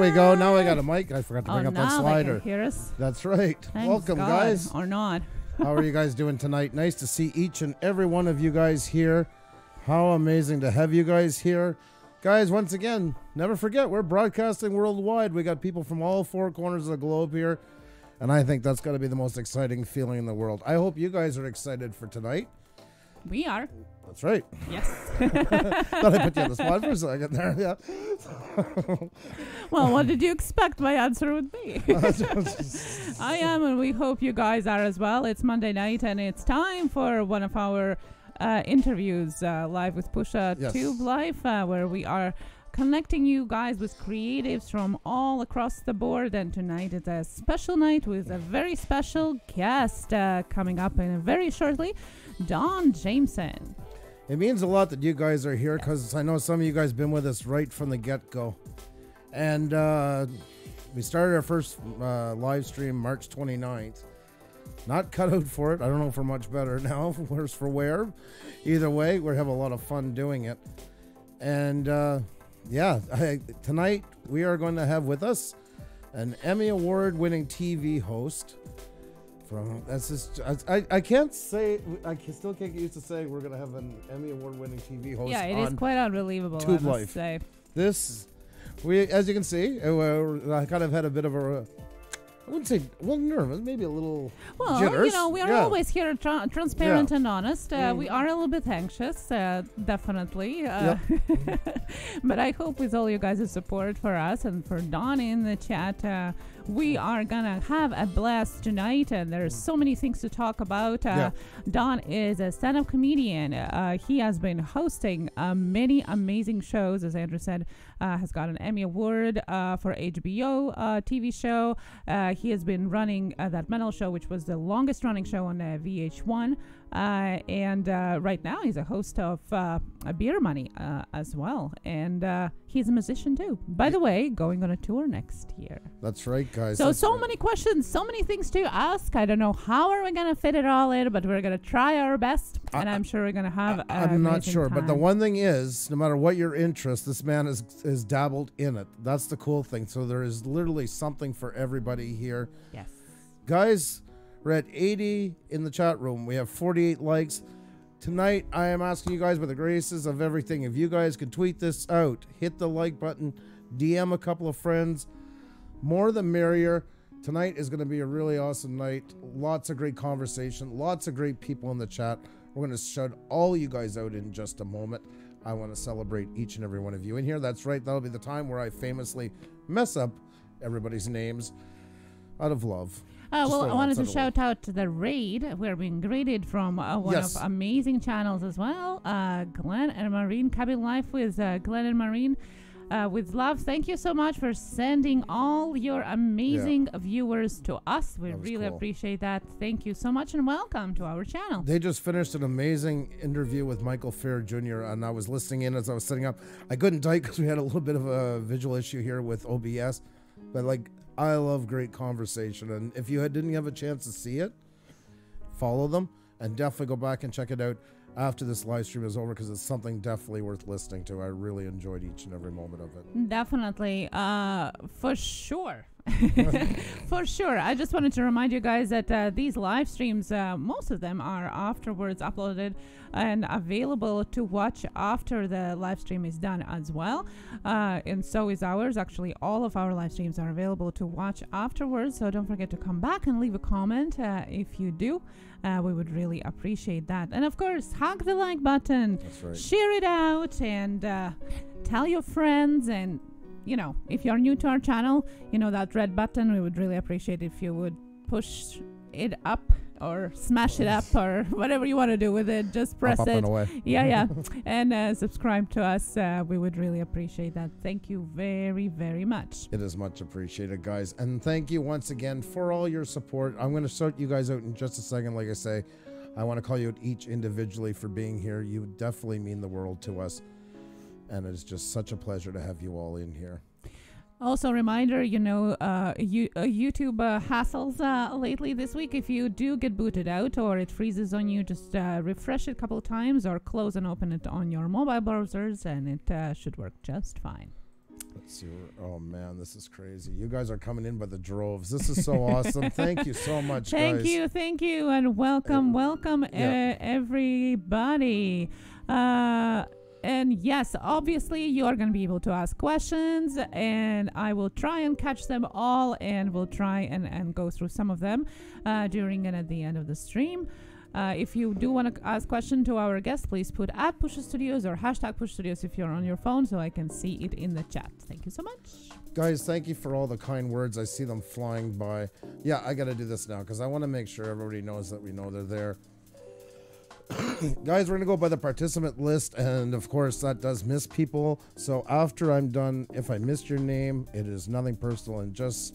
we go. Now I got a mic. I forgot to bring up that now slider. They can hear us. That's right. Thanks Welcome, God, guys. or not. How are you guys doing tonight? Nice to see each and every one of you guys here. How amazing to have you guys here. Guys, once again, never forget, we're broadcasting worldwide. We got people from all four corners of the globe here, and I think that's got to be the most exciting feeling in the world. I hope you guys are excited for tonight. We are. That's right. Yes. Thought I put you on the spot for a second there. Yeah. Well, what did you expect my answer would be? I am, and we hope you guys are as well. It's Monday night, and it's time for one of our interviews, live with Pusa, Yes. Tube Life, where we are connecting you guys with creatives from all across the board. And tonight is a special night with a very special guest coming up in very shortly, Don Jamieson. It means a lot that you guys are here because I know some of you guys been with us right from the get-go. And we started our first live stream March 29th. Not cut out for it. I don't know if we're much better now. Worse for wear. Either way, we have a lot of fun doing it. And tonight we are going to have with us an Emmy Award winning TV host. I can't say, I still can't get used to saying we're going to have an Emmy Award winning TV host. Yeah, it is quite unbelievable. Tube I must Life. say. As you can see, I kind of had a bit of a, I wouldn't say, nervous, maybe a little jitters. We are always here transparent and honest. We are a little bit anxious, definitely. But I hope with all you guys' support for us and for Don in the chat, we are gonna have a blast tonight, and there's so many things to talk about. Don is a stand-up comedian. He has been hosting many amazing shows, as Andrew said, has got an Emmy Award for HBO TV show. He has been running that metal show, which was the longest running show on VH1. And right now he's a host of Beer Money as well. And he's a musician too. By the way, going on a tour next year. That's right, guys. So many questions, so many things to ask. I don't know how are we going to fit it all in, but we're going to try our best. And I'm sure we're going to have I'm not sure, time. but the one thing is, no matter what your interest, this man is dabbled in it. That's the cool thing. So there is literally something for everybody here. Yes. Guys, we're at 80 in the chat room. We have 48 likes. Tonight, I am asking you guys, by the graces of everything, if you guys could tweet this out, hit the like button, DM a couple of friends, more the merrier. Tonight is going to be a really awesome night. Lots of great conversation, lots of great people in the chat. We're going to shout all you guys out in just a moment. I want to celebrate each and every one of you in here. That's right. That'll be the time where I famously mess up everybody's names out of love. I wanted to shout out to the raid. We're being graded from one of amazing channels as well. Glenn and Marine, Cabin Life with Glenn and Marine. With love, thank you so much for sending all your amazing viewers to us. We really appreciate that. Thank you so much and welcome to our channel. They just finished an amazing interview with Michael Fair Jr. and I was listening in as I was setting up. I couldn't type because we had a little bit of a visual issue here with OBS, but I love great conversation, and if you didn't have a chance to see it, follow them and definitely go back and check it out after this live stream is over because it's something definitely worth listening to. I really enjoyed each and every moment of it. Definitely, for sure. For sure. I just wanted to remind you guys that these live streams, most of them are afterwards uploaded and available to watch after the live stream is done as well. And so is ours. Actually, all of our live streams are available to watch afterwards. So don't forget to come back and leave a comment if you do. We would really appreciate that. And of course, hug the like button. That's right. Share it out and tell your friends. And if you're new to our channel, that red button, we would really appreciate if you would push it up or smash it up or whatever you want to do with it. Just press up it. and away. Yeah. And subscribe to us. We would really appreciate that. Thank you very, very much. It is much appreciated, guys. And thank you once again for all your support. I'm going to start you guys out in just a second. Like I say, I want to call you out each individually for being here. You definitely mean the world to us. And it's just such a pleasure to have you all in here. Also, reminder, YouTube hassles lately this week. If you do get booted out or it freezes on you, just refresh it a couple of times or close and open it on your mobile browsers, and it should work just fine. Let's see. Oh man, this is crazy. You guys are coming in by the droves. This is so awesome. Thank you so much, guys. Thank you, and welcome, everybody. And yes, obviously you are going to be able to ask questions, and I will try and catch them all, and we'll try and go through some of them during and at the end of the stream. If you do want to ask question to our guests, please put at Puša Studios or hashtag Puša Studios if you're on your phone, so I can see it in the chat. Thank you so much. Guys, thank you for all the kind words. I see them flying by. Yeah, I got to do this now because I want to make sure everybody knows that we know they're there. Guys, we're going to go by the participant list, and of course that does miss people. So after I'm done, if I missed your name, it is nothing personal, and just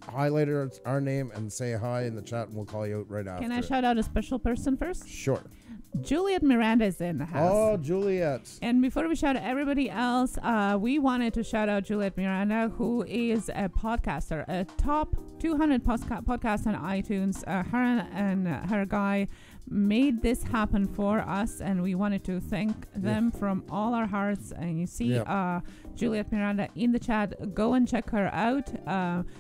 highlight our name and say hi in the chat, and we'll call you out right after. Can I shout out a special person first? Sure. Juliet Miranda is in the house. Oh, Juliet. And before we shout out everybody else, we wanted to shout out Juliet Miranda, who is a podcaster, a top 200 podcast on iTunes. Her and her guy made this happen for us, and we wanted to thank them from all our hearts. And you see Juliet Miranda in the chat. Go and check her out.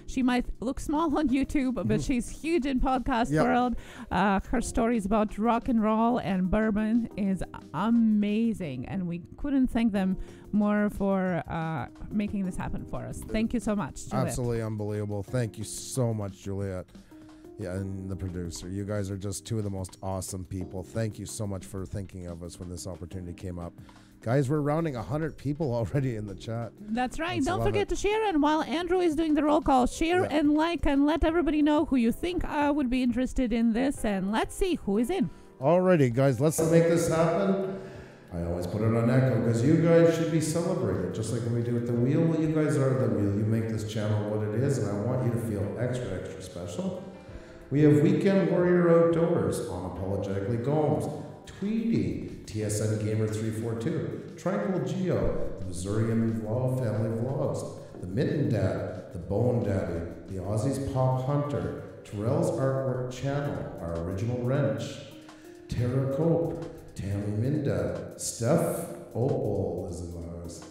She might look small on YouTube, but she's huge in podcast world. Her stories about rock and roll and bourbon is amazing, and we couldn't thank them more for making this happen for us. Thank you so much, Juliet. Absolutely unbelievable. Thank you so much, Juliet. Yeah, and the producer. You guys are just two of the most awesome people. Thank you so much for thinking of us when this opportunity came up. Guys, we're rounding 100 people already in the chat. That's right. Don't forget to share. And while Andrew is doing the roll call, share and like and let everybody know who you think would be interested in this. And let's see who is in. Alrighty, guys, let's make this happen. I always put it on echo because you guys should be celebrated. Just like when we do at the wheel. Well, you guys are the wheel. You make this channel what it is, and I want you to feel extra special. We have Weekend Warrior Outdoors, Unapologetically Gomes, Tweety, TSN Gamer 342, Tranquil Geo, the Missourian Vlog Family Vlogs, the Mitten Dad, the Bone Daddy, the Aussies Pop Hunter, Terrell's Artwork Channel, our original wrench, Tara Cope, Tammy Minda, Steph Opal is in the house,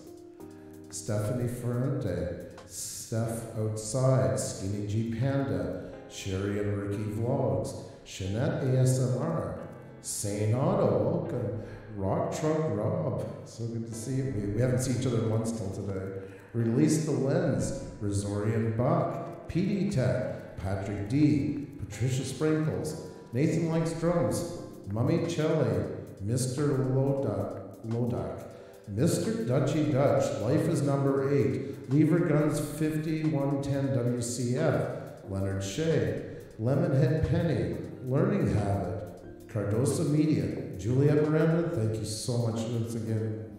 Stephanie Ferrante, Steph Outside, Skinny G Panda, Sherry and Ricky Vlogs, Shanette ASMR, Saint Otto, welcome, Rock Truck Rob, so good to see you. We haven't seen each other once till today. Release the Lens, Resorian Buck, PD Tech, Patrick D, Patricia Sprinkles, Nathan Likes Drums, Mummy Chelly, Mr. Lodak, Mr. Dutchy Dutch, Life is Number 8, Lever Guns 5110 WCF, Leonard Shea, Lemonhead Penny, Learning Habit, Cardosa Media, Juliet Miranda, thank you so much once again,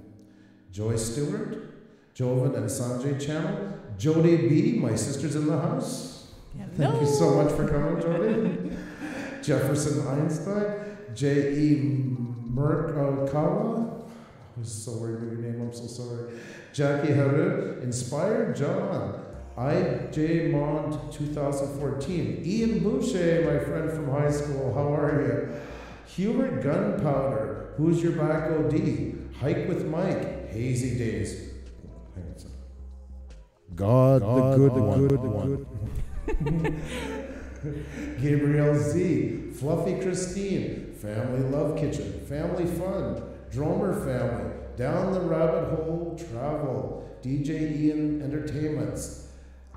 Joy Stewart, Jovan and Sanjay Channel, Jody B, my sister's in the house. Hello. Thank you so much for coming, Jody. Jefferson Einstein, J.E. Murkawa, I'm so worried about your name, I'm so sorry. Jackie Haru, Inspired John, I.J. Mond 2014. Ian Boucher, my friend from high school, how are you? Hubert Gunpowder, Who's Your Back OD? Hike with Mike, Hazy Days. God the good one. Gabrielle Z, Fluffy Christine, Family Love Kitchen, Family Fun, Dromer Family, Down the Rabbit Hole Travel, DJ Ian Entertainments,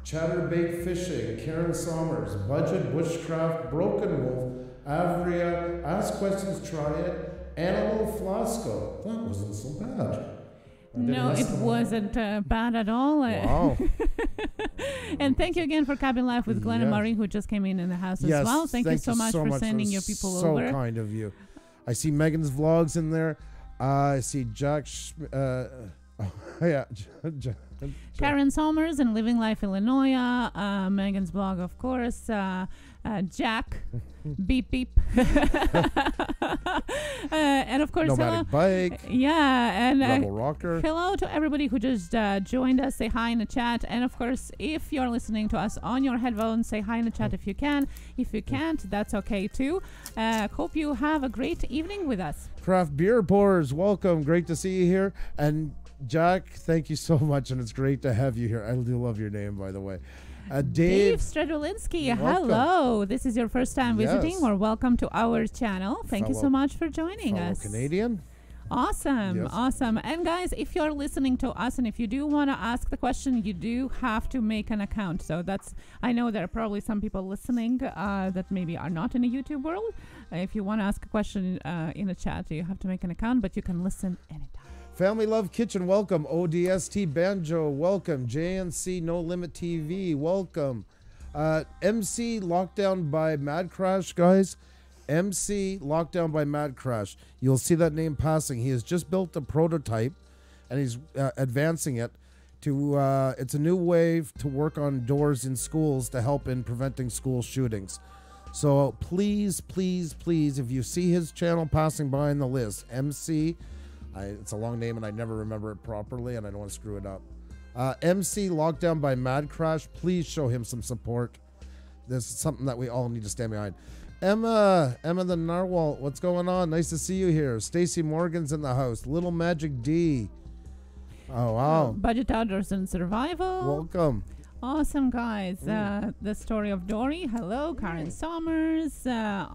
Chatterbait Fishing, Karen Sommers, Budget Bushcraft, Broken Wolf, Avria, Ask Questions, Try It, Animal Flasco. That wasn't so bad. No, it wasn't bad at all. Wow. And thank you again for Cabin Life with Glenn and Murray, who just came in the house as well. Thank you so much for sending your people over. So kind of you. I see Megan's vlogs in there. I see Jack. Karen Sommers and Living Life Illinois. Megan's blog, of course. Jack. Beep beep. And of course, Nomadic Bike. Yeah, and Rebel Rocker. Hello to everybody who just joined us. Say hi in the chat. And of course, if you're listening to us on your headphones, say hi in the chat if you can. If you can't, that's okay too. Hope you have a great evening with us. Craft Beer Pours, welcome. Great to see you here. And Jack, thank you so much, and it's great to have you here. I do love your name, by the way. Dave Stradolinski, hello. This is your first time visiting, or welcome to our channel. Thank you so much for joining us. Canadian. Awesome, awesome. And guys, if you're listening to us and if you do want to ask the question, you do have to make an account. So that's, I know there are probably some people listening that maybe are not in the YouTube world. If you want to ask a question in the chat, you have to make an account, but you can listen anytime. Family Love Kitchen, welcome. ODST Banjo, welcome. JNC No Limit TV, welcome. MC Lockdown by Mad Crash, guys. MC Lockdown by Mad Crash. You'll see that name passing. He has just built a prototype and he's advancing it to, it's a new way to work on doors in schools to help in preventing school shootings. So please, please, please, if you see his channel passing by in the list, MC, it's a long name and I never remember it properly and I don't want to screw it up. MC Lockdown by Mad Crash, please show him some support. This is something that we all need to stand behind. Emma the Narwhal, what's going on? Nice to see you here. Stacy Morgan's in the house. Little Magic D. Oh, wow. Budget Outdoors and Survival. Welcome. Awesome, guys. The Story of Dory. Hello, Karen Sommers.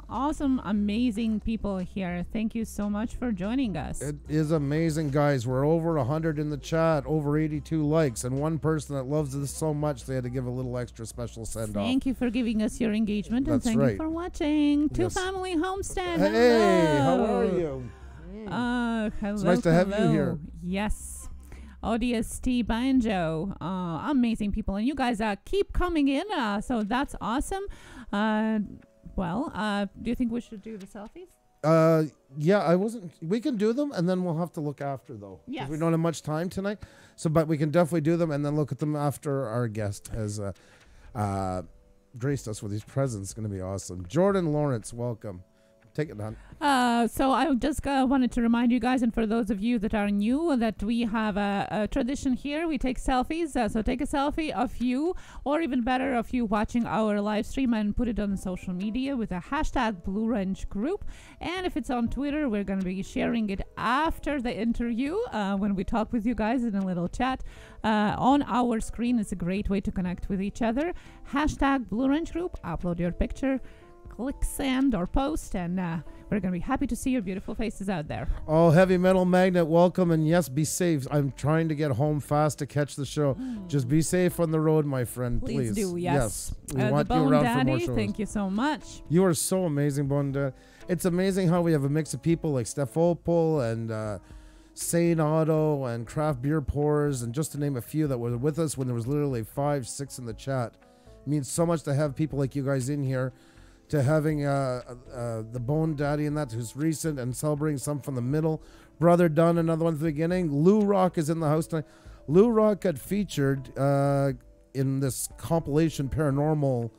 Awesome, amazing people here. Thank you so much for joining us. It is amazing, guys. We're over 100 in the chat, over 82 likes, and one person that loves this so much, they had to give a little extra special send-off. Thank you for giving us your engagement, and thank you for watching. Two Family Homestead. Hey, how are you? Hello. It's nice to have you here. Yes. ODST Banjo, amazing people, and you guys keep coming in, so that's awesome. Do you think we should do the selfies? Yeah, we can do them, and then we'll have to look after, though. Yes. We don't have much time tonight, but we can definitely do them, and then look at them after our guest has graced us with his presence. It's going to be awesome. Jordan Lawrence, welcome. Take it on. So I just wanted to remind you guys, and for those of you that are new, that we have a tradition here. We take selfies. So take a selfie of you, or even better, of you watching our live stream, and put it on social media with a hashtag Blue Wrench Group. And if it's on Twitter, we're going to be sharing it after the interview when we talk with you guys in a little chat. On our screen, it's a great way to connect with each other. Hashtag Blue Wrench Group. Upload your picture. Click send or post, and we're going to be happy to see your beautiful faces out there. Oh, Heavy Metal Magnet, welcome, and yes, be safe. I'm trying to get home fast to catch the show. Just be safe on the road, my friend, please. Please do, yes. We want you around for more shows. Thank you so much. You are so amazing, Bone Daddy. It's amazing how we have a mix of people like Steph Opal and Sane Otto and Craft Beer Pourers, and just to name a few that were with us when there was literally 5, 6 in the chat. It means so much to have people like you guys in here, to having the Bone Daddy and that, who's recent, and celebrating some from the middle. Brother Dunn, another one from the beginning. Lou Rock is in the house tonight. Lou Rock got featured in this compilation Paranormal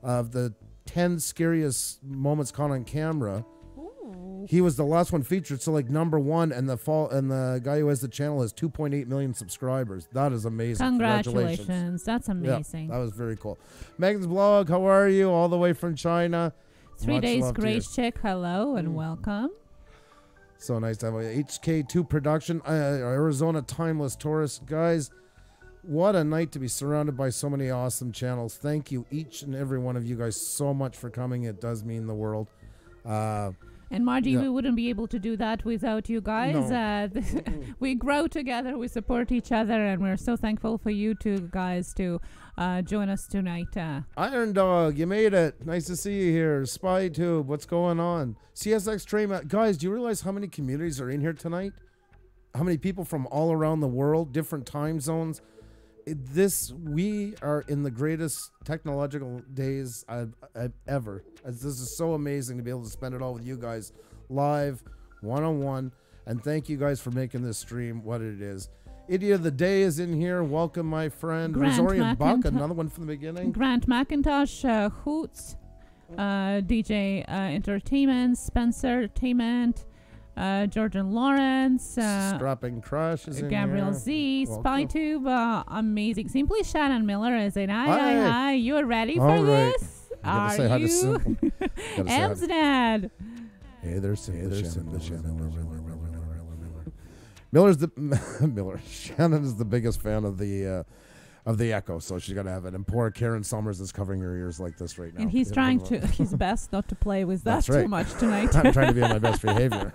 of the 10 scariest moments caught on camera. Ooh. He was the last one featured, so like #1, and the guy who has the channel has 2.8 million subscribers. That is amazing. Congratulations. That's amazing. Yeah, that was very cool. Megan's blog, how are you? All the way from China. 3 Days Grace Chick, hello and welcome. So nice to have a HK2 production, Arizona Timeless Tourist. Guys, what a night to be surrounded by so many awesome channels. Thank you, each and every one of you guys, so much for coming. It does mean the world. And Margie, we wouldn't be able to do that without you guys. No. We grow together, we support each other, and we're so thankful for you two guys to join us tonight. Iron Dog, you made it. Nice to see you here. Spy Tube, what's going on? CSX Train, guys, do you realize how many communities are in here tonight? How many people from all around the world, different time zones? We are in the greatest technological days I've ever. This is so amazing to be able to spend it all with you guys live, one-on-one, and thank you guys for making this stream what it is. Idiot of the Day is in here. Welcome, my friend. Rosorian Buck, another one from the beginning. Grant McIntosh, Hoots, DJ Entertainment, Spencer Entertainment, Jordan Lawrence, Strapping Crush is in Gabriel here. Z, Welcome. SpyTube, amazing. Simply Shannon Miller is in. Hi. You're ready All for right. this? Are you? Amsterdam. Hey, there's Shannon. Miller's the Miller. Shannon is the biggest fan of the Echo, so she's got to have it. And poor Karen Summers is covering her ears like this right now. And he's trying his best not to play with that too much tonight. I'm trying to be on my best behavior.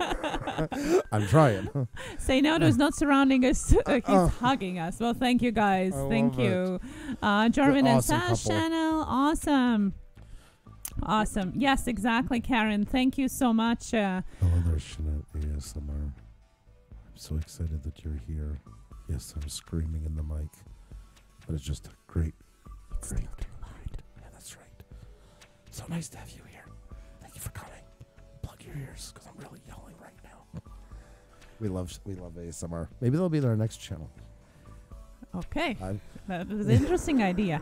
I'm trying. Say no to is not surrounding us. He's hugging us. Well, thank you guys. Thank you. Jarvin and Sash channel. Awesome. Awesome. Yes, exactly, Karen. Thank you so much. Hello there, Shannon ASMR. I'm so excited that you're here. Yes, I'm screaming in the mic. But it's just a great. It's still too loud. Yeah, that's right. So nice to have you here. Thank you for coming. Plug your ears, because I'm really yelling right now. We love ASMR. Maybe they'll be their next channel. Okay, that was an interesting idea.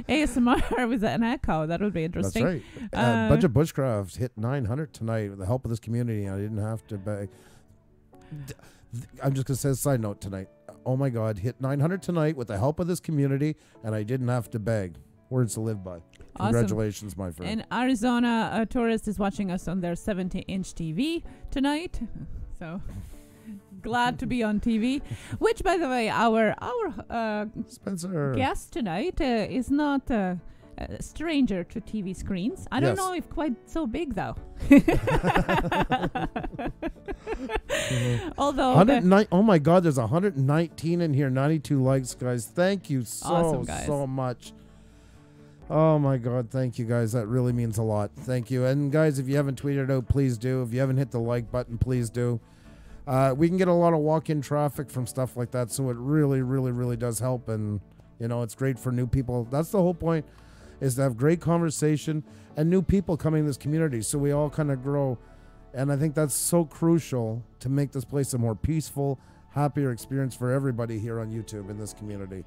ASMR with an echo. That would be interesting. That's right. Budget Bushcraft hit 900 tonight with the help of this community. I didn't have to beg. I'm just going to say a side note tonight. Oh my God, hit 900 tonight with the help of this community, and I didn't have to beg. Words to live by. Congratulations, my friend. And Arizona, a tourist is watching us on their 70-inch TV tonight. So glad to be on TV. Which, by the way, our Spencer guest tonight is not a stranger to TV screens. I don't know if quite so big, though. Although 109, oh my God, there's 119 in here, 92 likes, guys. Thank you so much. Oh my God, thank you guys. That really means a lot. Thank you. And guys, if you haven't tweeted out, please do. If you haven't hit the like button, please do. We can get a lot of walk-in traffic from stuff like that, so it really, really, really does help. And you know, it's great for new people. That's the whole point, is to have great conversation and new people coming to this community, so we all kind of grow. And I think that's so crucial to make this place a more peaceful, happier experience for everybody here on YouTube in this community.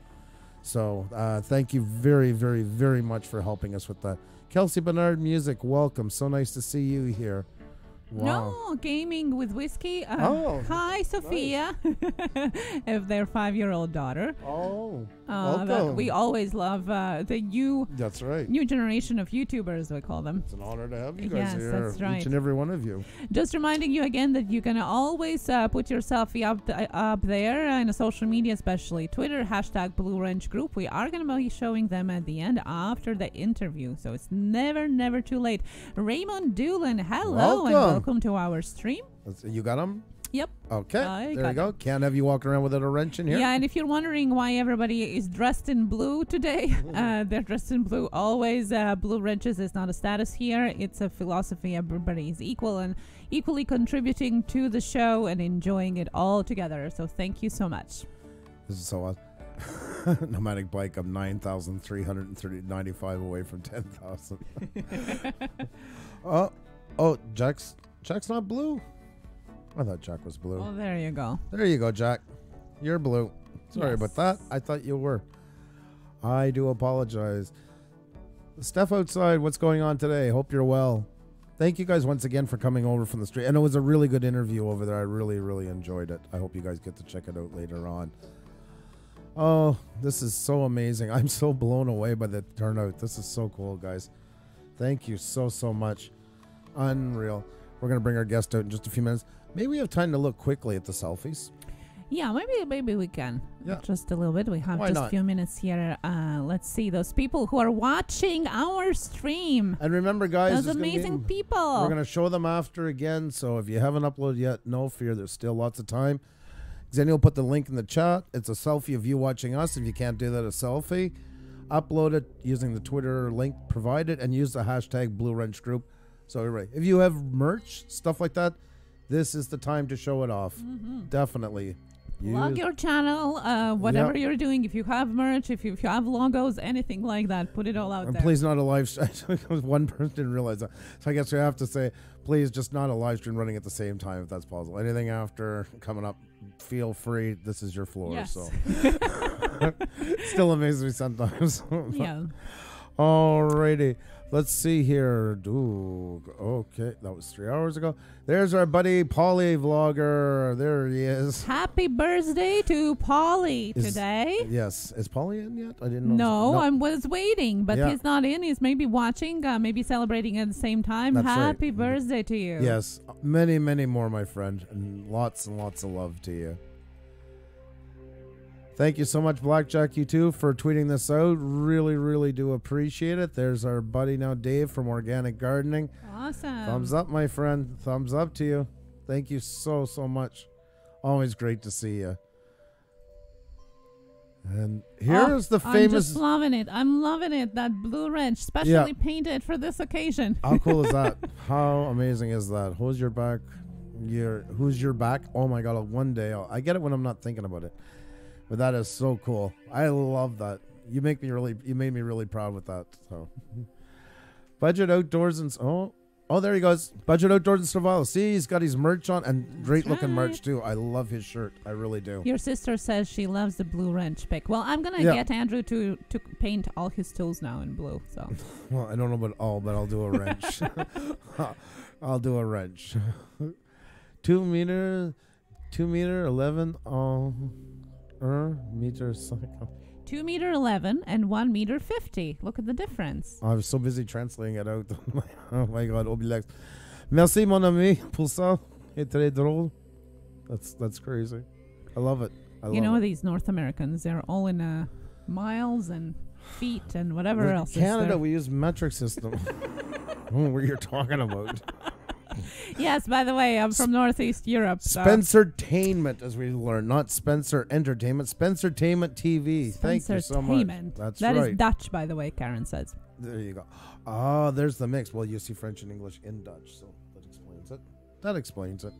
So thank you very, very, very much for helping us with that. Kelsey Bernard Music, welcome. So nice to see you here. Wow. No, gaming with whiskey. Hi, Sophia. Of their 5-year-old daughter. Welcome. We always love the new. That's right. New generation of YouTubers, we call them. It's an honor to have you guys here. That's right. Each and every one of you. Just reminding you again that you can always put your selfie up there in a social media, especially Twitter, #BlueWrenchGroup. We are going to be showing them at the end after the interview, so it's never too late. Raymond Doolin, hello and welcome to our stream. You got them? Yep. Okay. There you go. Can't have you walking around without a wrench in here. Yeah, and if you're wondering why everybody is dressed in blue today, they're dressed in blue always. Blue wrenches is not a status here. It's a philosophy. Everybody is equal and equally contributing to the show and enjoying it all together. So thank you so much. This is so awesome. Nomadic bike, I'm 9,395 away from 10,000. Jack's not blue. I thought Jack was blue. Oh, there you go. There you go, Jack. You're blue. Sorry about that. I thought you were. I do apologize. Steph outside, what's going on today? Hope you're well. Thank you guys once again for coming over from the street. And it was a really good interview over there. I really, really enjoyed it. I hope you guys get to check it out later on. Oh, this is so amazing. I'm so blown away by the turnout. This is so cool, guys. Thank you so much. Unreal. We're going to bring our guest out in just a few minutes. Maybe we have time to look quickly at the selfies. Yeah, maybe we can. Yeah. Just a little bit. We have a few minutes here. Let's see those people who are watching our stream. And remember, guys, those amazing people. We're going to show them after again. So if you haven't uploaded yet, no fear. There's still lots of time. Xenia will put the link in the chat. It's a selfie of you watching us. If you can't do that, a selfie. Upload it using the Twitter link provided and use the hashtag #BlueWrenchGroup. So if you have merch, stuff like that, this is the time to show it off. Definitely. Plug your channel, whatever you're doing. If you have merch, if you have logos, anything like that, put it all out there. And please not a live stream. One person didn't realize that. So I guess we have to say, please just not a live stream running at the same time if that's possible. Anything after coming up, feel free. This is your floor. Yes. So still amazes me sometimes. Yeah. Alrighty. Let's see here. Ooh, okay, that was 3 hours ago. There's our buddy Polly Vlogger. There he is. Happy birthday to Polly today. Yes. Is Polly in yet? I didn't know. No, I was waiting, but he's not in. He's maybe watching, maybe celebrating at the same time. That's Happy right. birthday to you. Yes. Many, many more, my friend. And lots of love to you. Thank you so much, Blackjack, you too, for tweeting this out. Really, really do appreciate it. There's our buddy now, Dave, from Organic Gardening. Awesome. Thumbs up, my friend. Thumbs up to you. Thank you so much. Always great to see you. And here's the famous... I'm just loving it. I'm loving it. That blue wrench, specially painted for this occasion. How cool is that? How amazing is that? Who's your back? Who's your back? Oh, my God. One day. I get it when I'm not thinking about it. But that is so cool. I love that. You made me really proud with that. So, Budget Outdoors and there he goes. Budget Outdoors and Survival. See, he's got his merch on and great looking merch too. I love his shirt. I really do. Your sister says she loves the blue wrench pick. Well, I'm gonna get Andrew to paint all his tools now in blue. So. Well, I don't know about all, but I'll do a wrench. I'll do a wrench. 2 meter, 11. Meters. 2 meter 11 and 1 meter 50. Look at the difference. I was so busy translating it out. Oh my God, Obilex. Merci mon ami pour ça. C'est très drôle. That's crazy. I love it. You know these North Americans, they're all in miles and feet and whatever else. Canada, we use metric system. What you're talking about. Yes, by the way, I'm from Northeast Europe. So. Spencertainment, as we learned, not Spencer Entertainment. Spencertainment TV. Thank you so much. That's right. That is Dutch, by the way, Karen says. There you go. Oh, there's the mix. Well, you see French and English in Dutch, so that explains it.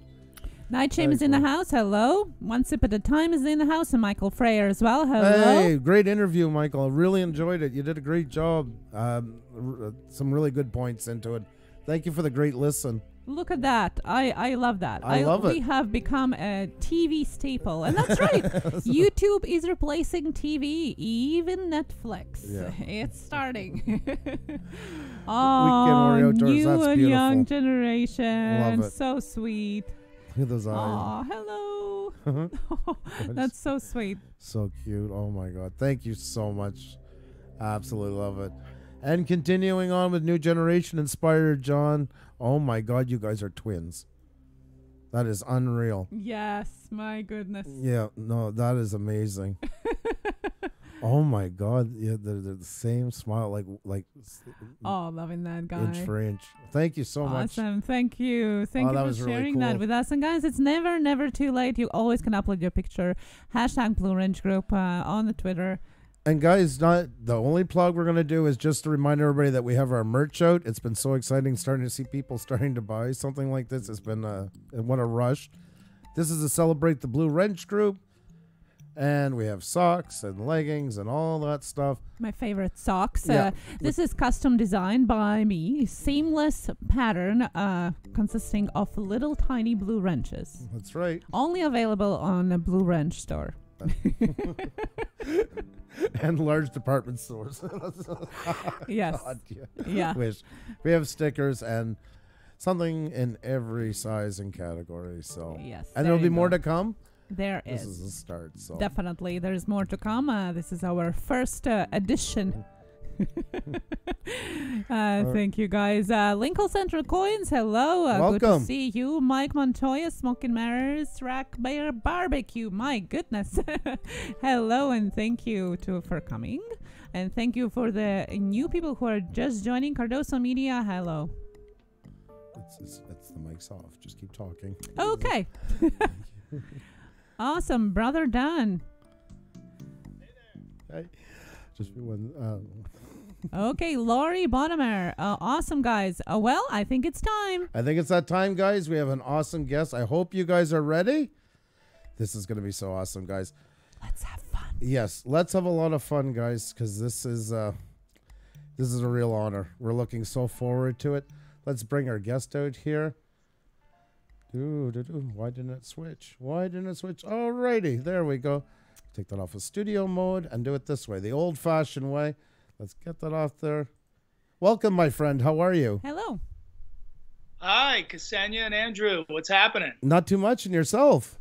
Nightshame is in the house. Hello. One Sip at a Time is in the house, and Michael Freyer as well. Hello. Hey, great interview, Michael. I really enjoyed it. You did a great job. Some really good points into it. Thank you for the great listen. Look at that. I love that. I love it. We have become a TV staple. And that's right. YouTube is replacing TV, even Netflix. Yeah. It's starting. Oh, new and young generation. Love it. So sweet. Look at those eyes. Oh, hello. That's so sweet. So cute. Oh, my God. Thank you so much. Absolutely love it. And continuing on with New Generation Inspired John. Oh my God, you guys are twins. That is unreal. Yes, my goodness. Yeah, no, that is amazing. Oh my God, yeah, they're the same smile, like. Oh, loving that guy. Inch for inch. Thank you so much. Awesome, thank you. Thank you for sharing that with us. And guys, it's never too late. You always can upload your picture. # Blue Wrench Group on the Twitter. And guys, not the only plug we're going to do is just to remind everybody that we have our merch out. It's been so exciting starting to see people starting to buy something like this. It's been what a rush. This is to celebrate the Blue Wrench Group. And we have socks and leggings and all that stuff. My favorite socks. This is custom designed by me. Seamless pattern consisting of little tiny blue wrenches. That's right. Only available on the Blue Wrench store. And large department stores. Yes. God, yeah. Wish. We have stickers and something in every size and category. So yes, and there'll be more to come. This is a start. So definitely, there's more to come. This is our first edition. Thank you guys. Lincoln Central Coins, hello. Welcome. Good to see you. Mike Montoya, Smoking Mirrors, Rack Bear Barbecue. My goodness. Hello, and thank you for coming. And thank you for the new people who are just joining. Cardoso Media, hello. It's the mic's off. Just keep talking. Okay. Awesome, Brother Dan. Hey. Just one. Okay, Laurie Bottomer. Awesome, guys. Well, I think it's time. I think it's that time, guys. We have an awesome guest. I hope you guys are ready. This is going to be so awesome, guys. Let's have fun. Yes, let's have a lot of fun, guys, because this is a real honor. We're looking so forward to it. Let's bring our guest out here. Why didn't it switch? Alrighty, there we go. Take that off of studio mode and do it this way, the old-fashioned way. Let's get that off there. Welcome, my friend. How are you? Hello. Hi, Ksenia and Andrew. What's happening? Not too much. And yourself?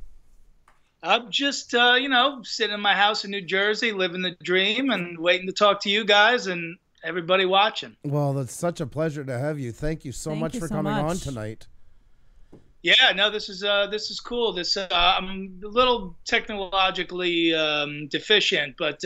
I'm just, sitting in my house in New Jersey, living the dream and waiting to talk to you guys and everybody watching. Well, it's such a pleasure to have you. Thank you so much for coming on tonight. Yeah, no, this is cool. I'm a little technologically deficient, but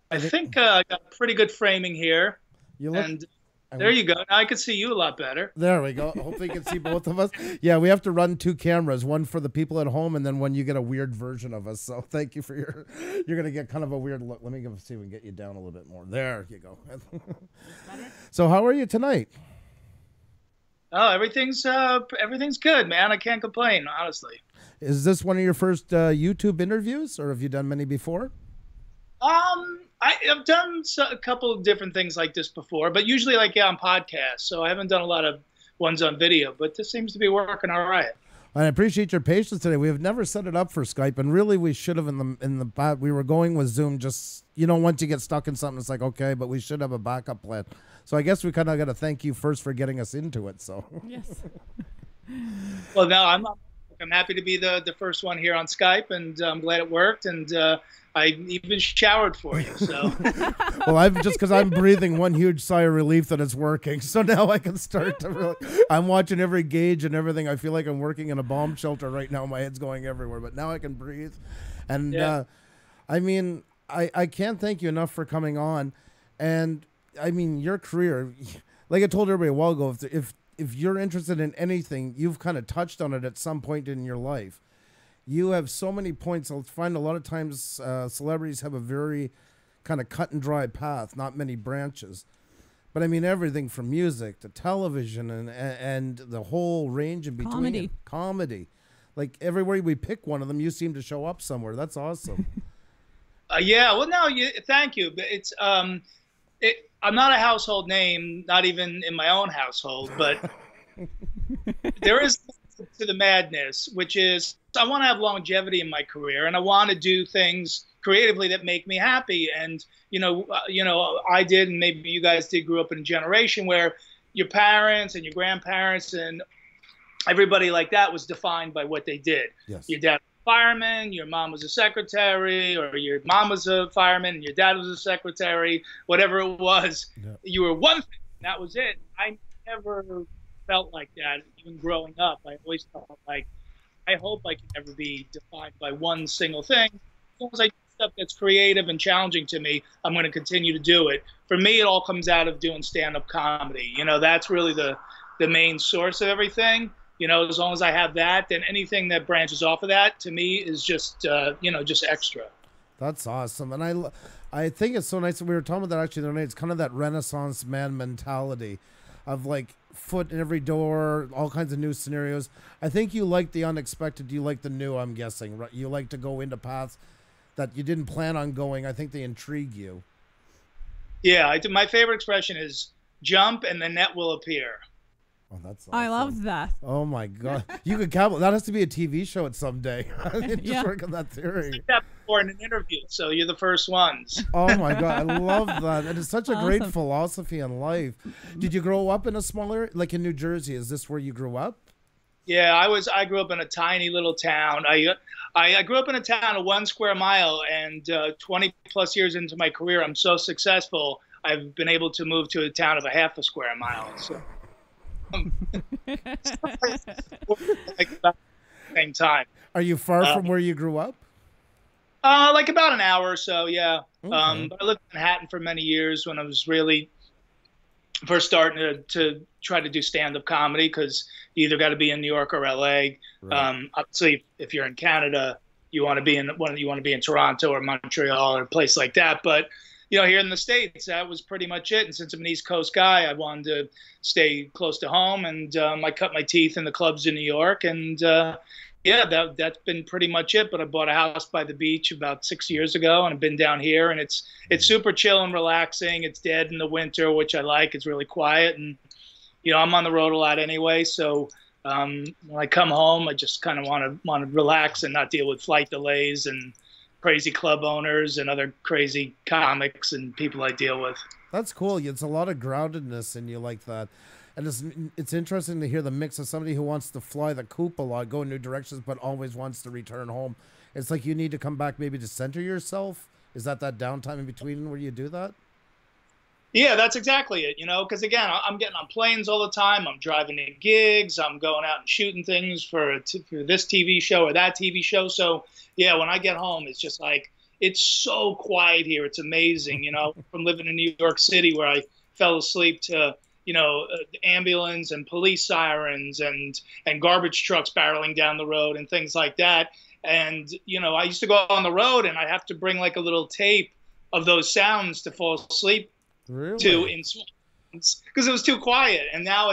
I think I got pretty good framing here. There you go. Now I can see you a lot better. There we go. Hopefully you can see both of us. Yeah, we have to run 2 cameras, one for the people at home and then when you get a weird version of us. So thank you for you're going to get kind of a weird look. Let me see if we can get you down a little bit more. There you go. So how are you tonight? Oh, everything's good, man. I can't complain, honestly. Is this one of your first YouTube interviews or have you done many before? I've done a couple of different things like this before, but usually on podcasts. So I haven't done a lot of ones on video, but this seems to be working all right. I appreciate your patience today. We have never set it up for Skype, and really we should have in the we were going with Zoom. Just once you get stuck in something, it's like okay, but we should have a backup plan. So I guess we kind of got to thank you first for getting us into it. So yes. Well, no, I'm happy to be the first one here on Skype, and I'm glad it worked. And I even showered for you. So well, because I'm breathing one huge sigh of relief that it's working. So now I can start to really. I'm watching every gauge and everything. I feel like I'm working in a bomb shelter right now. My head's going everywhere, but now I can breathe. And yeah. I can't thank you enough for coming on. And I mean, your career, like I told everybody a while ago, if you're interested in anything, you've kind of touched on it at some point in your life. You have so many points. I'll find a lot of times celebrities have a very kind of cut and dry path, not many branches. But I mean, everything from music to television and the whole range in between. Comedy. Like everywhere we pick one of them, you seem to show up somewhere. That's awesome. Yeah, well, no, thank you. It's I'm not a household name, not even in my own household, but there is to the madness, which is I want to have longevity in my career, and I want to do things creatively that make me happy. And I did, and maybe you guys did, grew up in a generation where your parents and your grandparents and everybody like that was defined by what they did. Yes. Your dad was a fireman, your mom was a secretary, or your mom was a fireman and your dad was a secretary, whatever it was. Yeah. You were one thing, and that was it. I never felt like that, even growing up. I always felt like, I hope I can never be defined by one single thing. As long as I do stuff that's creative and challenging to me, I'm going to continue to do it. For me, it all comes out of doing stand-up comedy. That's really the main source of everything. As long as I have that, then anything that branches off of that, to me, is just, just extra. That's awesome. And I think it's so nice that we were talking about that actually the other night. It's kind of that Renaissance man mentality of like foot in every door, all kinds of new scenarios. I think you like the unexpected. You like the new, I'm guessing. Right? You like to go into paths that you didn't plan on going. I think they intrigue you. Yeah, my favorite expression is jump and the net will appear. Oh, that's awesome. I love that. Oh my God. You could count that has to be a TV show at some day. Just work on that theory. I said that before in an interview, so you're the first ones. Oh my God. I love that. And it's such a great philosophy in life. Did you grow up in a smaller, like in New Jersey? Is this where you grew up? Yeah, I grew up in a tiny little town. I grew up in a town of 1 square mile, and 20 plus years into my career, I'm so successful, I've been able to move to a town of a half a square mile. So. Like about the same time. Are you far from where you grew up? Like about an hour or so, yeah. Okay. But I lived in Manhattan for many years when I was really first starting to try to do stand-up comedy, because you either got to be in New York or LA. Right. Obviously, if you're in Canada, you want to be in Toronto or Montreal or a place like that. But here in the States, that was pretty much it. And since I'm an East Coast guy, I wanted to stay close to home. And I cut my teeth in the clubs in New York. And that's been pretty much it. But I bought a house by the beach about 6 years ago, and I've been down here. And it's super chill and relaxing. It's dead in the winter, which I like. It's really quiet. And, I'm on the road a lot anyway. So when I come home, I just kind of want to relax and not deal with flight delays and crazy club owners and other crazy comics and people I deal with. That's cool. It's a lot of groundedness in you like that. And it's interesting to hear the mix of somebody who wants to fly the coop a lot, go in new directions, but always wants to return home. It's like you need to come back maybe to center yourself. Is that downtime in between where you do that? Yeah, that's exactly it, you know, because again, I'm getting on planes all the time. I'm driving to gigs. I'm going out and shooting things for this TV show or that TV show. So, yeah, when I get home, it's just like, it's so quiet here. It's amazing, you know, from living in New York City where I fell asleep to, you know, ambulance and police sirens and garbage trucks barreling down the road and things like that. And, you know, I used to go on the road and I'd have to bring like a little tape of those sounds to fall asleep. Really? Because it was too quiet, and now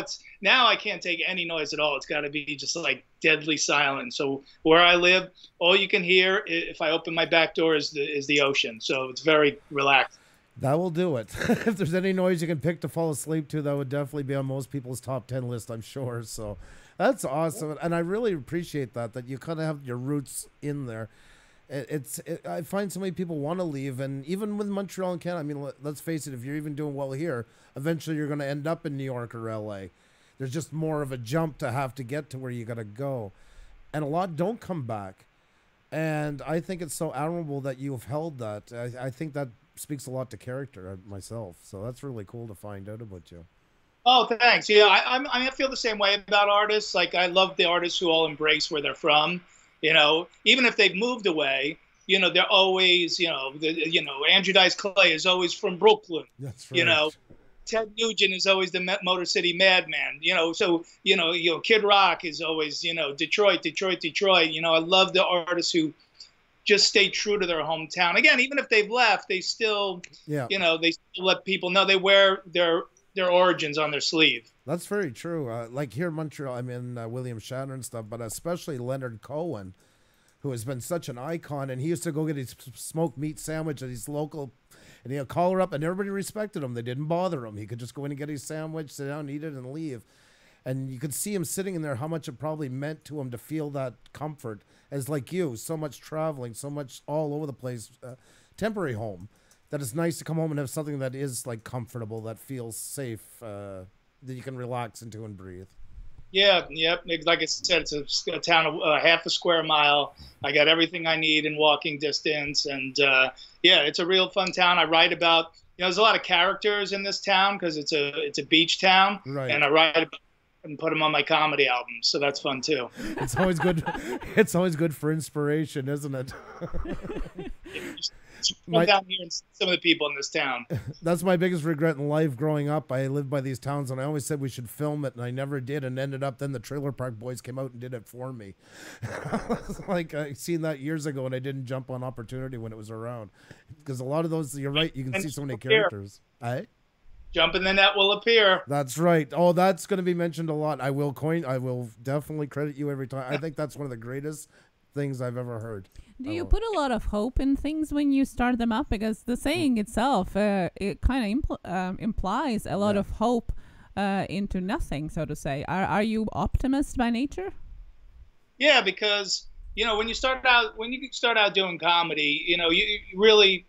I can't take any noise at all. It's got to be just like deadly silent. So where I live, all you can hear if I open my back door is the ocean. So it's very relaxed. That will do it. If there's any noise you can pick to fall asleep to, that would definitely be on most people's top 10 list, I'm sure. So that's awesome, and I really appreciate that you kind of have your roots in there. I find so many people want to leave, and even with Montreal and Canada, I mean, let's face it, if you're even doing well here, eventually you're going to end up in New York or LA. There's just more of a jump to have to get to where you got to go. And a lot don't come back. And I think it's so admirable that you've held that. I think that speaks a lot to character myself. So that's really cool to find out about you. Oh, thanks. Yeah, I feel the same way about artists. Like, I love the artists who all embrace where they're from. You know, even if they've moved away, you know, they're always, Andrew Dice Clay is always from Brooklyn. That's right. You know, Ted Nugent is always the Motor City Madman. You know, so, Kid Rock is always, Detroit. You know, I love the artists who just stay true to their hometown. Again, even if they've left, they still, they still let people know they wear their origins on their sleeve. That's very true. Like here in Montreal, I mean, William Shatner and stuff, but especially Leonard Cohen, who has been such an icon. And he used to go get his smoked meat sandwich at his local, and he'll call her up, and everybody respected him. They didn't bother him. He could just go in and get his sandwich, sit down, eat it, and leave. And you could see him sitting in there, how much it probably meant to him to feel that comfort, as like you, so much traveling, so much all over the place, temporary home, that it's nice to come home and have something that is like comfortable, that feels safe, that you can relax into and breathe. Yeah, yep. Like I said, it's a town of half a square mile. I got everything I need in walking distance, and yeah, it's a real fun town. I write about, there's a lot of characters in this town because it's a beach town, right? And I write about and put them on my comedy albums, so that's fun too. It's always good. It's always good for inspiration, isn't it? Come down here and see some of the people in this town. That's my biggest regret in life growing up. I lived by these towns, and I always said we should film it, and I never did, and ended up then the Trailer Park Boys came out and did it for me. Like, I seen that years ago, and I didn't jump on opportunity when it was around. Because a lot of those, you're right, you can see so many characters. Jump in the net will appear. That's right. Oh, that's going to be mentioned a lot. I will definitely credit you every time. I think that's one of the greatest things I've ever heard. Do you put a lot of hope in things when you start them up? Because the saying itself, it kind of implies a lot of hope into nothing, so to say. Are you optimist by nature? Yeah, because when you start out doing comedy, you really,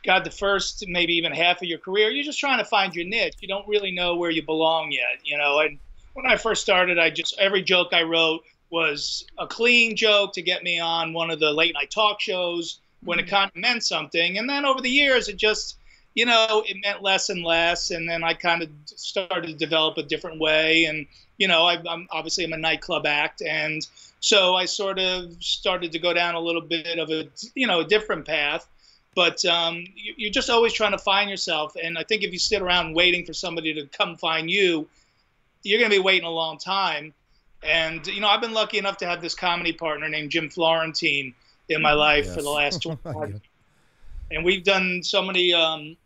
God, the first maybe even half of your career, you're just trying to find your niche. You don't really know where you belong yet, And when I first started, every joke I wrote was a clean joke to get me on one of the late night talk shows when it kind of meant something. And then over the years, it just, it meant less and less. And then I kind of started to develop a different way. And, I'm a nightclub act. And so I sort of started to go down a little bit of a different path. But you're just always trying to find yourself. And I think if you sit around waiting for somebody to come find you, you're going to be waiting a long time. And, I've been lucky enough to have this comedy partner named Jim Florentine in my life for the last 20 years. And we've done so many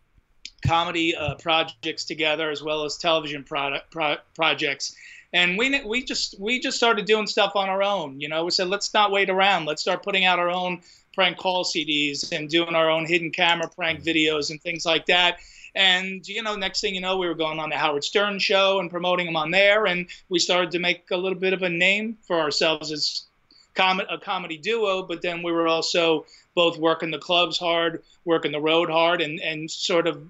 comedy projects together, as well as television projects. And we just started doing stuff on our own. We said, let's not wait around. Let's start putting out our own prank call CDs and doing our own hidden camera prank videos and things like that. And, next thing you know, we were going on the Howard Stern show and promoting them on there. And we started to make a little bit of a name for ourselves as a comedy duo. But then we were also both working the clubs hard, working the road hard, and sort of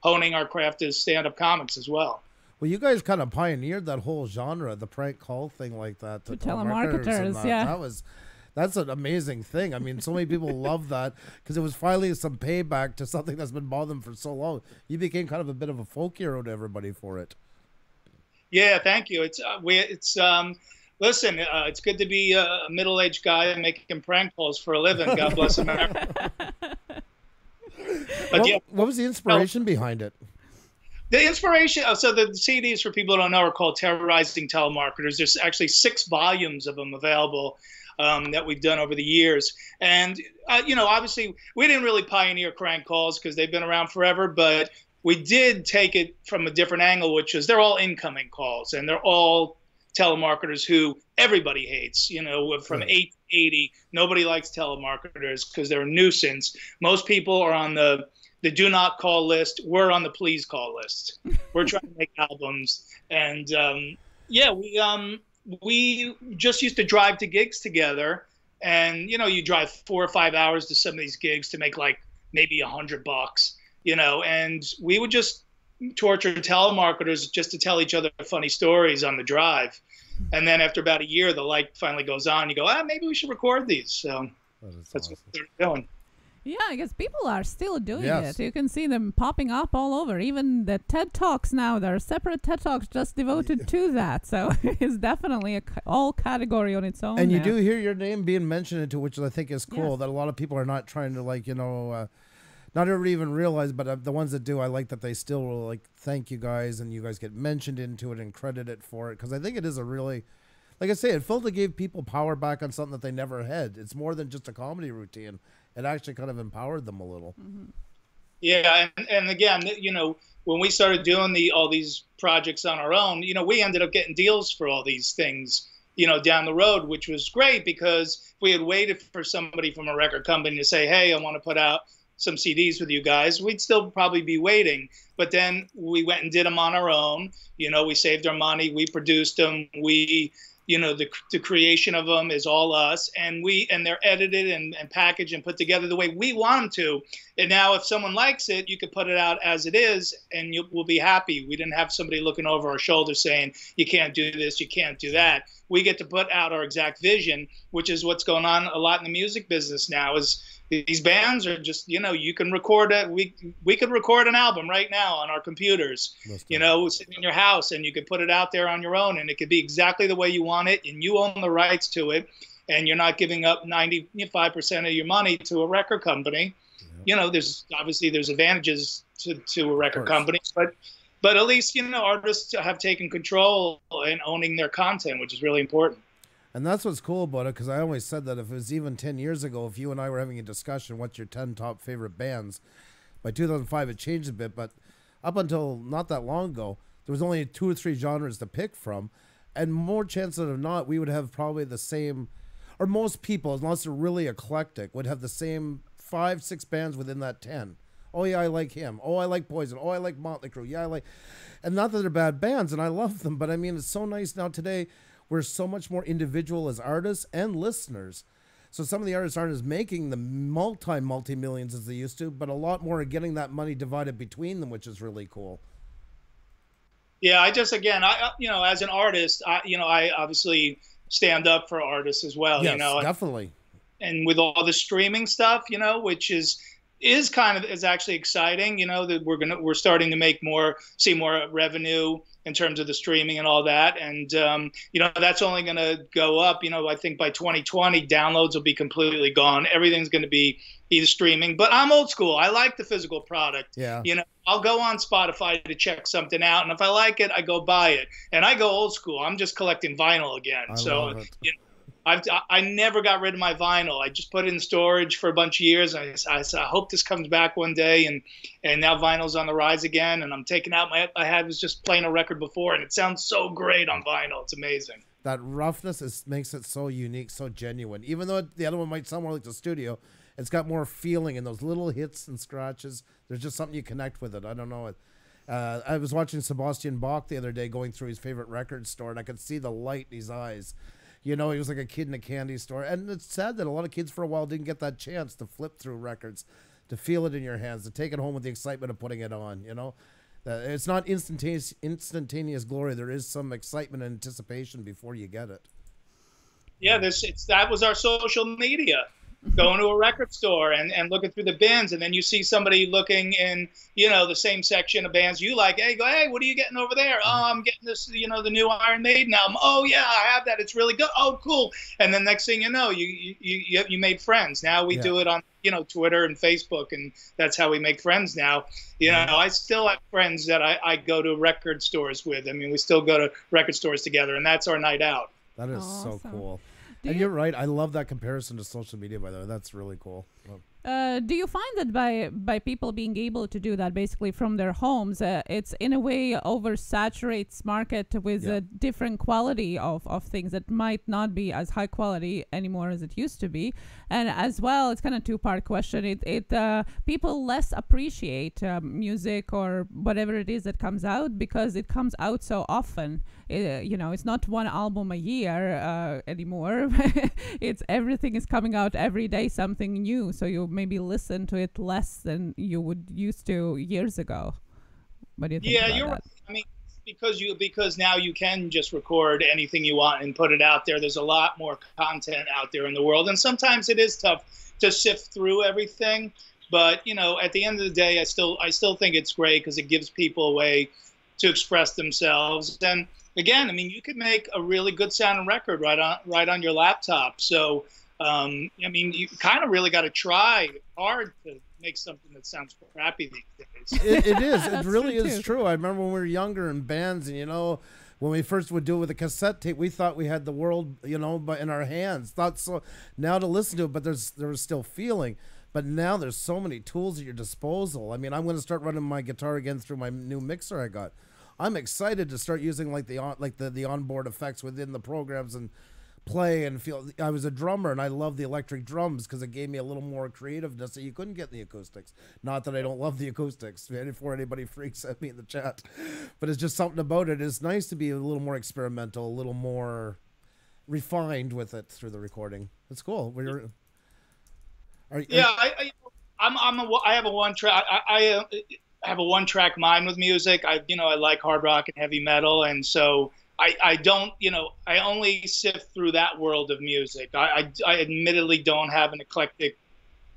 honing our craft as stand-up comics as well. Well, you guys kind of pioneered that whole genre, the prank call thing like that. To telemarketers, yeah. That's an amazing thing. I mean, so many people love that because it was finally some payback to something that's been bothering them for so long. You became kind of a bit of a folk hero to everybody for it. Yeah, thank you. Listen, it's good to be a middle-aged guy making prank calls for a living. God bless America. What was the inspiration behind it? The inspiration, so the CDs, for people who don't know, are called Terrorizing Telemarketers. There's actually 6 volumes of them available that we've done over the years. And, obviously, we didn't really pioneer crank calls because they've been around forever, but we did take it from a different angle, which is they're all incoming calls, and they're all telemarketers who everybody hates. From 8 to 80, nobody likes telemarketers because they're a nuisance. Most people are on the do not call list. We're on the please call list. We're trying to make albums. And we just used to drive to gigs together. And, you drive 4 or 5 hours to some of these gigs to make like maybe $100, and we would just torture telemarketers just to tell each other funny stories on the drive. And then after about a year, the light finally goes on. You go, maybe we should record these. So that's awesome. What they're doing. Yeah, I guess people are still doing it. You can see them popping up all over. Even the TED Talks now, there are separate TED Talks just devoted to that. So it's definitely all category on its own. And you do hear your name being mentioned into, which I think is cool, that a lot of people are not trying to not everybody even realize, but the ones that do, I like that they still will thank you guys and you guys get mentioned into it and credited for it. Because I think it is a really, like I say, it felt to give people power back on something that they never had. It's more than just a comedy routine. It actually kind of empowered them a little. Mm-hmm. Yeah, and again, when we started doing all these projects on our own, we ended up getting deals for all these things, down the road, which was great because if we had waited for somebody from a record company to say, hey, I want to put out some CDs with you guys, we'd still probably be waiting. But then we went and did them on our own. We saved our money. We produced them. The creation of them is all us, and they're edited and packaged and put together the way we want them to. And now if someone likes it, you can put it out as it is and we'll be happy. We didn't have somebody looking over our shoulder saying, you can't do this, you can't do that. We get to put out our exact vision, which is what's going on a lot in the music business now. Is these bands are just, you can record we could record an album right now on our computers, sitting in your house, and you could put it out there on your own, and it could be exactly the way you want it, and you own the rights to it, and you're not giving up 95% of your money to a record company. Yeah. There's advantages to a record company, but at least, artists have taken control and owning their content, which is really important. And that's what's cool about it, because I always said that if it was even 10 years ago, if you and I were having a discussion, what's your 10 top favorite bands? By 2005, it changed a bit, but up until not that long ago, there was only 2 or 3 genres to pick from, and more chances than not, we would have probably the same, or most people, unless they're really eclectic, would have the same 5, 6 bands within that 10. Oh, yeah, I like him. Oh, I like Poison. Oh, I like Motley Crue. Yeah, I like... And not that they're bad bands, and I love them, but I mean, it's so nice now today. We're so much more individual as artists and listeners. So some of the artists aren't as making the multi-millions as they used to, but a lot more are getting that money divided between them, which is really cool. Yeah, I as an artist, I obviously stand up for artists as well. Yes, definitely. And with all the streaming stuff, which is actually exciting, that we're starting to see more revenue in terms of the streaming and all that. And, that's only going to go up. I think by 2020, downloads will be completely gone. Everything's going to be either streaming. But I'm old school. I like the physical product. Yeah. I'll go on Spotify to check something out. And if I like it, I go buy it. And I go old school. I'm just collecting vinyl again. I never got rid of my vinyl. I just put it in storage for a bunch of years. I hope this comes back one day. And now vinyl's on the rise again. And I'm taking out I was just playing a record before, and it sounds so great on vinyl. It's amazing. That roughness makes it so unique, so genuine. Even though the other one might sound more like the studio, it's got more feeling in those little hits and scratches. There's just something you connect with it. I don't know. I was watching Sebastian Bach the other day going through his favorite record store, and I could see the light in his eyes. He was like a kid in a candy store. And it's sad that a lot of kids for a while didn't get that chance to flip through records. to feel it in your hands, to take it home with the excitement of putting it on, you know. It's not instantaneous glory. There is some excitement and anticipation before you get it. Yeah, that was our social media. Going to a record store and looking through the bins, and then you see somebody looking in, you know, the same section of bands you like. Hey, hey, what are you getting over there? Oh, I'm getting this, you know, the new Iron Maiden album. Oh yeah, I have that. It's really good. Oh, cool. And then next thing you know, you made friends. Now we do it on, you know, Twitter and Facebook, and that's how we make friends now. You know, I still have friends that I go to record stores with. I mean, we still go to record stores together, and that's our night out. That is so cool. And you're right. I love that comparison to social media, by the way. That's really cool. Do you find that by people being able to do that basically from their homes, it's in a way oversaturates market with a different quality of things that might not be as high quality anymore as it used to be? And as well, it's kind of two-part question. People less appreciate music or whatever it is that comes out because it comes out so often. You know, it's not one album a year anymore. It's everything is coming out every day, something new. So you maybe listen to it less than you would used to years ago. What do you think? Yeah, you're right. I mean, because now you can just record anything you want and put it out there. There's a lot more content out there in the world, and sometimes it is tough to sift through everything. But you know, at the end of the day, I still think it's great because it gives people a way to express themselves. And again, I mean, you could make a really good sounding record right on your laptop. So, I mean, you kind of really got to try hard to make something that sounds crappy these days. It is. It really is true. I remember when we were younger in bands, and you know, when we first would do it with a cassette tape, we thought we had the world, you know, in our hands. Thought so. Now to listen to it, but there was still feeling. But now there's so many tools at your disposal. I mean, I'm going to start running my guitar again through my new mixer I got. I'm excited to start using like the onboard effects within the programs and play and feel. I was a drummer and I love the electric drums because it gave me a little more creativeness that you couldn't get in the acoustics. Not that I don't love the acoustics before anybody freaks at me in the chat, but it's just something about it. It's nice to be a little more experimental, a little more refined with it through the recording. It's cool. I have a one track. I have a one-track mind with music. I like hard rock and heavy metal, and so I don't, I only sift through that world of music. I admittedly don't have an eclectic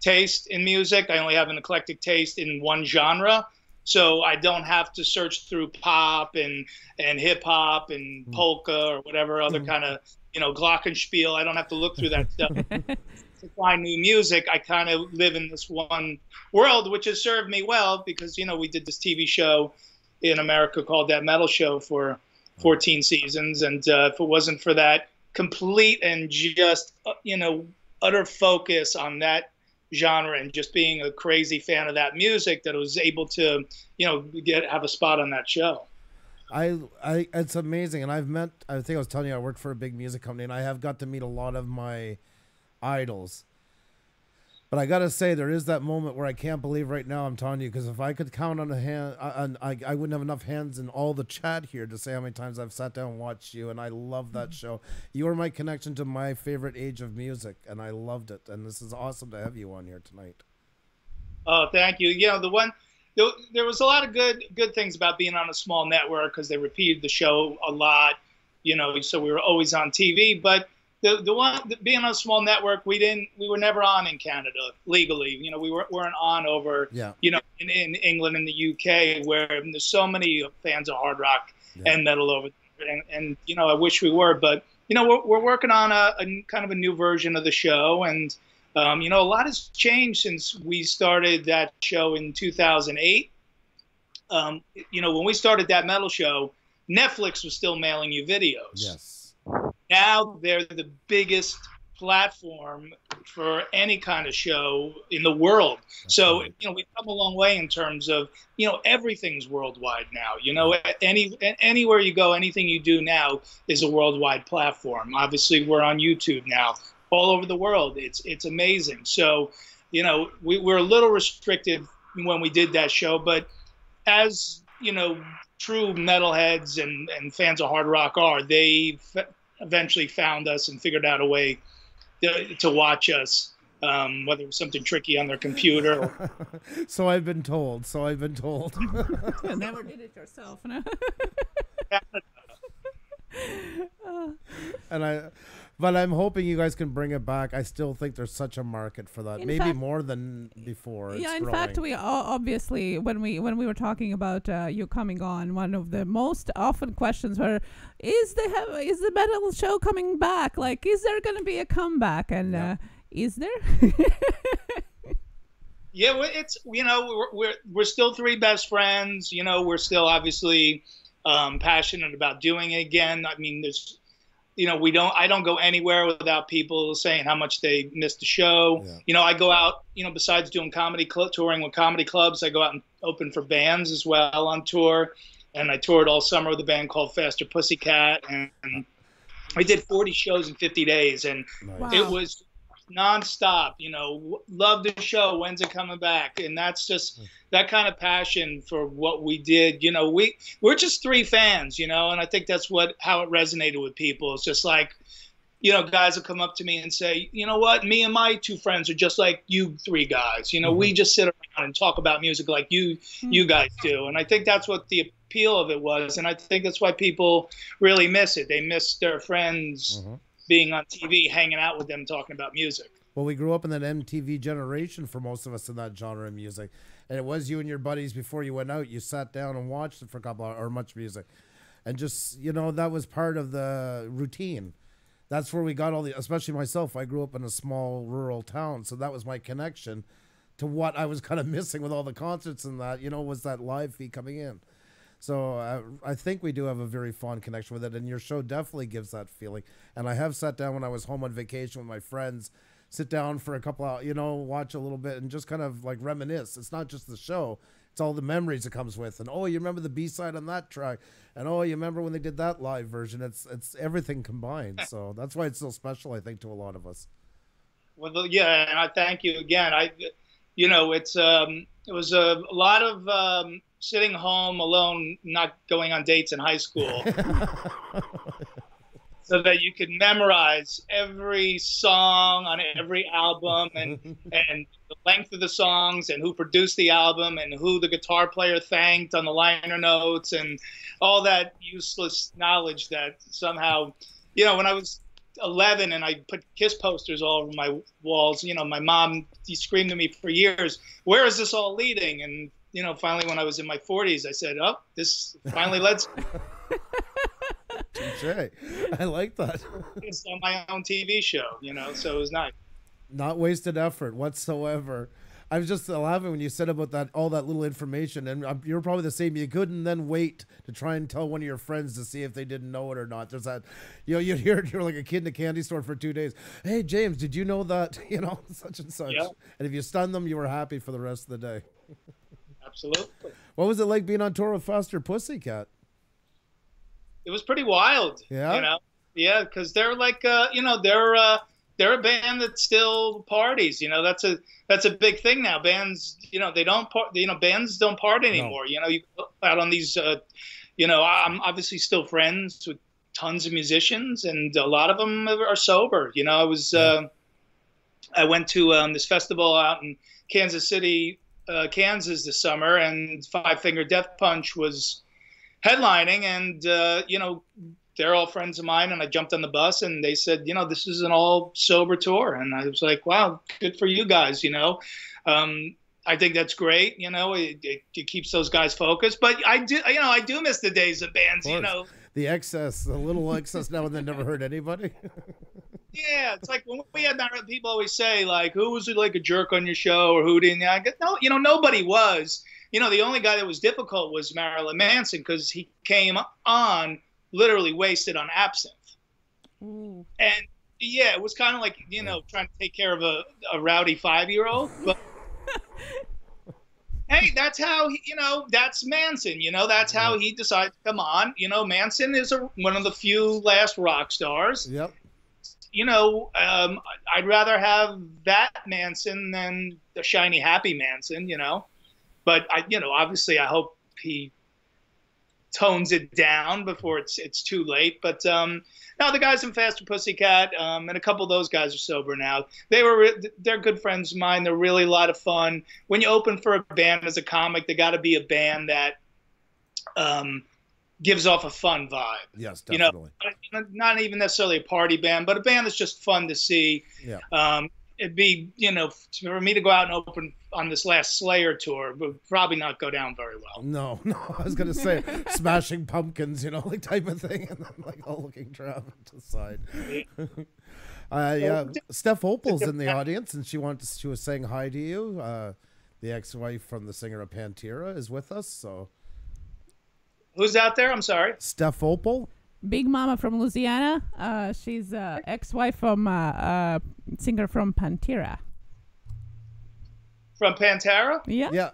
taste in music. I only have an eclectic taste in one genre, so I don't have to search through pop and hip hop and polka or whatever other kind of glockenspiel. I don't have to look through that stuff to find new music. I kind of live in this one world, which has served me well because, we did this TV show in America called That Metal Show for 14 seasons. And if it wasn't for that complete and just, utter focus on that genre and just being a crazy fan of that music, that I was able to, have a spot on that show. It's amazing. And I think I was telling you, I work for a big music company, and I have got to meet a lot of my idols. But I gotta say, there is that moment where I can't believe right now I'm telling you, because if I could count on a hand, I wouldn't have enough hands in all the chat here to say how many times I've sat down and watched you, and I love that show. You are my connection to my favorite age of music, and I loved it. And this is awesome to have you on here tonight. Oh, thank you. There was a lot of good things about being on a small network because they repeated the show a lot, so we were always on TV. But being on a small network, we were never on in Canada legally. We weren't on over, in England and the UK, where there's so many fans of hard rock and metal over there. And I wish we were, but we're working on a kind of a new version of the show, and a lot has changed since we started that show in 2008. When we started That Metal Show, Netflix was still mailing you videos. Yes. Now they're the biggest platform for any kind of show in the world. So, we've come a long way in terms of, everything's worldwide now. Anywhere you go, anything you do now is a worldwide platform. Obviously, we're on YouTube now, all over the world. It's amazing. So, we're a little restricted when we did that show, but as, true metalheads and fans of hard rock are, they eventually found us and figured out a way to watch us whether it was something tricky on their computer. Or... So I've been told. So I've been told. You never did it yourself, no? But I'm hoping you guys can bring it back. I still think there's such a market for that, maybe more than before. Yeah, in fact, we obviously when we were talking about you coming on, one of the most often questions were, is the metal show coming back? Like, is there going to be a comeback? And is there? Yeah, it's we're still three best friends. We're still obviously passionate about doing it again. I mean, there's. I don't go anywhere without people saying how much they missed the show. Yeah. I go out, besides doing touring with comedy clubs, I go out and open for bands as well on tour. And I toured all summer with a band called Faster Pussycat. And I did 40 shows in 50 days. And it was nonstop, love the show. When's it coming back? And that's just that kind of passion for what we did. We're just three fans, and I think that's how it resonated with people. It's just like, guys will come up to me and say, you know what, me and my two friends are just like you three guys. We just sit around and talk about music like you guys do. And I think that's what the appeal of it was. And I think that's why people really miss it. They miss their friends being on TV, hanging out with them, talking about music. Well, we grew up in that MTV generation for most of us in that genre of music. And it was you and your buddies before you went out. You sat down and watched it for a couple hours, or much music. And just, that was part of the routine. That's where we got all especially myself, I grew up in a small rural town. So that was my connection to what I was kind of missing with all the concerts and that, was that live feed coming in. So I think we do have a very fond connection with it, and your show definitely gives that feeling. And I have sat down when I was home on vacation with my friends, sit down for a couple hours, watch a little bit and just kind of like reminisce. It's not just the show, it's all the memories it comes with. And you remember the B-side on that track, and you remember when they did that live version. It's everything combined. So that's why it's so special, I think, to a lot of us. Well, yeah, and I thank you again. It was a lot of sitting home alone, not going on dates in high school, so that you could memorize every song on every album and the length of the songs and who produced the album and who the guitar player thanked on the liner notes and all that useless knowledge that somehow, when I was 11 and I put Kiss posters all over my walls, my mom screamed at me for years, where is this all leading? And finally, when I was in my 40s, I said, this finally led to Touché. I like that. It's on my own TV show, so it was nice. Not wasted effort whatsoever. I was just laughing when you said about that, all that little information, and you're probably the same. You couldn't then wait to try and tell one of your friends to see if they didn't know it or not. There's that, you'd hear it, you're like a kid in a candy store for 2 days. Hey, James, did you know that? Such and such. Yeah. And if you stunned them, you were happy for the rest of the day. Absolutely. What was it like being on tour with Faster Pussycat? It was pretty wild. Yeah. Yeah, because they're like, they're a band that still parties. That's a big thing now. Bands, they don't bands don't party anymore. No. You go out on these. I'm obviously still friends with tons of musicians, and a lot of them are sober. I went to this festival out in Kansas City, Kansas this summer, and Five Finger Death Punch was headlining, and they're all friends of mine, and I jumped on the bus and they said, this is an all sober tour. And I was like, wow, good for you guys. I think that's great. It keeps those guys focused, but I do miss the days of bands, the excess, a little excess now and then never hurt anybody. Yeah. It's like when we had that, people always say like, who was like a jerk on your show or who didn't? I go, no, nobody was. The only guy that was difficult was Marilyn Manson, because he came on literally wasted on absinthe. Ooh. And yeah, it was kind of like, trying to take care of a rowdy 5-year-old. But hey, that's how that's Manson. That's how he decided to come on. Manson is one of the few last rock stars. Yep. I'd rather have that Manson than the shiny happy Manson. But obviously I hope he tones it down before it's too late. But now the guys in Faster Pussycat and a couple of those guys are sober now. They're good friends of mine. They're really a lot of fun. When you open for a band as a comic, they got to be a band that gives off a fun vibe. Yes, definitely. You know, not even necessarily a party band, but a band that's just fun to see. Yeah. It'd be, you know, for me to go out and open on this last Slayer tour would probably not go down very well. No, I was going to say Smashing Pumpkins, you know, like type of thing, and then like all looking Trav to the side. Yeah, Steph Opal's in the audience, and she was saying hi to you. The ex-wife from the singer of Pantera is with us, so. Who's out there? I'm sorry. Steph Opal. Big Mama from Louisiana. She's ex-wife from singer from Pantera. From Pantera? Yeah. Yeah.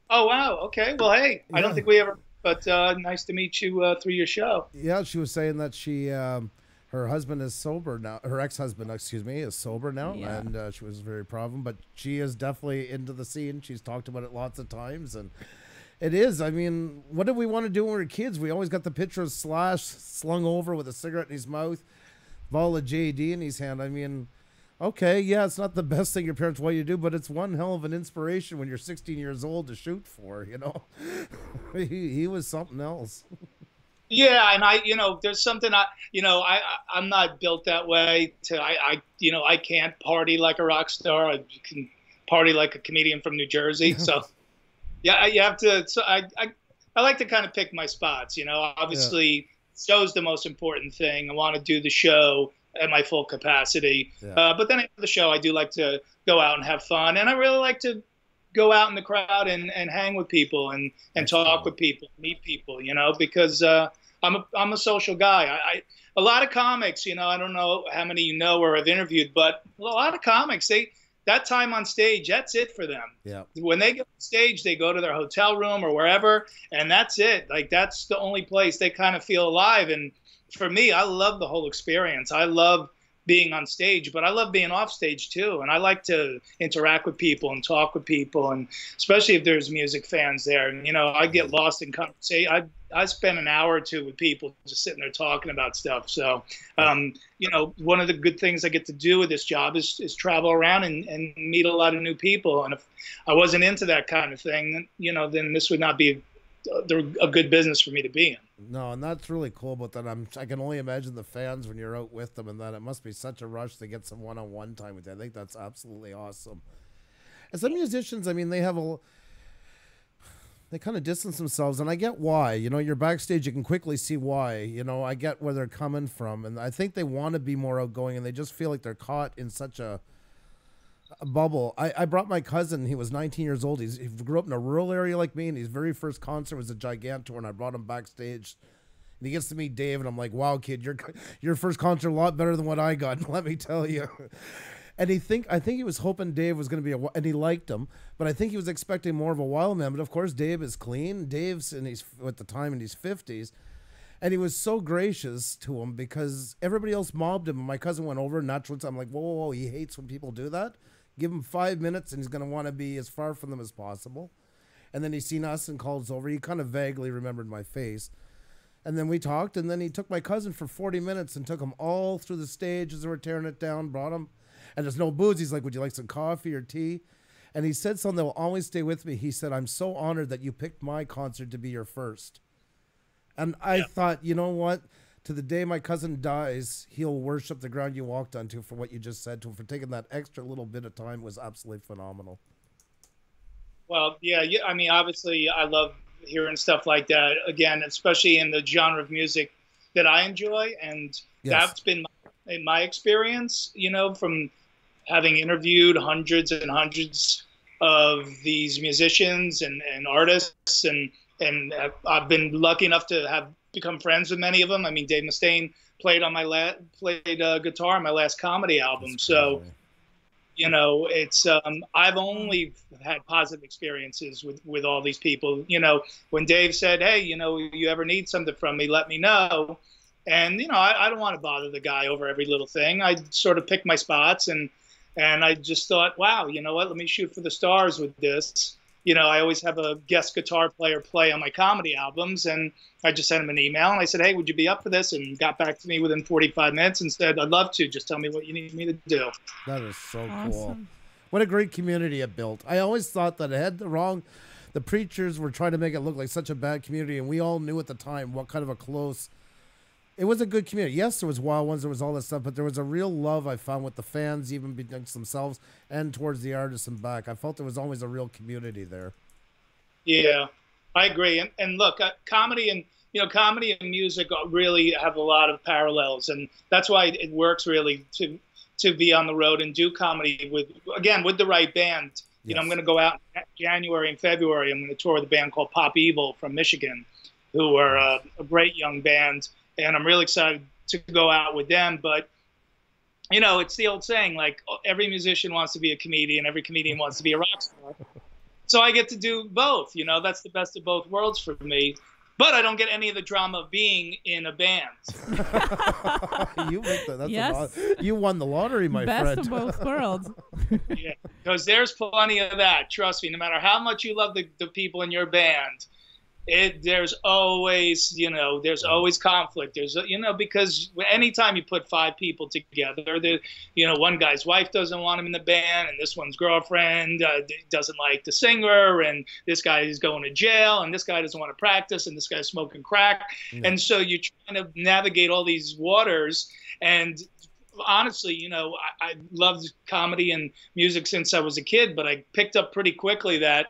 Oh, wow. Okay. Well, hey, I don't think we ever, but nice to meet you through your show. Yeah, she was saying that she, her husband is sober now. Her ex-husband, excuse me, is sober now, Yeah. and she was very proud of him. But she is definitely into the scene. She's talked about it lots of times, and it is. I mean, what did we want to do when we were kids? We always got the picture of Slash slung over with a cigarette in his mouth, ball of JD in his hand. I mean, okay, yeah, it's not the best thing your parents want you to do, but it's one hell of an inspiration when you're 16 years old to shoot for, you know? he was something else. Yeah, and you know, there's something I'm not built that way. I can't party like a rock star. I can party like a comedian from New Jersey. So, yeah, you have to. So I like to kind of pick my spots. You know, obviously, show's the most important thing. I want to do the show at my full capacity. Yeah. But then after the show, I do like to go out and have fun, and I really like to go out in the crowd and hang with people and talk with people, meet people. You know, because I'm a social guy. A lot of comics, you know, I don't know how many you know or have interviewed, but a lot of comics, that time on stage, that's it for them. Yeah. When they get on stage, they go to their hotel room or wherever, and that's it. Like, that's the only place they kind of feel alive. And for me, I love the whole experience. I love being on stage, but I love being off stage too. And I like to interact with people and talk with people, and especially if there's music fans there. And, you know, I get lost in conversation. I spend an hour or two with people just sitting there talking about stuff. So, you know, one of the good things I get to do with this job is travel around and meet a lot of new people. And if I wasn't into that kind of thing, you know, then this would not be a good business for me to be in. No, and that's really cool about that. I can only imagine the fans when you're out with them, and that it must be such a rush to get some one-on-one time with you. I think that's absolutely awesome. And some musicians, I mean, they kind of distance themselves, and I get why. You know, you're backstage, you can quickly see why. You know, I get where they're coming from, and I think they want to be more outgoing, and they just feel like they're caught in such a bubble. I brought my cousin. He was 19 years old. He grew up in a rural area like me, and his very first concert was a Gigantor, and I brought him backstage. And he gets to meet Dave, and I'm like, wow, kid, your first concert a lot better than what I got, let me tell you. And I think he was hoping Dave was going to be and he liked him, but I think he was expecting more of a wild man. But of course, Dave is clean. Dave's at the time in his 50s. And he was so gracious to him because everybody else mobbed him. And my cousin went over, and naturally, I'm like, whoa, he hates when people do that. Give him 5 minutes, and he's going to want to be as far from them as possible. And then he's seen us and called us over. He kind of vaguely remembered my face. And then we talked, and then he took my cousin for 40 minutes and took him all through the stage as they were tearing it down, brought him. And there's no booze. He's like, would you like some coffee or tea? And he said something that will always stay with me. He said, I'm so honored that you picked my concert to be your first. And I thought, you know what? To the day my cousin dies, he'll worship the ground you walked onto for what you just said to him. For taking that extra little bit of time was absolutely phenomenal. Well, yeah. I mean, obviously, I love hearing stuff like that. Again, especially in the genre of music that I enjoy, and that's been my experience. You know, from having interviewed hundreds and hundreds of these musicians and artists, and I've been lucky enough to have become friends with many of them. I mean, Dave Mustaine played guitar on my last comedy album. So, you know, it's I've only had positive experiences with all these people. You know, when Dave said, hey, you know, you ever need something from me, let me know. And, you know, I don't want to bother the guy over every little thing. I sort of pick my spots, and I just thought, wow, you know what, let me shoot for the stars with this. you know, I always have a guest guitar player play on my comedy albums. And I just sent him an email and I said, hey, would you be up for this? And he got back to me within 45 minutes and said, I'd love to. Just tell me what you need me to do. That is so Awesome. cool. What a great community it built. I always thought that it had the preachers were trying to make it look like such a bad community. And we all knew at the time what kind of a close, it was a good community. Yes, there was wild ones, there was all this stuff, but there was a real love I found with the fans, even amongst themselves and towards the artists and back. I felt there was always a real community there. Yeah, I agree. And look, comedy and music really have a lot of parallels, and that's why it works really to be on the road and do comedy with the right band. You know, I'm going to go out in January and February. I'm going to tour with a band called Pop Evil from Michigan, who are a great young band, and I'm really excited to go out with them. But you know, it's the old saying, like, every musician wants to be a comedian, every comedian wants to be a rock star. So I get to do both. You know, that's the best of both worlds for me. But I don't get any of the drama of being in a band. You make that. That's Yes. you won the lottery, my Best friend. of both worlds. Yeah, because there's plenty of that. Trust me, no matter how much you love the people in your band, there's always, you know, there's always conflict. There's, you know, because anytime you put 5 people together, you know, one guy's wife doesn't want him in the band, and this one's girlfriend doesn't like the singer, and this guy is going to jail, and this guy doesn't want to practice, and this guy's smoking crack. Yeah. And so you're trying to navigate all these waters. And honestly, you know, I loved comedy and music since I was a kid, but I picked up pretty quickly that,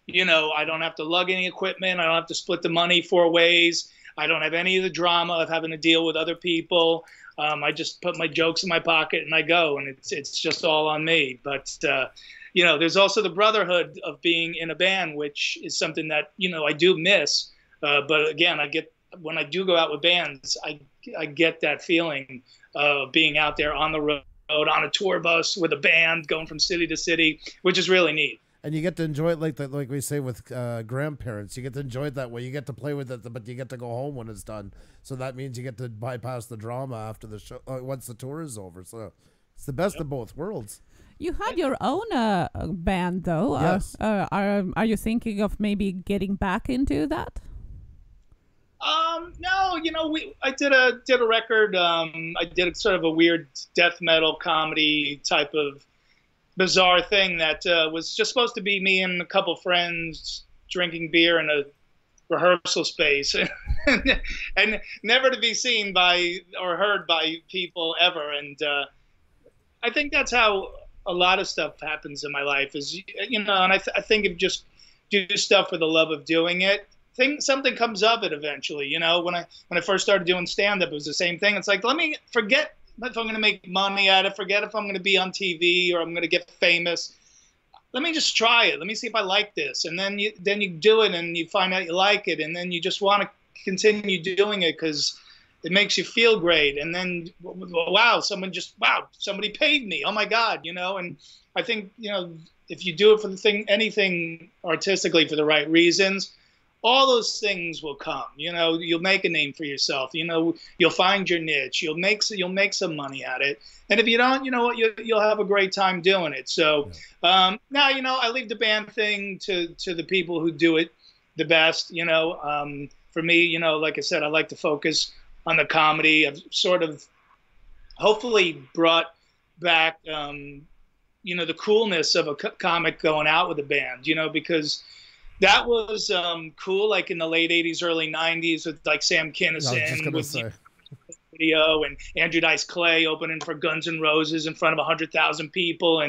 you know, I don't have to lug any equipment. I don't have to split the money 4 ways. I don't have any of the drama of having to deal with other people. I just put my jokes in my pocket and I go, and it's just all on me. But, you know, there's also the brotherhood of being in a band, which is something that, you know, I do miss. But again, when I do go out with bands, I get that feeling of being out there on the road, on a tour bus with a band, going from city to city, which is really neat. And you get to enjoy it like we say with grandparents. You get to enjoy it that way. You get to play with it, but you get to go home when it's done. So that means you get to bypass the drama after the show, once the tour is over. So it's the best of both worlds. You had your own band, though. Yes. Are you thinking of maybe getting back into that? No, you know, I did a record. I did sort of a weird death metal comedy type of bizarre thing that was just supposed to be me and a couple friends drinking beer in a rehearsal space and never to be seen by or heard by people ever. And I think that's how a lot of stuff happens in my life is, you know, and I think if just do stuff for the love of doing it, something comes of it eventually. You know, when I first started doing stand-up, it was the same thing. It's like, let me forget if I'm going to make money at it, forget if I'm going to be on TV or I'm going to get famous. Let me just try it. Let me see if I like this. And then you do it and you find out you like it. And then you just want to continue doing it because it makes you feel great. And then, wow, somebody paid me. Oh my God, you know? And I think, you know, if you do it for anything artistically for the right reasons, all those things will come. You know, you'll make a name for yourself. You know, you'll find your niche. You'll make some money at it. And if you don't, you know what, you'll have a great time doing it. So now, you know, I leave the band thing to the people who do it the best. You know, for me, you know, like I said, I like to focus on the comedy. I've sort of hopefully brought back, you know, the coolness of a comic going out with a band. You know, because that was cool, like in the late 80s, early 90s with like Sam Kinison with video and Andrew Dice Clay opening for Guns N' Roses in front of 100,000 people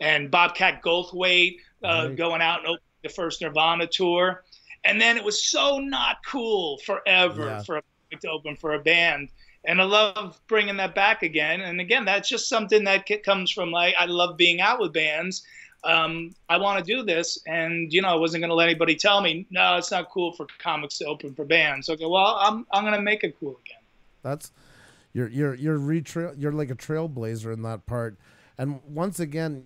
and Bobcat Goldthwait going out and opening the first Nirvana tour. And then it was so not cool forever for a comic to open for a band. And I love bringing that back again. And again, that's just something that comes from like, I love being out with bands. I want to do this, and you know, I wasn't going to let anybody tell me, no, it's not cool for comics to open for bands. So I go, well, I'm going to make it cool again. That's you're like a trailblazer in that part. And once again,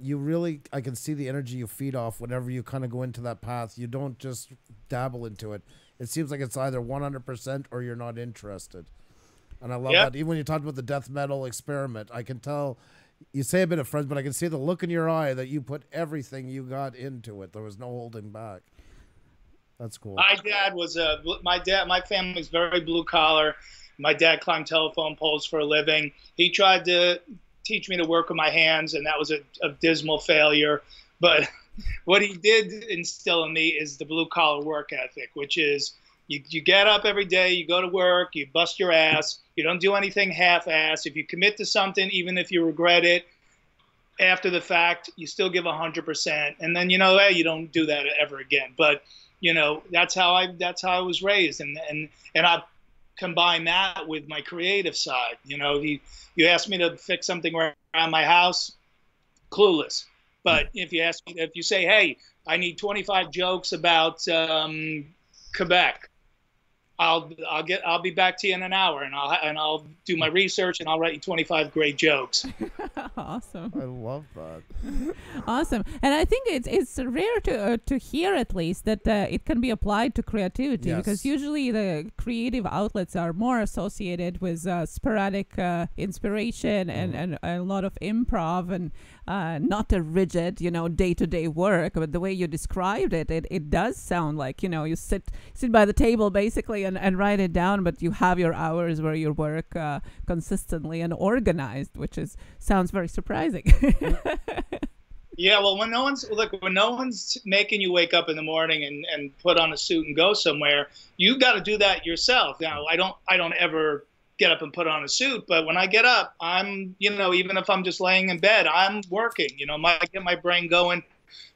I can see the energy you feed off whenever you kind of go into that path. You don't just dabble into it. It seems like it's either 100% or you're not interested. And I love that. Even when you talked about the death metal experiment, I can tell you say a bit of friends, but I can see the look in your eye that you put everything you got into it. There was no holding back. That's cool. My dad was my family's very blue collar. My dad climbed telephone poles for a living. He tried to teach me to work with my hands, and that was a dismal failure. But what he did instill in me is the blue collar work ethic, which is you get up every day, you go to work, you bust your ass, you don't do anything half-ass. If you commit to something, even if you regret it, after the fact, you still give 100%, and then hey, you don't do that ever again. But that's how I was raised, and I combine that with my creative side. You asked me to fix something around my house, clueless. But if you say, hey, I need 25 jokes about Quebec, I'll be back to you in an hour, and I'll do my research, and I'll write you 25 great jokes. Awesome. I love that. Awesome. And I think it's rare to hear, at least, that it can be applied to creativity, Yes. because usually the creative outlets are more associated with sporadic inspiration and a lot of improv and not a rigid, day-to-day work. But the way you described it does sound like, you sit by the table basically and write it down, but you have your hours where you work consistently and organized, which sounds very surprising. Yeah, well, when no one's making you wake up in the morning and put on a suit and go somewhere, you got to do that yourself. Now, I don't ever get up and put on a suit, but when I get up, I'm, even if I'm just laying in bed, I'm working. I get my brain going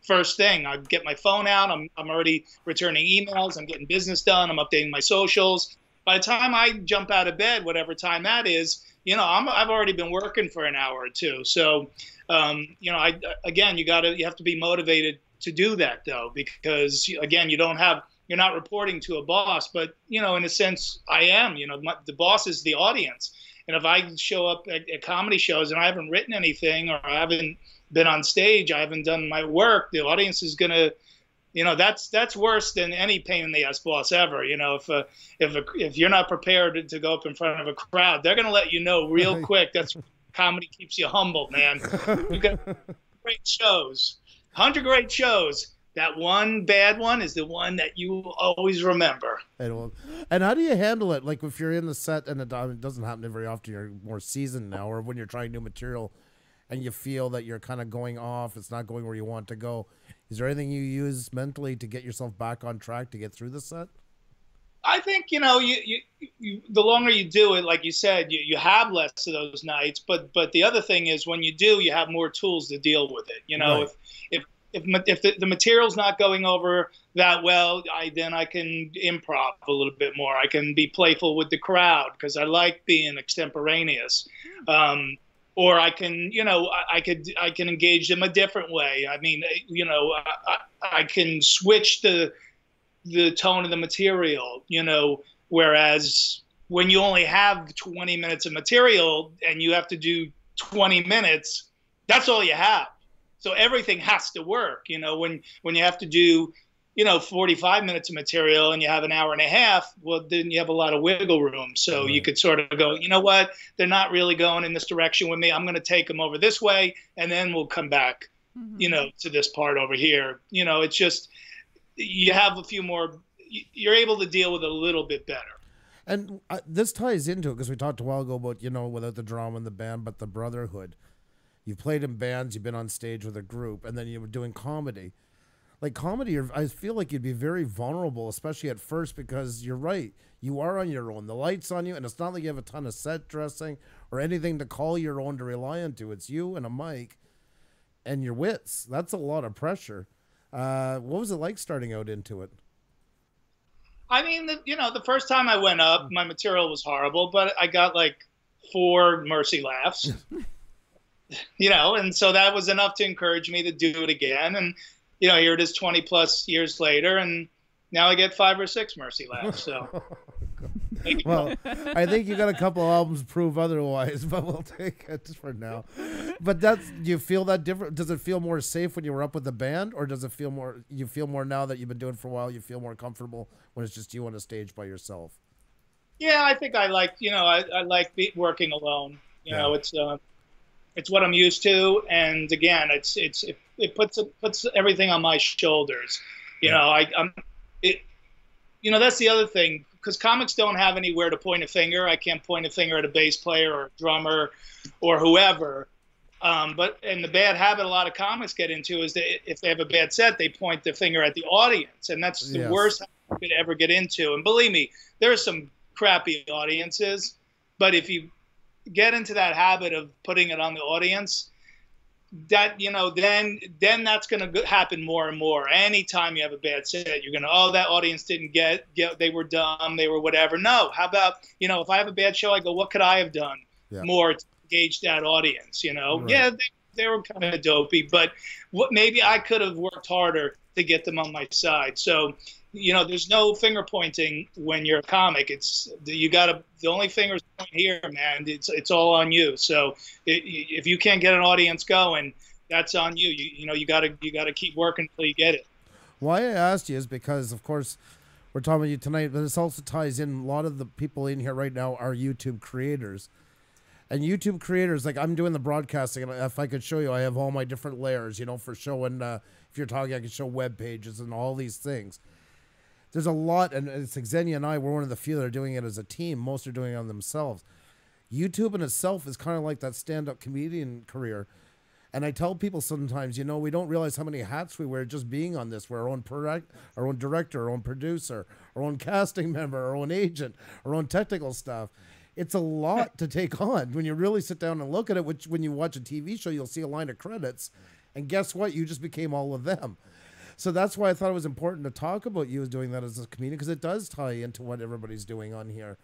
first thing. I get my phone out. I'm already returning emails. I'm getting business done. I'm updating my socials. By the time I jump out of bed, whatever time that is, I've already been working for an hour or two. So, you have to be motivated to do that, though, because again, you're not reporting to a boss, but in a sense, I am. The boss is the audience, and if I show up at comedy shows and I haven't written anything, or I haven't been on stage, I haven't done my work, the audience is gonna, that's worse than any pain in the ass boss ever. If you're not prepared to go up in front of a crowd, they're gonna let you know real quick. That's comedy keeps you humble, man. You got great shows, 100 great shows. That one bad one is the one that you always remember. And how do you handle it? Like if you're in the set and it doesn't happen very often, you're more seasoned now, or when you're trying new material and you feel that you're kind of going off, it's not going where you want to go. Is there anything you use mentally to get yourself back on track to get through the set? I think, the longer you do it, like you said, you have less of those nights. But the other thing is when you do, you have more tools to deal with it. Right. If the material's not going over that well, then I can improv a little bit more. I can be playful with the crowd because I like being extemporaneous. Or I can, I can engage them a different way. I mean, I can switch the tone of the material, whereas when you only have 20 minutes of material and you have to do 20 minutes, that's all you have. So everything has to work, when you have to do, 45 minutes of material and you have an hour and a half, well, then you have a lot of wiggle room. So you could sort of go, you know what, they're not really going in this direction with me. I'm going to take them over this way, and then we'll come back, to this part over here. It's just, you have a few more, you're able to deal with it a little bit better. And this ties into it because we talked a while ago about, without the drama in the band, but the brotherhood. You've played in bands, you've been on stage with a group, and then you were doing comedy. Like comedy, I feel like you'd be very vulnerable, especially at first, because you're right. You are on your own. The light's on you, and it's not like you have a ton of set dressing or anything to call your own to rely on to. It's you and a mic and your wits. That's a lot of pressure. What was it like starting out into it? I mean, the first time I went up, my material was horrible, but I got like 4 mercy laughs. And so that was enough to encourage me to do it again. And, here it is 20 plus years later, and now I get 5 or 6 mercy laughs. So, well, I think you got a couple albums prove otherwise, but we'll take it for now. But do you feel that different? Does it feel more safe when you were up with the band, or does it feel more, you feel more now that you've been doing it for a while, you feel more comfortable when it's just you on a stage by yourself? Yeah, I think I like, I like working alone. It's, it's what I'm used to, and again, it puts everything on my shoulders. You know, that's the other thing, because comics don't have anywhere to point a finger. I can't point a finger at a bass player or a drummer or whoever. But the bad habit a lot of comics get into is that if they have a bad set, they point the finger at the audience, and that's the worst habit to ever get into. And believe me, there are some crappy audiences, but if you get into that habit of putting it on the audience, that then that's going to happen more and more. Anytime you have a bad set, you're going to, oh, that audience didn't get, they were dumb, they were whatever. No, how about, if I have a bad show, I go, what could I have done more to engage that audience? Right. Yeah, they were kind of dopey, but maybe I could have worked harder to get them on my side. So there's no finger pointing when you're a comic. The only fingers point here, man. It's all on you. So if you can't get an audience going, that's on you. You gotta keep working until you get it. Why I asked you is because, of course, we're talking about you tonight, but this also ties in, a lot of the people in here right now are YouTube creators. And YouTube creators, like I'm doing the broadcasting, and if I could show you, I have all my different layers, for showing, if you're talking, I can show web pages and all these things. There's a lot, and it's like Xenia and I, we're one of the few that are doing it as a team. Most are doing it on themselves. YouTube in itself is kind of like that stand-up comedian career. And I tell people sometimes, we don't realize how many hats we wear just being on this. We're our own director, our own producer, our own casting member, our own agent, our own technical staff. It's a lot to take on when you really sit down and look at it, which when you watch a TV show, you'll see a line of credits. And guess what? You just became all of them. So that's why I thought it was important to talk about you as doing that as a comedian, because it does tie into what everybody's doing on here,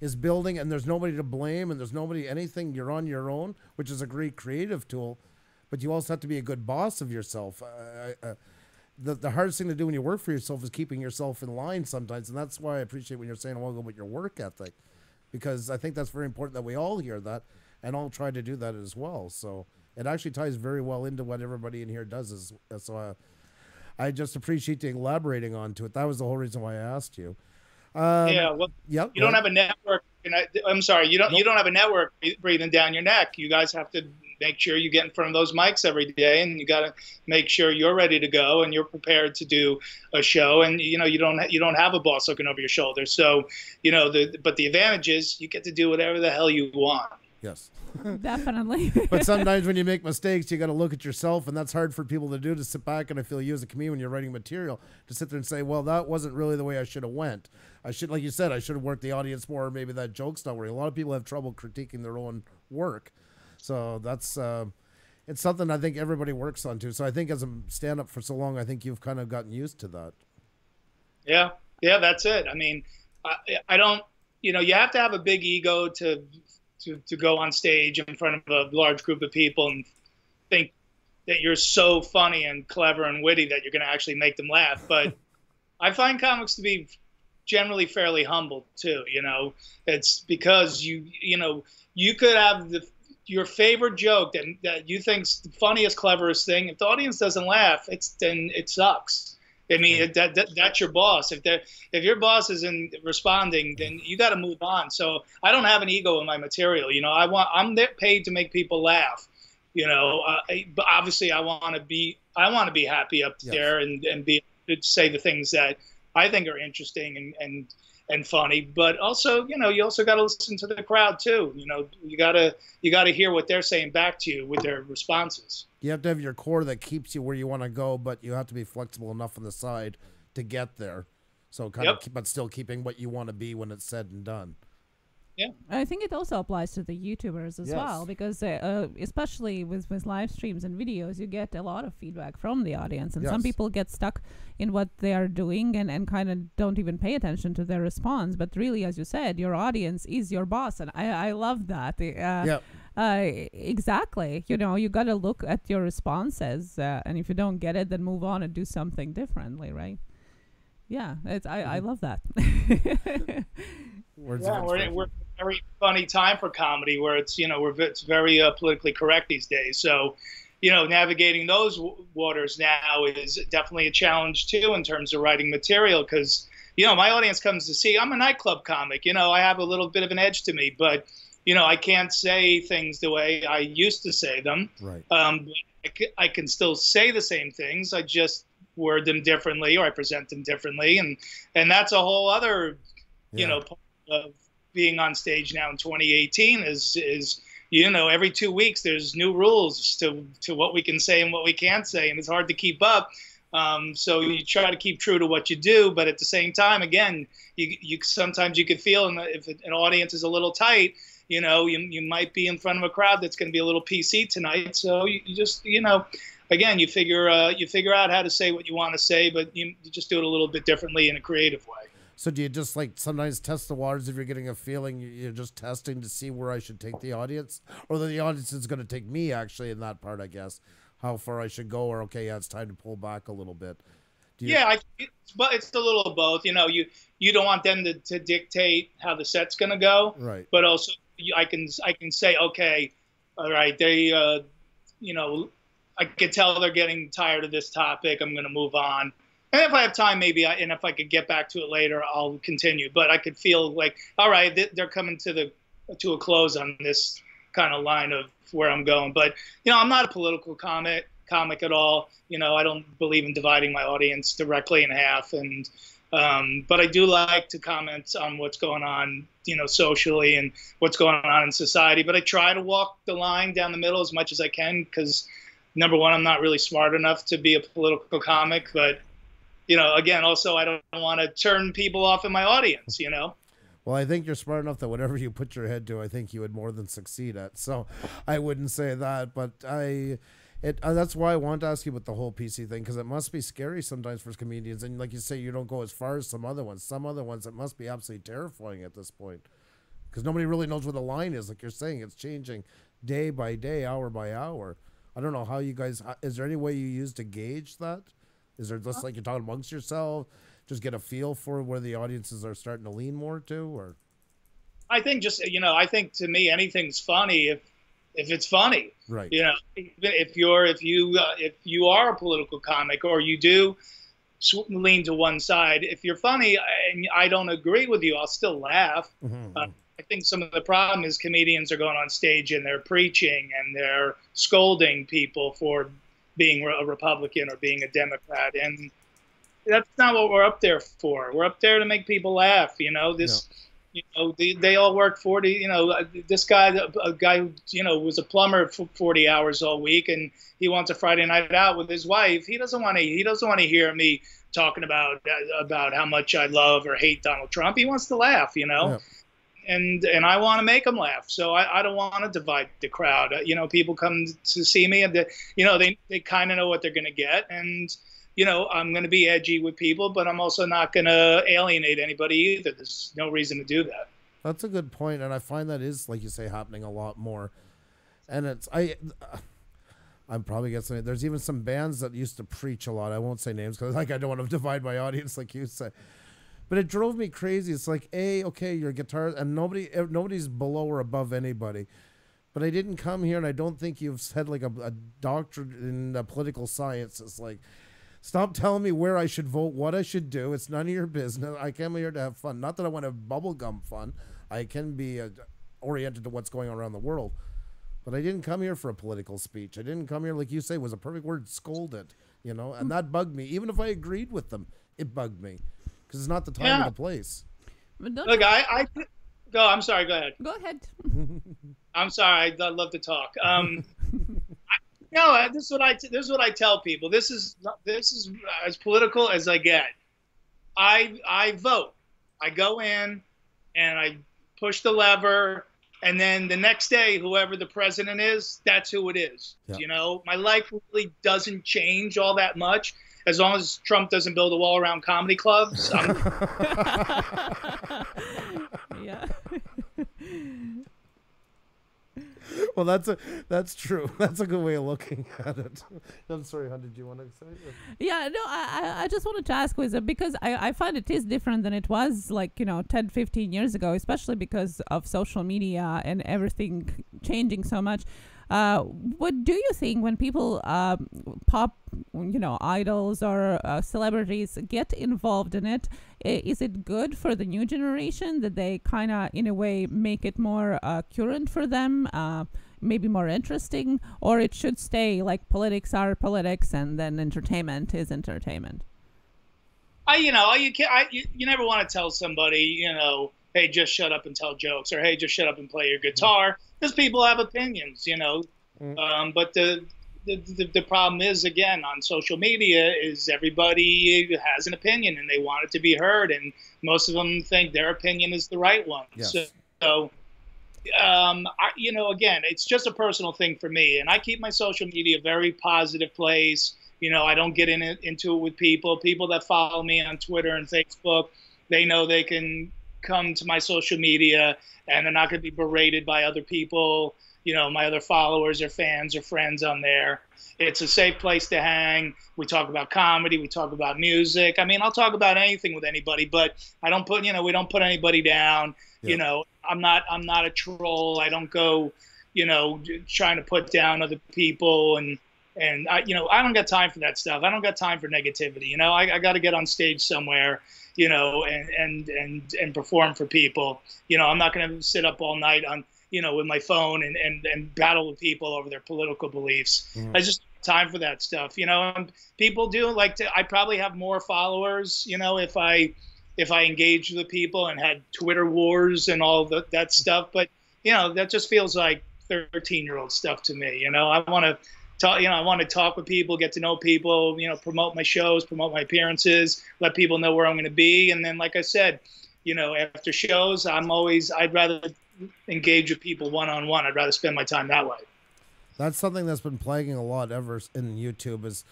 is building, and there's nobody to blame, and there's nobody anything. You're on your own, which is a great creative tool, but you also have to be a good boss of yourself. The hardest thing to do when you work for yourself is keeping yourself in line sometimes, and that's why I appreciate when you're saying a while ago about your work ethic, because I think that's very important that we all hear that and all try to do that as well. So it actually ties very well into what everybody in here does. I just appreciate you elaborating onto it. That was the whole reason why I asked you. You don't have a network. I'm sorry, you don't have a network breathing down your neck. You guys have to make sure you get in front of those mics every day, and you got to make sure you're ready to go and you're prepared to do a show. And you don't have a boss looking over your shoulder. So but the advantage is you get to do whatever the hell you want. Yes. Definitely. But sometimes when you make mistakes, you got to look at yourself, and that's hard for people to do, to sit back. And I feel you as a comedian, when you're writing material, to sit there and say, well, that wasn't really the way I should have went. Like you said, I should have worked the audience more, or maybe that joke's not working. A lot of people have trouble critiquing their own work. So that's, it's something I think everybody works on too. So I think as a stand-up for so long, I think you've kind of gotten used to that. Yeah, that's it. I mean, I don't, you have to have a big ego to go on stage in front of a large group of people and think that you're so funny and clever and witty that you're going to actually make them laugh. But I find comics to be generally fairly humble too. It's because you could have your favorite joke that you think's the funniest, cleverest thing. If the audience doesn't laugh, then it sucks. I mean, that's your boss. If your boss isn't responding, then you got to move on. So I don't have an ego in my material. I'm there paid to make people laugh. But obviously I want to be happy up there and be able to say the things that I think are interesting and funny. But also, you also got to listen to the crowd too. You got to hear what they're saying back to you with their responses. You have to have your core that keeps you where you want to go, but you have to be flexible enough on the side to get there. So but still keeping what you want to be when it's said and done. Yeah, I think it also applies to the YouTubers as well, because especially with live streams and videos, you get a lot of feedback from the audience, and some people get stuck in what they are doing and kind of don't even pay attention to their response. But really, as you said, your audience is your boss, and I love that. Exactly. You got to look at your responses, and if you don't get it, then move on and do something differently, right? Yeah, I love that. We're a very funny time for comedy, where it's very politically correct these days. So, navigating those waters now is definitely a challenge too in terms of writing material, because my audience comes to see. I'm a nightclub comic. I have a little bit of an edge to me, but I can't say things the way I used to say them. Right. I can still say the same things. I just word them differently, or I present them differently, and that's a whole other, part of being on stage now in 2018 is every 2 weeks there's new rules to what we can say and what we can't say, and it's hard to keep up. So you try to keep true to what you do, but at the same time, again, you sometimes you could feel, if an audience is a little tight, you might be in front of a crowd that's going to be a little PC tonight. So you just, again, you figure out how to say what you want to say, but you just do it a little bit differently in a creative way. So do you just like sometimes test the waters if you're getting a feeling you're just testing to see where I should take the audience, or that the audience is going to take me actually in that part, I guess, how far I should go, or okay, yeah, it's time to pull back a little bit. But it's a little of both. You don't want them to dictate how the set's going to go, right? But also I can say, okay, all right, they, I can tell they're getting tired of this topic. I'm going to move on. And if I have time, maybe, and if I could get back to it later, I'll continue. But I could feel like, all right, they're coming to a close on this kind of line of where I'm going. But I'm not a political comic at all. I don't believe in dividing my audience directly in half. And but I do like to comment on what's going on, socially, and what's going on in society. But I try to walk the line down the middle as much as I can, because number one, I'm not really smart enough to be a political comic, but again, also, I don't want to turn people off in my audience, Well, I think you're smart enough that whatever you put your head to, I think you would more than succeed at. So I wouldn't say that, but that's why I want to ask you about the whole PC thing, because it must be scary sometimes for comedians. And like you say, you don't go as far as some other ones. Some other ones, it must be absolutely terrifying at this point, because nobody really knows where the line is. Like you're saying, it's changing day by day, hour by hour. I don't know how you guys, is there any way you use to gauge that? Is there just like you're talking amongst yourself, just get a feel for where the audiences are starting to lean more to? Or I think just, I think to me, anything's funny if it's funny, right? If you are a political comic, or you do lean to one side, if you're funny and I don't agree with you, I'll still laugh. Mm-hmm. I think some of the problem is comedians are going on stage and they're preaching and they're scolding people for being a Republican or being a Democrat, and that's not what we're up there for. We're up there to make people laugh. They all work 40. This guy, a guy who was a plumber for 40 hours all week, and he wants a Friday night out with his wife. He doesn't want to hear me talking about how much I love or hate Donald Trump. He wants to laugh. Yeah. And I want to make them laugh, so I don't want to divide the crowd. People come to see me, and they kind of know what they're going to get, and I'm going to be edgy with people, but I'm also not going to alienate anybody either. There's no reason to do that. That's a good point, and I find that is, like you say, happening a lot more. And I'm probably guessing there's even some bands that used to preach a lot. I won't say names because I don't want to divide my audience, like you said. But it drove me crazy. It's like, okay, your guitar, and nobody's below or above anybody. But I didn't come here, and I don't think you've said like a doctorate in political science. It's like, stop telling me where I should vote, what I should do. It's none of your business. I came here to have fun. Not that I want to have bubblegum fun. I can be oriented to what's going on around the world. But I didn't come here for a political speech. I didn't come here, like you say, was a perfect word, scolded. And that bugged me. Even if I agreed with them, it bugged me. Because it's not the time or the place. Look, I go. I'm sorry. Go ahead. Go ahead. I'm sorry. I'd love to talk. No, this is what I tell people. This is as political as I get. I vote. I go in and I push the lever, and then the next day, whoever the president is, that's who it is. Yeah. My life really doesn't change all that much. As long as Trump doesn't build a wall around comedy clubs. Yeah. Well, that's true. That's a good way of looking at it. I'm sorry, hon, did you want to say it? Yeah, no, I just wanted to ask, because I find it is different than it was 10, 15 years ago, especially because of social media and everything changing so much. What do you think when people pop, idols or celebrities get involved in it? Is it good for the new generation that they kind of, in a way, make it more current for them, maybe more interesting, or it should stay like politics are politics and then entertainment is entertainment? You never want to tell somebody, hey, just shut up and tell jokes, or hey, just shut up and play your guitar, because people have opinions, But the problem is, again, on social media, is everybody has an opinion and they want it to be heard, and most of them think their opinion is the right one. Yes. So again, it's just a personal thing for me, and I keep my social media a very positive place. I don't get into it with people. People that follow me on Twitter and Facebook, they know they can come to my social media and they're not going to be berated by other people, my other followers or fans or friends on there. It's a safe place to hang. We talk about comedy. We talk about music. I mean, I'll talk about anything with anybody, but we don't put anybody down. Yeah. I'm not a troll. I don't go, trying to put down other people, and I don't got time for that stuff. I don't got time for negativity. I got to get on stage somewhere, and perform for people. I'm not going to sit up all night on, with my phone and battle with people over their political beliefs. Mm. I just time for that stuff. People do like to. I probably have more followers, if I engaged with people and had Twitter wars and all that stuff. But that just feels like 13-year-old stuff to me. I want to talk. I want to talk with people, get to know people. Promote my shows, promote my appearances, let people know where I'm going to be. And then, like I said, after shows, I'd rather engage with people one-on-one. I'd rather spend my time that way. That's something that's been plaguing a lot ever in YouTube, is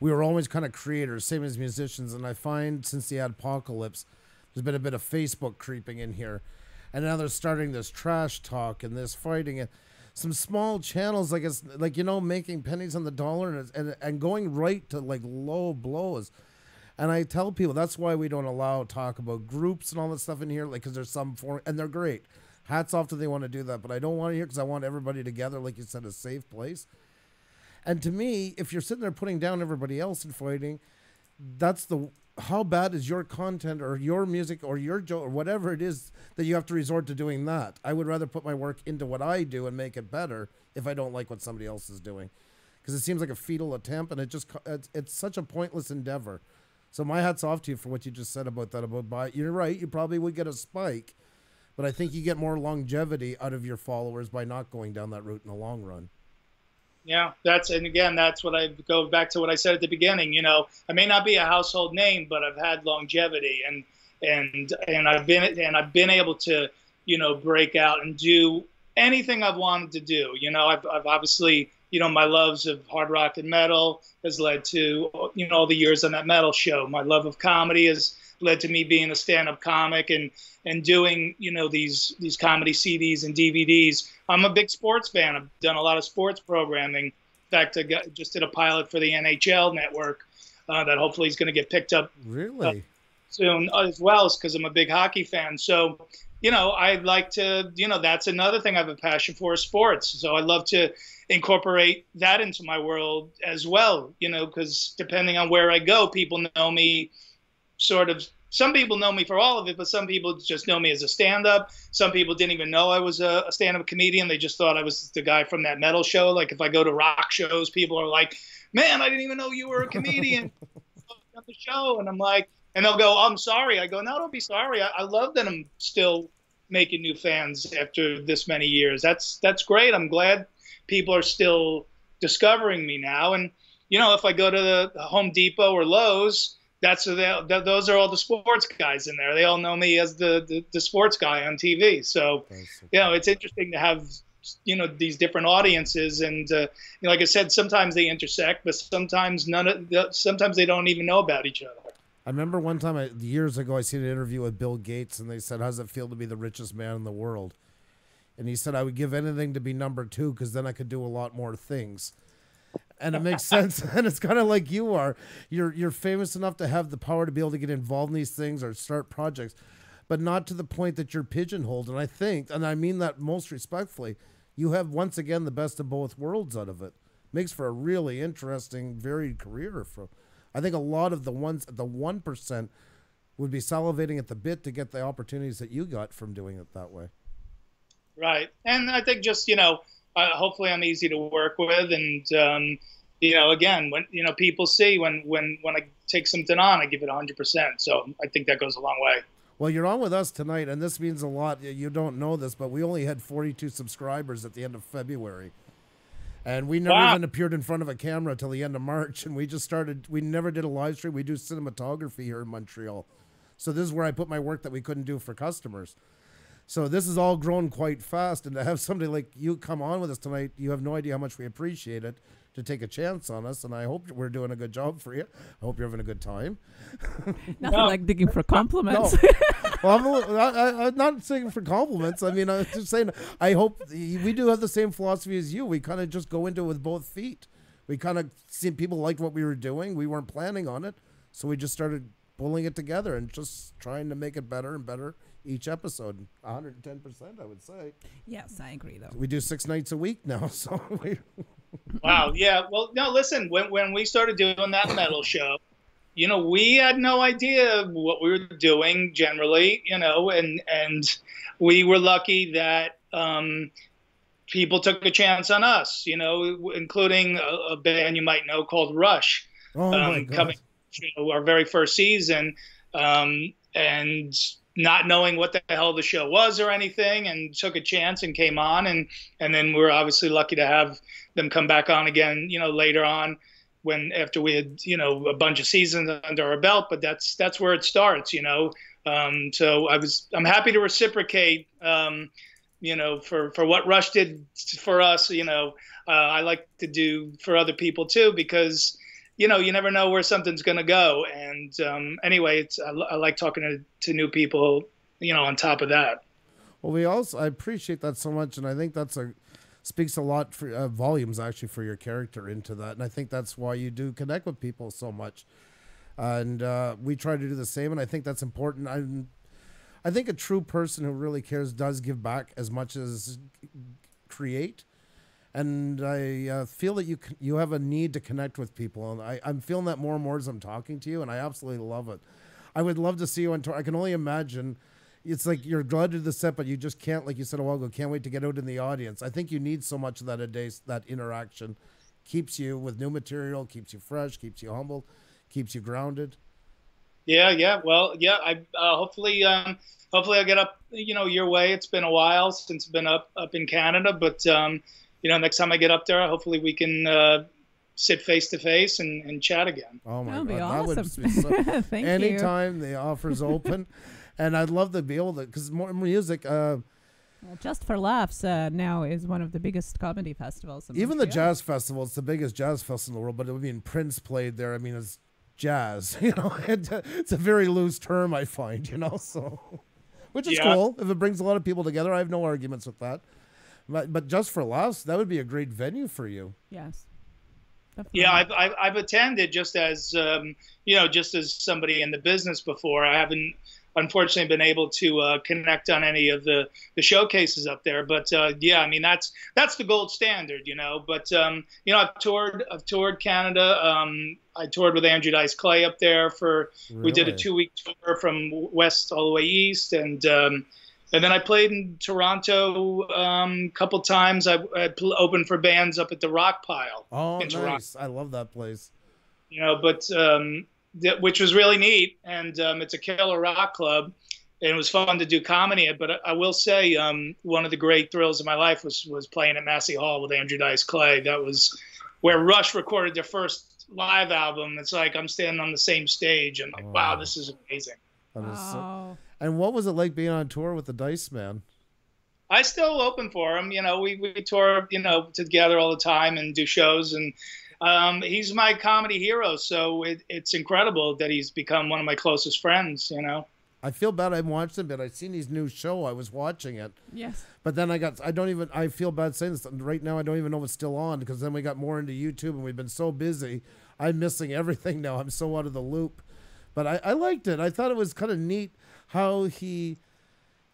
we were always kind of creators, same as musicians. And I find since the adpocalypse, there's been a bit of Facebook creeping in here. And now they're starting this trash talk and this fighting. And some small channels, making pennies on the dollar and going right to like low blows. And I tell people that's why we don't allow talk about groups and all that stuff in here, because there's some and they're great. Hats off to they want to do that, but I don't want to hear, because I want everybody together, like you said, a safe place. And to me, if you're sitting there putting down everybody else and fighting, that's how bad is your content or your music or your joke or whatever it is that you have to resort to doing that? I would rather put my work into what I do and make it better if I don't like what somebody else is doing, because it seems like a futile attempt, and it's such a pointless endeavor. So my hat's off to you for what you just said about that. You're right. You probably would get a spike, but I think you get more longevity out of your followers by not going down that route in the long run. Yeah, that's what I go back to what I said at the beginning. I may not be a household name, but I've had longevity, and I've been able to, break out and do anything I've wanted to do. I've obviously, my loves of hard rock and metal has led to, all the years on that metal show. My love of comedy has led to me being a stand-up comic and doing, these comedy CDs and DVDs. I'm a big sports fan. I've done a lot of sports programming. In fact, I just did a pilot for the NHL network that hopefully is going to get picked up soon as well, because I'm a big hockey fan. So, I'd like to, that's another thing I have a passion for, sports. So I love to incorporate that into my world as well, because depending on where I go, people know me some people know me for all of it, but some people just know me as a stand-up. Some people didn't even know I was a stand-up comedian. They just thought I was the guy from that metal show. Like if I go to rock shows, people are like, man, I didn't even know you were a comedian on the show. And I'm like, and they'll go, I'm sorry. I go, no, don't be sorry. I love that I'm still making new fans after this many years. That's great. I'm glad people are still discovering me now. And, if I go to the Home Depot or Lowe's, those are all the sports guys in there. They all know me as the sports guy on TV. So, it's interesting to have, these different audiences. And, like I said, sometimes they intersect, but sometimes sometimes they don't even know about each other. I remember one time years ago, I seen an interview with Bill Gates, and they said, how's it feel to be the richest man in the world? And he said, I would give anything to be number 2, because then I could do a lot more things. And it makes sense. And it's kind of like you are. You're famous enough to have the power to be able to get involved in these things or start projects, but not to the point that you're pigeonholed. And I think, and I mean that most respectfully, you have once again the best of both worlds out of it. Makes for a really interesting, varied career. I think a lot of the 1% would be salivating at the bit to get the opportunities that you got from doing it that way. Right. And I think just, hopefully I'm easy to work with. And, again, when, people see when I take something on, I give it 100%. So I think that goes a long way. Well, you're on with us tonight, and this means a lot. You don't know this, but we only had 42 subscribers at the end of February. And we never even appeared in front of a camera till the end of March. And we just started, we never did a live stream. We do cinematography here in Montreal. So this is where I put my work that we couldn't do for customers. So this has all grown quite fast. And to have somebody like you come on with us tonight, you have no idea how much we appreciate it, to take a chance on us. And I hope we're doing a good job for you. I hope you're having a good time. Nothing like digging for compliments. No. Well, I'm not saying for compliments. I mean, I'm just saying, I hope we do have the same philosophy as you. We kind of just go into it with both feet. We kind of see people liked what we were doing. We weren't planning on it. So we just started pulling it together and just trying to make it better and better each episode. 110%, I would say. Yes, I agree, though. We do 6 nights a week now. So Wow. Yeah. Well, no, listen, when we started doing that metal show, we had no idea what we were doing generally, and we were lucky that people took a chance on us, including a band you might know called Rush, coming to our very first season, and not knowing what the hell the show was or anything, and took a chance and came on, and then we were obviously lucky to have them come back on again, later on, after we had, a bunch of seasons under our belt. But that's where it starts, so I'm happy to reciprocate, for what Rush did for us. I like to do for other people too, because you never know where something's going to go. And anyway, I like talking to new people, on top of that. Well, I appreciate that so much, and I think speaks a lot for volumes actually for your character into that, and I think that's why you do connect with people so much. And we try to do the same, and I think that's important. I think a true person who really cares does give back as much as create. And I feel that you have a need to connect with people, and I'm feeling that more and more as I'm talking to you, and I absolutely love it. I would love to see you on tour. I can only imagine. It's like you're glad to the set, but you just can't, like you said a while ago, can't wait to get out in the audience. I think you need so much of that a day. That interaction keeps you with new material, keeps you fresh, keeps you humbled, keeps you grounded. Yeah. Well, yeah. Hopefully I'll get up, your way. It's been a while since I've been up in Canada, but next time I get up there, hopefully we can sit face to face and chat again. Oh my God, that would awesome. be so. Thank anytime the offer's open. And I'd love to be able to, because more music. Well, Just for Laughs now is one of the biggest comedy festivals. In Even Montreal. the jazz festival, it's the biggest jazz festival in the world, but I mean, Prince played there. I mean, it's jazz, it's a very loose term, I find, so, which is cool. If it brings a lot of people together, I have no arguments with that. But Just for Laughs, that would be a great venue for you. Yes. Definitely. Yeah, I've attended just as, just as somebody in the business before. I haven't, unfortunately, been able to connect on any of the showcases up there, but yeah, I mean that's the gold standard, But I've toured Canada. I toured with Andrew Dice Clay up there we did a 2-week tour from west all the way east, and then I played in Toronto a couple times. I opened for bands up at the Rock Pile. Oh, in nice! Toronto. I love that place. But. Which was really neat, and it's a killer rock club, and it was fun to do comedy at. But I will say, one of the great thrills of my life was playing at Massey Hall with Andrew Dice Clay. That was where Rush recorded their first live album. It's like I'm standing on the same stage, and like, wow, this is amazing. Wow. And what was it like being on tour with the Dice Man? I still open for him. We tour, together all the time and do shows, and he's my comedy hero. So it's incredible that he's become one of my closest friends, I feel bad I watched it, but I've seen his new show. I was watching it. Yes. But then I feel bad saying this. Right now, I don't even know if it's still on, because then we got more into YouTube and we've been so busy. I'm missing everything now. I'm so out of the loop. But I liked it. I thought it was kind of neat how he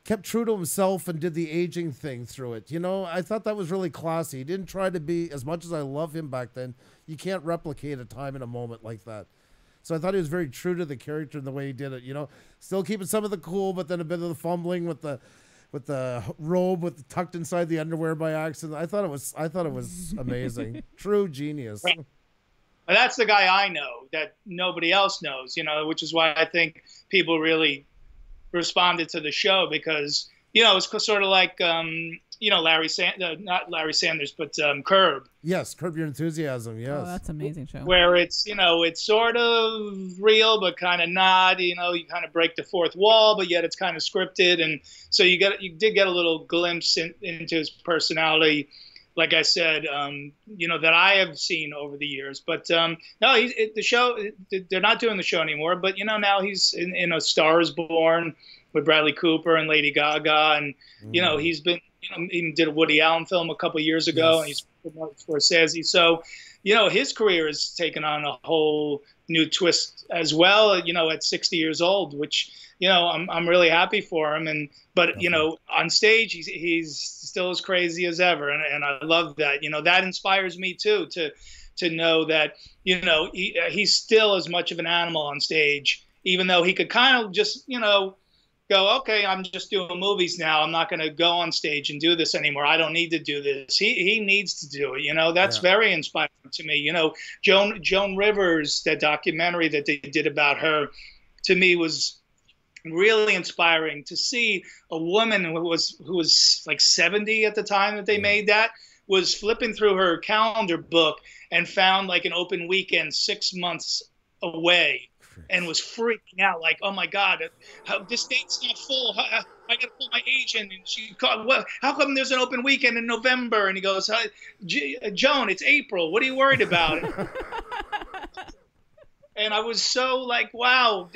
kept true to himself and did the aging thing through it. You know, I thought that was really classy. He didn't try to be, as much as I love him back then, you can't replicate a time and a moment like that. So I thought he was very true to the character and the way he did it, you know, still keeping some of the cool, but then a bit of the fumbling with the robe tucked inside the underwear by accident. I thought it was amazing. True genius. Right. That's the guy I know that nobody else knows, you know, which is why I think people really responded to the show, because, you know, it's sort of like, you know, not Larry Sanders, but Curb. Yes, Curb Your Enthusiasm, yes. Oh, that's an amazing show. Where it's, you know, it's sort of real, but kind of not, you know, you kind of break the fourth wall, but yet it's kind of scripted. And so you did get a little glimpse into his personality, like I said, you know, that I have seen over the years. But no, the show, they're not doing the show anymore, but, you know, now he's in A Star Is Born with Bradley Cooper and Lady Gaga. And, you know, he's been, you know, he did a Woody Allen film a couple of years ago, and he's promoted Scorsese. So, you know, his career has taken on a whole new twist as well, you know, at 60 years old, which, you know, I'm really happy for him. But you know, on stage, he's still as crazy as ever. And I love that. You know, that inspires me too, to know that, you know, he's still as much of an animal on stage, even though he could kind of just, you know, go, okay, I'm just doing movies now. I'm not going to go on stage and do this anymore. I don't need to do this. He needs to do it. You know, that's very inspiring to me. You know, Joan Rivers, that documentary that they did about her, to me was really inspiring to see a woman who was like 70 at the time that they made that, was flipping through her calendar book and found like an open weekend 6 months away. And was freaking out, like, oh my God, this date's not full. I got to call my agent. And she called, well, how come there's an open weekend in November? And he goes, Joan, it's April. What are you worried about? And I was so like, wow,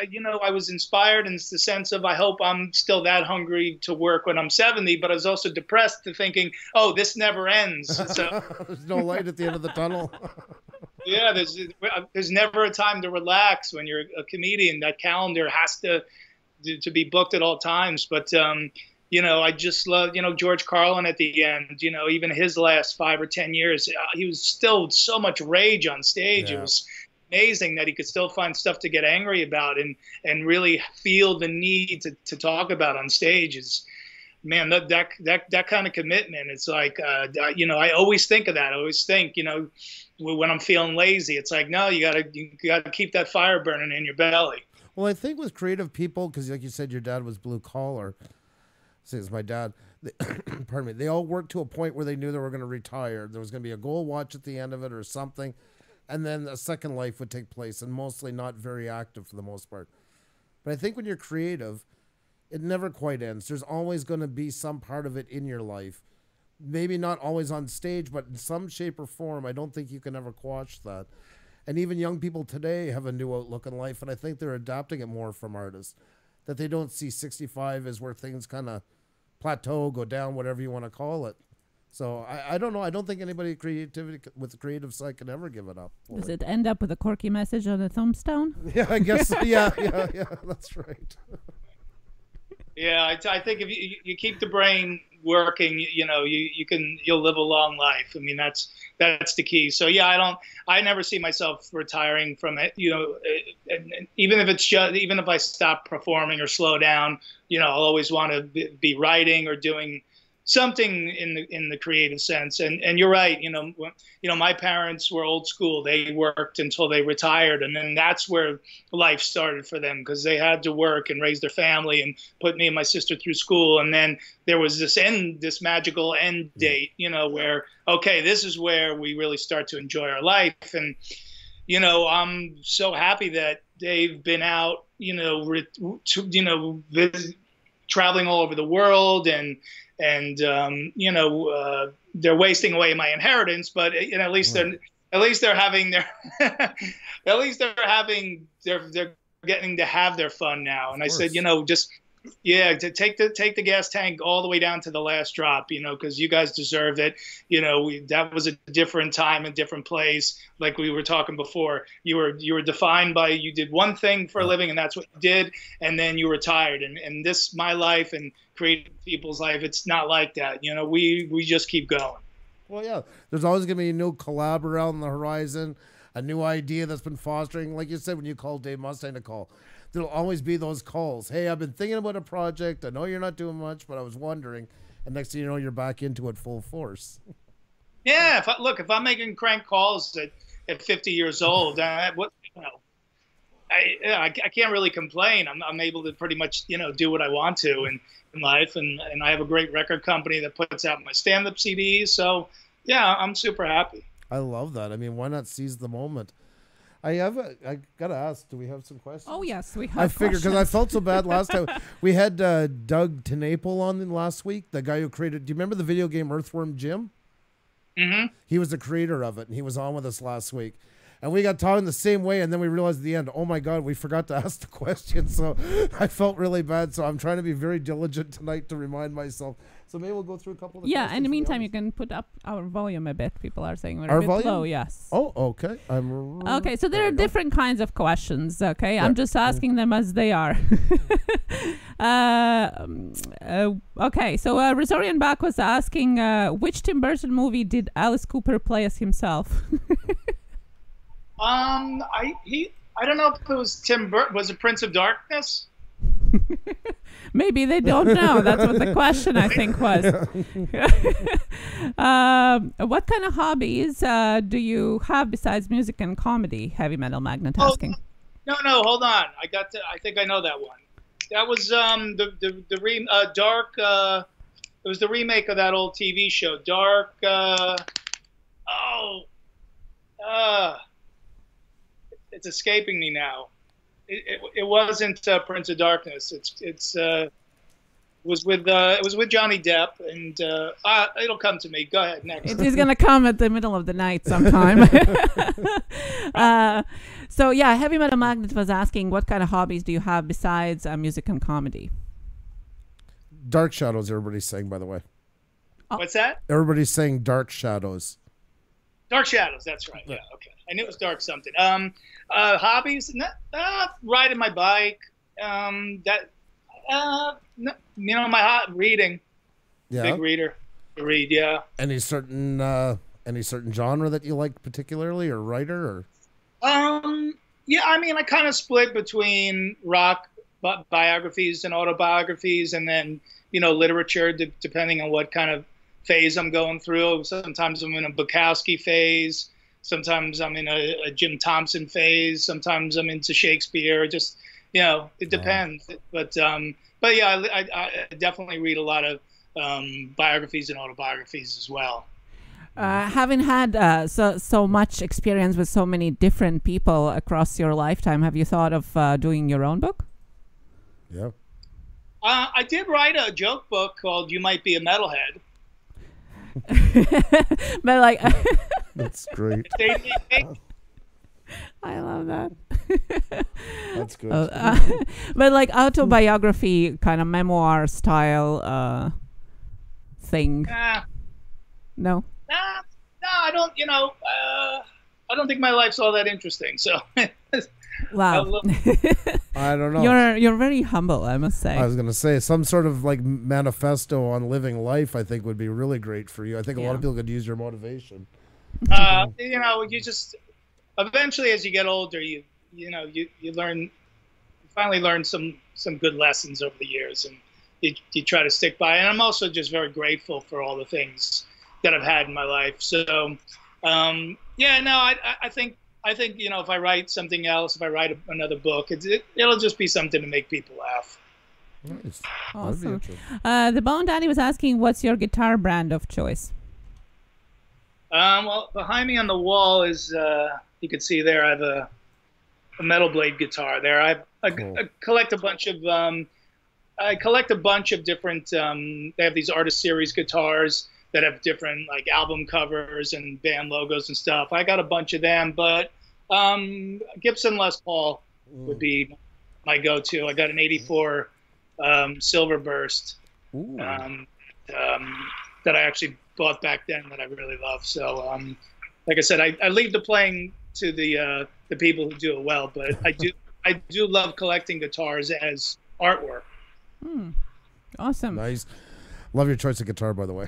you know, I was inspired in the sense of, I hope I'm still that hungry to work when I'm 70, but I was also depressed to thinking, oh, this never ends. So there's no light at the end of the tunnel. Yeah, there's never a time to relax when you're a comedian. That calendar has to be booked at all times. But you know, I just love, you know, George Carlin at the end. You know, even his last 5 or 10 years, he was still so much rage on stage. Yeah. It was amazing that he could still find stuff to get angry about and really feel the need to talk about on stage. Is, man, that kind of commitment. It's like, you know, I always think of that. I always think, you know, when I'm feeling lazy, it's like, no, you gotta keep that fire burning in your belly. Well, I think with creative people, because like you said, your dad was blue collar. Since my dad, pardon me, they all worked to a point where they knew they were going to retire. There was going to be a goal watch at the end of it or something, and then a second life would take place, and mostly not very active for the most part. But I think when you're creative, it never quite ends. There's always going to be some part of it in your life. Maybe not always on stage, but in some shape or form. I don't think you can ever quash that. And even young people today have a new outlook in life, and I think they're adapting it more from artists, that they don't see 65 as where things kind of plateau, go down, whatever you want to call it. So I don't know. I don't think anybody with the creative side can ever give it up. Does it end up with a quirky message on the tombstone? Yeah, I guess so. Yeah, that's right. Yeah, I think if you keep the brain working, you know, you'll live a long life. I mean, that's the key. So yeah, I never see myself retiring from it. You know, and even if I stop performing or slow down, you know, I'll always want to be writing or doing something in the creative sense. And you're right. You know, my parents were old school. They worked until they retired, and then that's where life started for them, because they had to work and raise their family and put me and my sister through school. And then there was this magical end date, you know, where, okay, this is where we really start to enjoy our life. And, you know, I'm so happy that they've been out, you know, traveling all over the world, and you know, they're wasting away my inheritance, but you know, at least they're having their they're getting to have their fun now. And I said, you know, just Yeah, to take the gas tank all the way down to the last drop, you know, because you guys deserve it. You know, that was a different time and different place. Like we were talking before, you were defined by, you did one thing for a living, and that's what you did, and then you retired. And this, my life and creative people's life, it's not like that. You know, we just keep going. Well, yeah, there's always going to be a new collab around the horizon, a new idea that's been fostering. Like you said, when you called Dave Mustaine to call, there'll always be those calls. Hey, I've been thinking about a project. I know you're not doing much, but I was wondering. And next thing you know, you're back into it full force. Yeah, if I'm making crank calls at 50 years old, what, you know, I can't really complain. I'm able to pretty much, you know, do what I want to in life, and I have a great record company that puts out my stand-up CDs. So yeah, I'm super happy. I love that. I mean, why not seize the moment? I gotta ask, do we have some questions? Oh yes, we have. I figured, because I felt so bad last time. We had Doug Tenaple on last week, the guy who created, do you remember the video game Earthworm Jim? Mm-hmm. He was the creator of it, and he was on with us last week. And we got talking the same way, and then we realized at the end, oh my God, we forgot to ask the question. So I felt really bad. So I'm trying to be very diligent tonight to remind myself. So maybe we'll go through a couple of the questions. In the meantime, you can put up our volume a bit. People are saying we're our a bit volume? low. Yes. Oh, okay. Okay, so there are different kinds of questions. Okay, I'm just asking them as they are. Okay, so Rosarian Bach was asking, which Tim Burton movie did Alice Cooper play as himself? I don't know if it was Tim Burton. Was it Prince of Darkness? Maybe they don't know. That's what the question, I think, was. What kind of hobbies do you have besides music and comedy? Heavy Metal Magnet asking. No, hold on. I think I know that one. That was Dark. It was the remake of that old TV show, Dark. It's escaping me now. It wasn't Prince of Darkness. It was with Johnny Depp, and it'll come to me. Go ahead, next. It is gonna come at the middle of the night sometime. So yeah, Heavy Metal Magnet was asking, what kind of hobbies do you have besides music and comedy? Dark Shadows, everybody's saying, by the way. Oh. What's that? Everybody's saying Dark Shadows. Dark Shadows, that's right. Yeah, okay. I knew it was dark something. Hobbies, riding my bike. Reading. Yeah. Big reader. Read, yeah. Any certain genre that you like particularly, or writer, or? Yeah, I mean, I kind of split between rock biographies and autobiographies, and then literature, depending on what kind of phase I'm going through. Sometimes I'm in a Bukowski phase. Sometimes I'm in a Jim Thompson phase. Sometimes I'm into Shakespeare. Just, it depends. But yeah, I definitely read a lot of biographies and autobiographies as well. Having had so much experience with so many different people across your lifetime, have you thought of doing your own book? Yeah. I did write a joke book called "You Might Be a Metalhead." But like, that's great. I love that. That's good. But like autobiography, kind of memoir style thing. No. No, I don't. I don't think my life's all that interesting. So. Wow. I don't know. You're very humble, I must say. I was going to say some sort of like manifesto on living life, I think would be really great for you. I think a lot of people could use your motivation. You just eventually, as you get older, you finally learn some good lessons over the years, and you try to stick by. And I'm also just very grateful for all the things that I've had in my life. So, I think if I write something else, if I write another book, it'll just be something to make people laugh. Nice. Awesome. The Bone Daddy was asking, what's your guitar brand of choice? Well, behind me on the wall is, you can see there, I have a metal blade guitar there. I collect a bunch of, different, they have these artist series guitars that have different like album covers and band logos and stuff. I got a bunch of them, but Gibson Les Paul would be my go-to. I got an '84 Silver Burst Ooh. that I actually bought back then that I really love. So, like I said, I leave the playing to the people who do it well, but I do love collecting guitars as artwork. Awesome. Nice. Love your choice of guitar, by the way.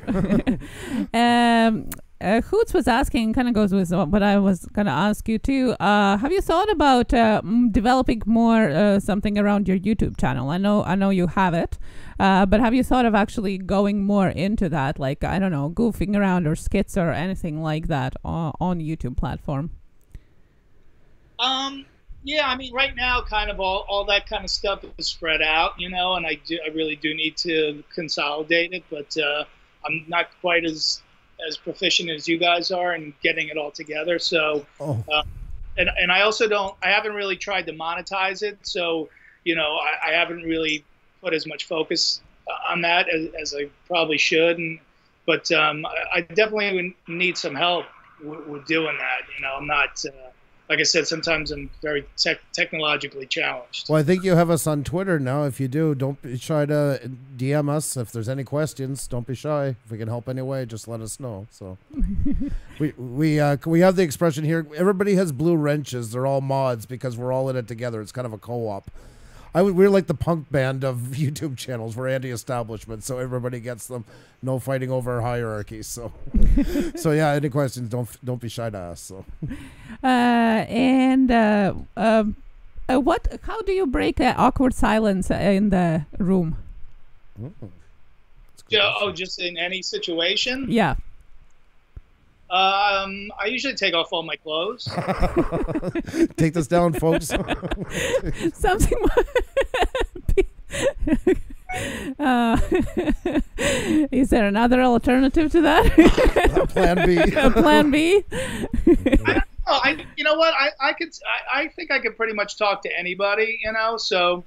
Hoots was asking, kind of goes with what I was going to ask you too. Have you thought about developing more something around your YouTube channel? I know you have it, but have you thought of actually going more into that, like, I don't know, goofing around or skits or anything like that on YouTube platform? Yeah, I mean, right now, kind of all that kind of stuff is spread out, you know, and I really do need to consolidate it, but I'm not quite as proficient as you guys are in getting it all together. So, and I also I haven't really tried to monetize it. So, you know, I haven't really put as much focus on that as I probably should. But I definitely need some help with doing that. You know, I'm not, like I said, sometimes I'm very technologically challenged. Well, I think you have us on Twitter now. If you do, don't be shy to DM us. If there's any questions, don't be shy. If we can help anyway, just let us know. So we have the expression here, everybody has blue wrenches. They're all mods because we're all in it together. It's kind of a co-op. We're like the punk band of YouTube channels. We're anti-establishment, so everybody gets them. No fighting over hierarchies. So, so yeah. Any questions? Don't be shy to ask. So, how do you break awkward silence in the room? Just in any situation? Yeah. I usually take off all my clothes. Take this down, folks. Something. Is there another alternative to that? Plan B. Plan B. You know what? I think I could pretty much talk to anybody. You know, so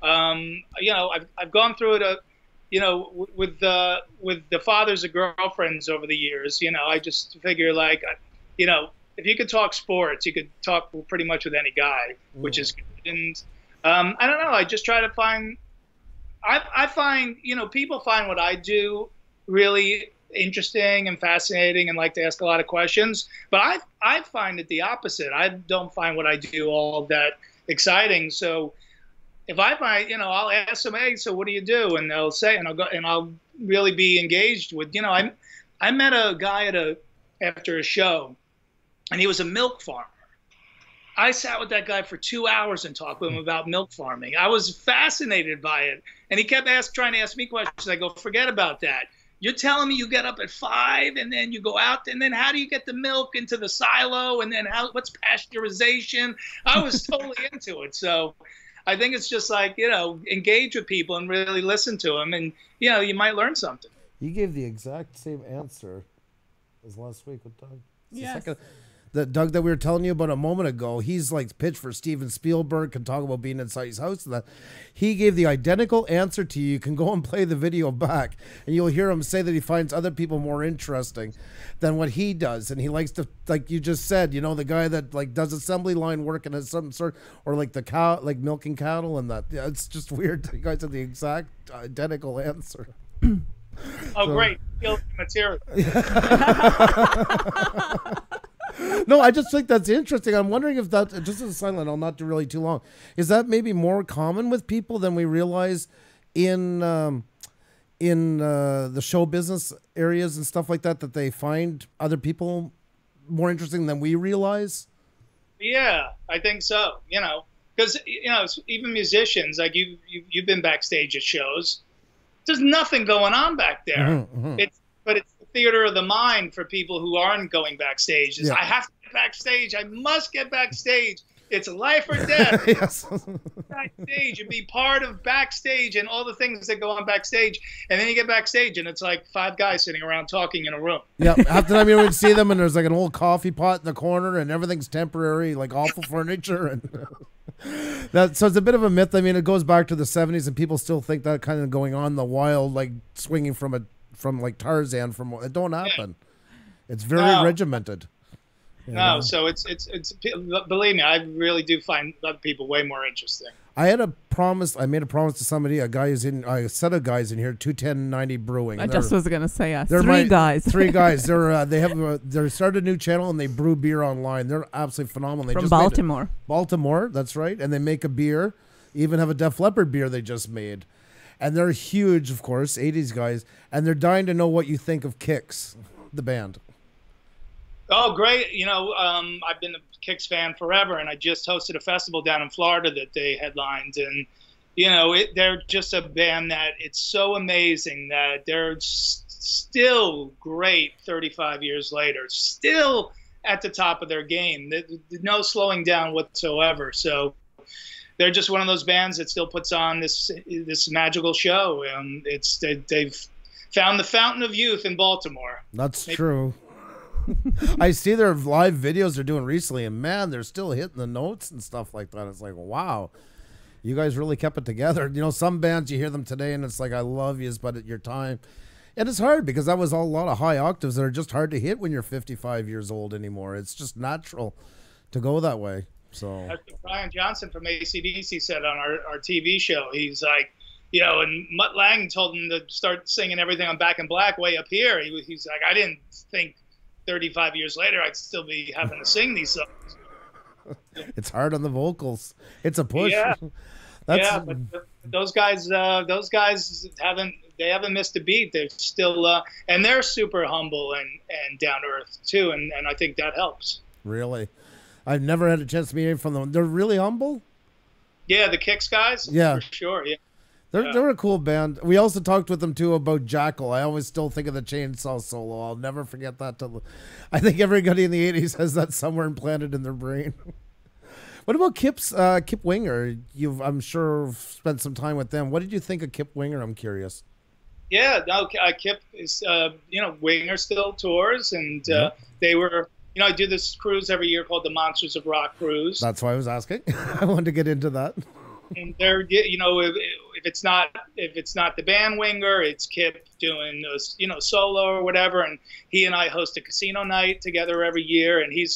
you know, I've gone through it. You know, with the fathers of girlfriends over the years, you know, I just figure, like, you know, if you could talk sports, you could talk pretty much with any guy, which is good. And I don't know, I just try to find, I find, you know, people find what I do really interesting and fascinating and like to ask a lot of questions. But I find it the opposite. I don't find what I do all that exciting. So if I find, you know, I'll ask them, hey, so what do you do? And they'll say, and I'll really be engaged with, you know, I met a guy after a show, and he was a milk farmer. I sat with that guy for 2 hours and talked with him about milk farming. I was fascinated by it. And he kept trying to ask me questions. I go, forget about that. You're telling me you get up at 5 and then you go out, and then how do you get the milk into the silo? And then what's pasteurization? I was totally into it. So I think it's just like, you know, engage with people and really listen to them, and, you know, you might learn something. You gave the exact same answer as last week with Doug. Yes. The Doug that we were telling you about a moment ago, he's like pitched for Steven Spielberg, can talk about being inside his house and that. He gave the identical answer to you. You can go and play the video back, and you'll hear him say that he finds other people more interesting than what he does. And he likes to, like you just said, you know, the guy that like does assembly line work and has some sort, or like the cow, like milking cattle and that. Yeah, it's just weird. You guys have the exact identical answer. Oh, so great. Material. No, I just think that's interesting. I'm wondering if that, just as a silent, I'll not do really too long. Is that maybe more common with people than we realize in the show business areas and stuff like that, that they find other people more interesting than we realize? Yeah, I think so. You know, because, you know, even musicians, like you've been backstage at shows. There's nothing going on back there. But it's the theater of the mind for people who aren't going backstage. I have to get backstage. I must get backstage. It's life or death. Backstage and be part of backstage and all the things that go on backstage. And then you get backstage and it's like 5 guys sitting around talking in a room. Yeah, half the time you would see them and there's like an old coffee pot in the corner and everything's temporary, like awful furniture. And so it's a bit of a myth. I mean, it goes back to the 70s and people still think that kind of going on the wild, like swinging from like Tarzan, it don't happen. It's very regimented. So it's believe me, I really do find other people way more interesting. I had a made a promise to somebody, a set of guys in here, 21090 Brewing. I just was gonna say, they're three guys. Three guys. They started a new channel and they brew beer online. They're absolutely phenomenal. They From just Baltimore. Baltimore, that's right. And they make a beer, even have a Def Leppard beer they just made. And they're huge, of course, 80s guys. And they're dying to know what you think of Kix, the band. Oh, great. You know, I've been a Kix fan forever, and I just hosted a festival down in Florida that they headlined. And, you know, they're just a band that it's so amazing that they're still great 35 years later, still at the top of their game. No slowing down whatsoever. So they're just one of those bands that still puts on this magical show. They've found the fountain of youth in Baltimore. That's true. I see their live videos they're doing recently, and man, they're still hitting the notes and stuff like that. It's like, wow, you guys really kept it together. You know, some bands you hear them today, and it's like, I love yous, but at your time, and it's hard because that was a lot of high octaves that are just hard to hit when you're 55 years old anymore. It's just natural to go that way. So that's what Brian Johnson from AC/DC said on our TV show. He's like, you know, and Mutt Lange told him to start singing everything on Back in Black way up here. He's like, I didn't think 35 years later I'd still be having to sing these songs. It's hard on the vocals. It's a push. Yeah, but those guys haven't missed a beat. They're still and they're super humble and down to earth too, and I think that helps. Really? I've never had a chance to meet any from them. They're really humble? Yeah, the Kix guys? Yeah. For sure, yeah. They're a cool band. We also talked with them, too, about Jackal. I always still think of the Chainsaw solo. I'll never forget that. I think everybody in the 80s has that somewhere implanted in their brain. What about Kip Winger? I'm sure, spent some time with them. What did you think of Kip Winger? I'm curious. Yeah, no, Kip is, you know, Winger still tours, and they were... You know, I do this cruise every year called the Monsters of Rock Cruise. That's why I was asking. I wanted to get into that. And they're, you know, if it's not the band Winger, it's Kip doing, you know, solo or whatever. And he and I host a casino night together every year. And he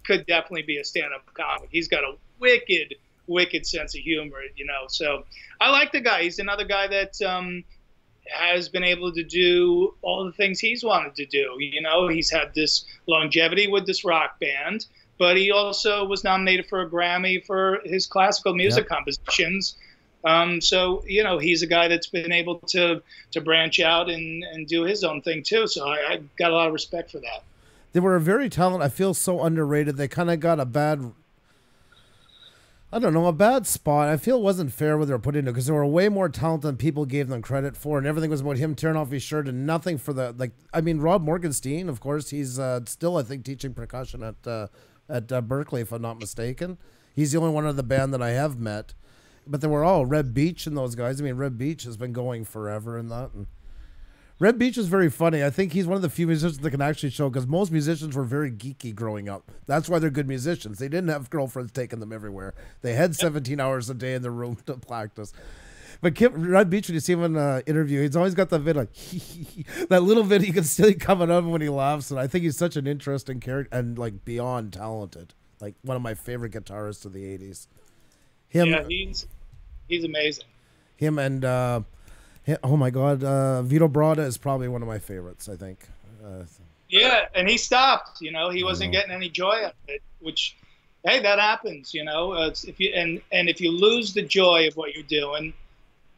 could definitely be a stand-up comic. He's got a wicked sense of humor, you know. So I like the guy. He's another guy that has been able to do all the things he's wanted to do. You know, he's had this longevity with this rock band, but he also was nominated for a Grammy for his classical music compositions. So, you know, he's a guy that's been able to branch out and do his own thing too. So I got a lot of respect for that. They were a very talented, I feel so underrated. They kind of got a bad spot. I feel it wasn't fair what they were put into because they were way more talented than people gave them credit for, and everything was about him tearing off his shirt and nothing for the, like, I mean, Rob Morgenstein, of course, he's still, I think, teaching percussion at Berkeley, if I'm not mistaken. He's the only one of the band that I have met, but they were all Red Beach and those guys. I mean, Red Beach has been going forever and that, and Red Beach is very funny. I think he's one of the few musicians that can actually show, because most musicians were very geeky growing up. That's why they're good musicians. They didn't have girlfriends taking them everywhere. They had 17 hours a day in the room to practice. But Red Beach, when you see him in an interview, he's always got that bit like, that little bit you can still coming up when he laughs. And I think he's such an interesting character and like beyond talented. Like one of my favorite guitarists of the 80s. Yeah, he's amazing. Him and... oh my God, Vito Bratta is probably one of my favorites, I think. Yeah, and he stopped. You know, he wasn't getting any joy out of it. Which, hey, that happens. You know, if you lose the joy of what you're doing,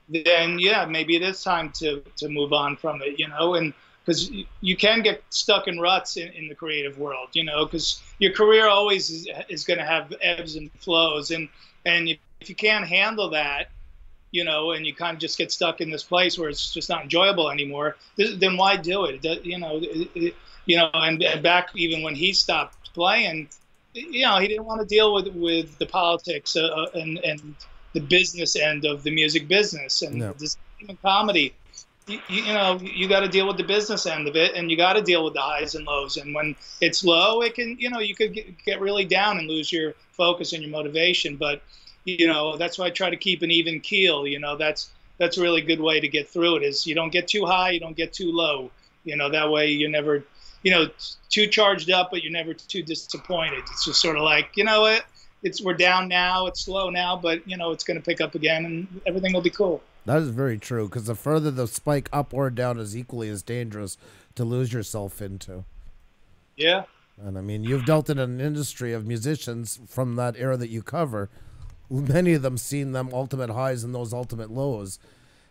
then yeah, maybe it is time to move on from it. You know, and because you can get stuck in ruts in the creative world. You know, because your career always is going to have ebbs and flows, and if you can't handle that, you know, and you kind of just get stuck in this place where it's just not enjoyable anymore, then why do it? You know, and back even when he stopped playing, you know, he didn't want to deal with the politics and the business end of the music business and this comedy. You know, you got to deal with the business end of it, and you got to deal with the highs and lows. And when it's low, it can, you know, you could get really down and lose your focus and your motivation. But you know, that's why I try to keep an even keel. You know, that's a really good way to get through it, is you don't get too high, you don't get too low. You know, that way you're never, you know, too charged up, but you're never too disappointed. It's just sort of like, you know what, we're down now. It's slow now, but you know, it's going to pick up again, and everything will be cool. That is very true, because the further the spike up or down is equally as dangerous to lose yourself into. Yeah. And I mean, you've dealt in an industry of musicians from that era that you cover. Many of them seen them ultimate highs and those ultimate lows.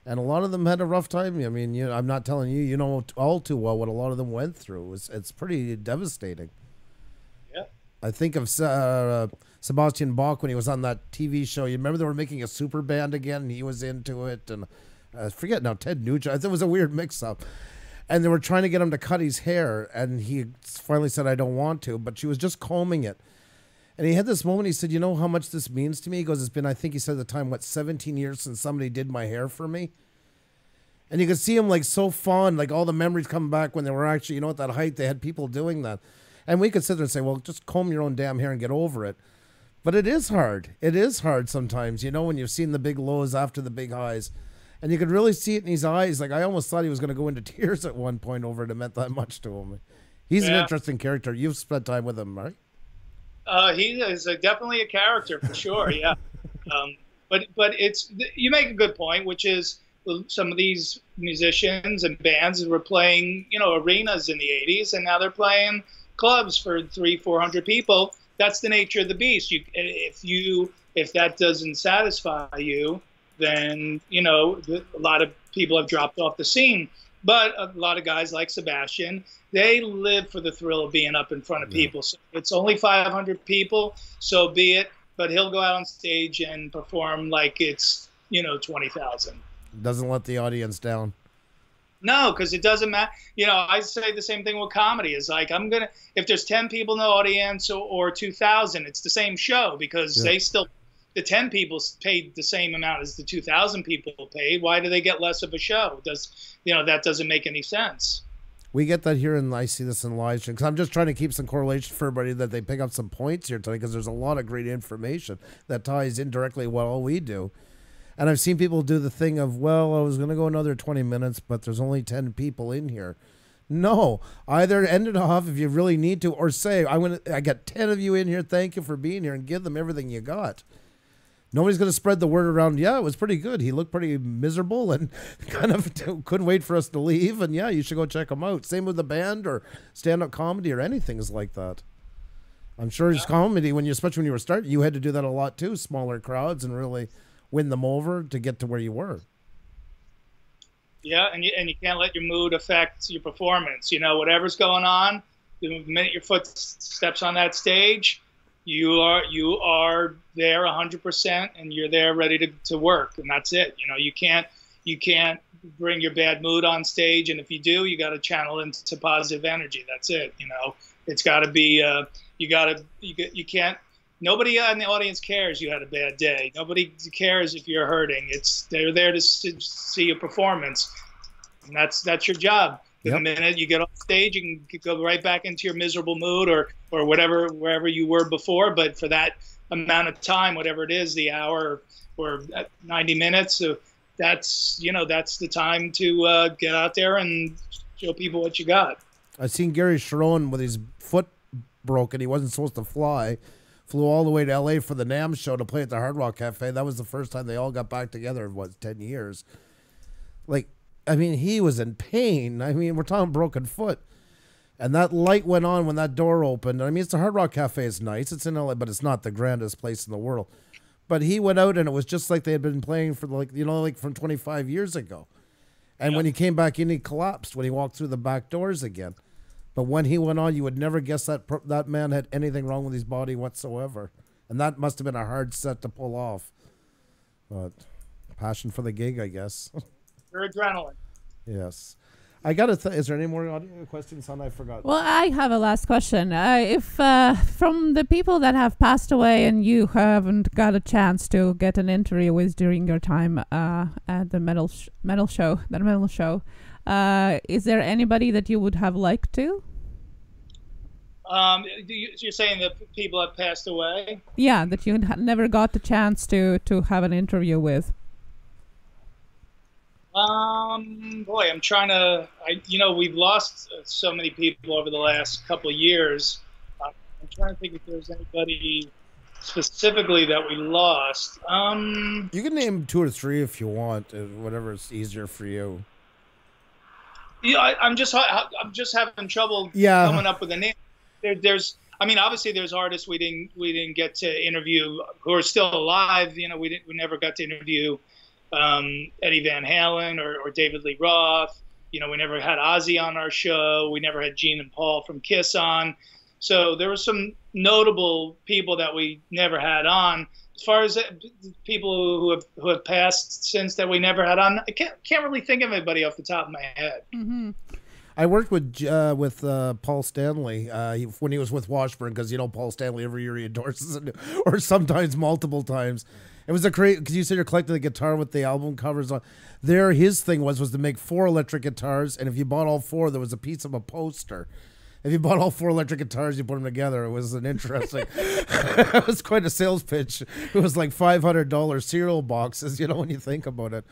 And a lot of them had a rough time. I mean, I'm not telling you, you know all too well what a lot of them went through. It's pretty devastating. Yeah. I think of Sebastian Bach when he was on that TV show. You remember they were making a super band again, and he was into it. And I forget now, Ted Nugent. I think it was a weird mix-up. And they were trying to get him to cut his hair, and he finally said, I don't want to, but she was just combing it. And he had this moment, he said, you know how much this means to me? He goes, it's been, I think he said at the time, 17 years since somebody did my hair for me? And you could see him like so fond, like all the memories come back when they were actually, you know, at that height, they had people doing that. And we could sit there and say, well, just comb your own damn hair and get over it. But it is hard. It is hard sometimes, you know, when you've seen the big lows after the big highs. And you could really see it in his eyes. Like, I almost thought he was going to go into tears at one point over it. It meant that much to him. He's an interesting character. You've spent time with him, right? He is definitely a character for sure, yeah. But you make a good point, which is some of these musicians and bands were playing, you know, arenas in the 80s, and now they're playing clubs for 300-400 people. That's the nature of the beast. If that doesn't satisfy you, then, you know, a lot of people have dropped off the scene. But a lot of guys like Sebastian, they live for the thrill of being up in front of people. So it's only 500 people, so be it. But he'll go out on stage and perform like it's, you know, 20,000. Doesn't let the audience down. No, because it doesn't matter. You know, I say the same thing with comedy. Is like, if there's 10 people in the audience or 2,000, it's the same show, because they still, the 10 people paid the same amount as the 2,000 people paid. Why do they get less of a show? That doesn't make any sense. We get that here, and I see this in live stream, because I'm just trying to keep some correlation for everybody that they pick up some points here tonight, because there's a lot of great information that ties in directly what all we do. And I've seen people do the thing of, well, I was going to go another 20 minutes, but there's only 10 people in here. No, either end it off if you really need to, or say, I got 10 of you in here, thank you for being here, and give them everything you got. Nobody's going to spread the word around, yeah, it was pretty good. He looked pretty miserable and kind of couldn't wait for us to leave. And yeah, you should go check him out. Same with the band or stand-up comedy or anything is like that. I'm sure his comedy, especially when you were starting, you had to do that a lot too, smaller crowds, and really win them over to get to where you were. Yeah, and you can't let your mood affect your performance. You know, whatever's going on, the minute your foot steps on that stage, you are there 100%, and you're there ready to work, and that's it. You know, you can't bring your bad mood on stage, and if you do, you got to channel into positive energy. That's it. You know, it's got to be you can't. Nobody in the audience cares you had a bad day. Nobody cares if you're hurting. They're there to see your performance, and that's your job. The minute you get off stage, you can go right back into your miserable mood or wherever you were before. But for that amount of time, whatever it is, the hour or 90 minutes, so that's the time to get out there and show people what you got. I've seen Gary Sharon with his foot broken. He wasn't supposed to fly. Flew all the way to L.A. for the NAMM show to play at the Hard Rock Cafe. That was the first time they all got back together in, 10 years. Like, I mean, he was in pain. I mean, we're talking broken foot. And that light went on when that door opened. I mean, it's the Hard Rock Cafe. It's nice. It's in L.A., but it's not the grandest place in the world. But he went out, and it was just like they had been playing for, like from 25 years ago. And when he came back in, he collapsed when he walked through the back doors again. But when he went on, you would never guess that man had anything wrong with his body whatsoever. And that must have been a hard set to pull off. But passion for the gig, I guess. Your adrenaline. Yes. I got to is there any more audio questions, hon? I forgot. Well, I have a last question. If from the people that have passed away and you haven't got a chance to get an interview with during your time at the metal show, is there anybody that you would have liked to? You're saying that people have passed away? Yeah, that you never got the chance to have an interview with. Boy, I'm trying to. We've lost so many people over the last couple of years. I'm trying to think if there's anybody specifically that we lost. You can name 2 or 3 if you want, whatever is easier for you. Yeah, I'm just having trouble coming up with a name. There's, I mean, obviously there's artists we didn't get to interview who are still alive. You know, we never got to interview Eddie Van Halen or David Lee Roth. You know, we never had Ozzy on our show. We never had Gene and Paul from Kiss on. So there were some notable people that we never had on. As far as people who have passed since that we never had on, I can't really think of anybody off the top of my head. Mm-hmm. I worked with Paul Stanley when he was with Washburn, because, you know, Paul Stanley every year he endorses it, or sometimes multiple times. It was a great, because you said you're collecting the guitar with the album covers on there. His thing was to make 4 electric guitars, and if you bought all 4, there was a piece of a poster. If you bought all 4 electric guitars, you put them together. It was an interesting. It was quite a sales pitch. It was like $500 cereal boxes, you know, when you think about it.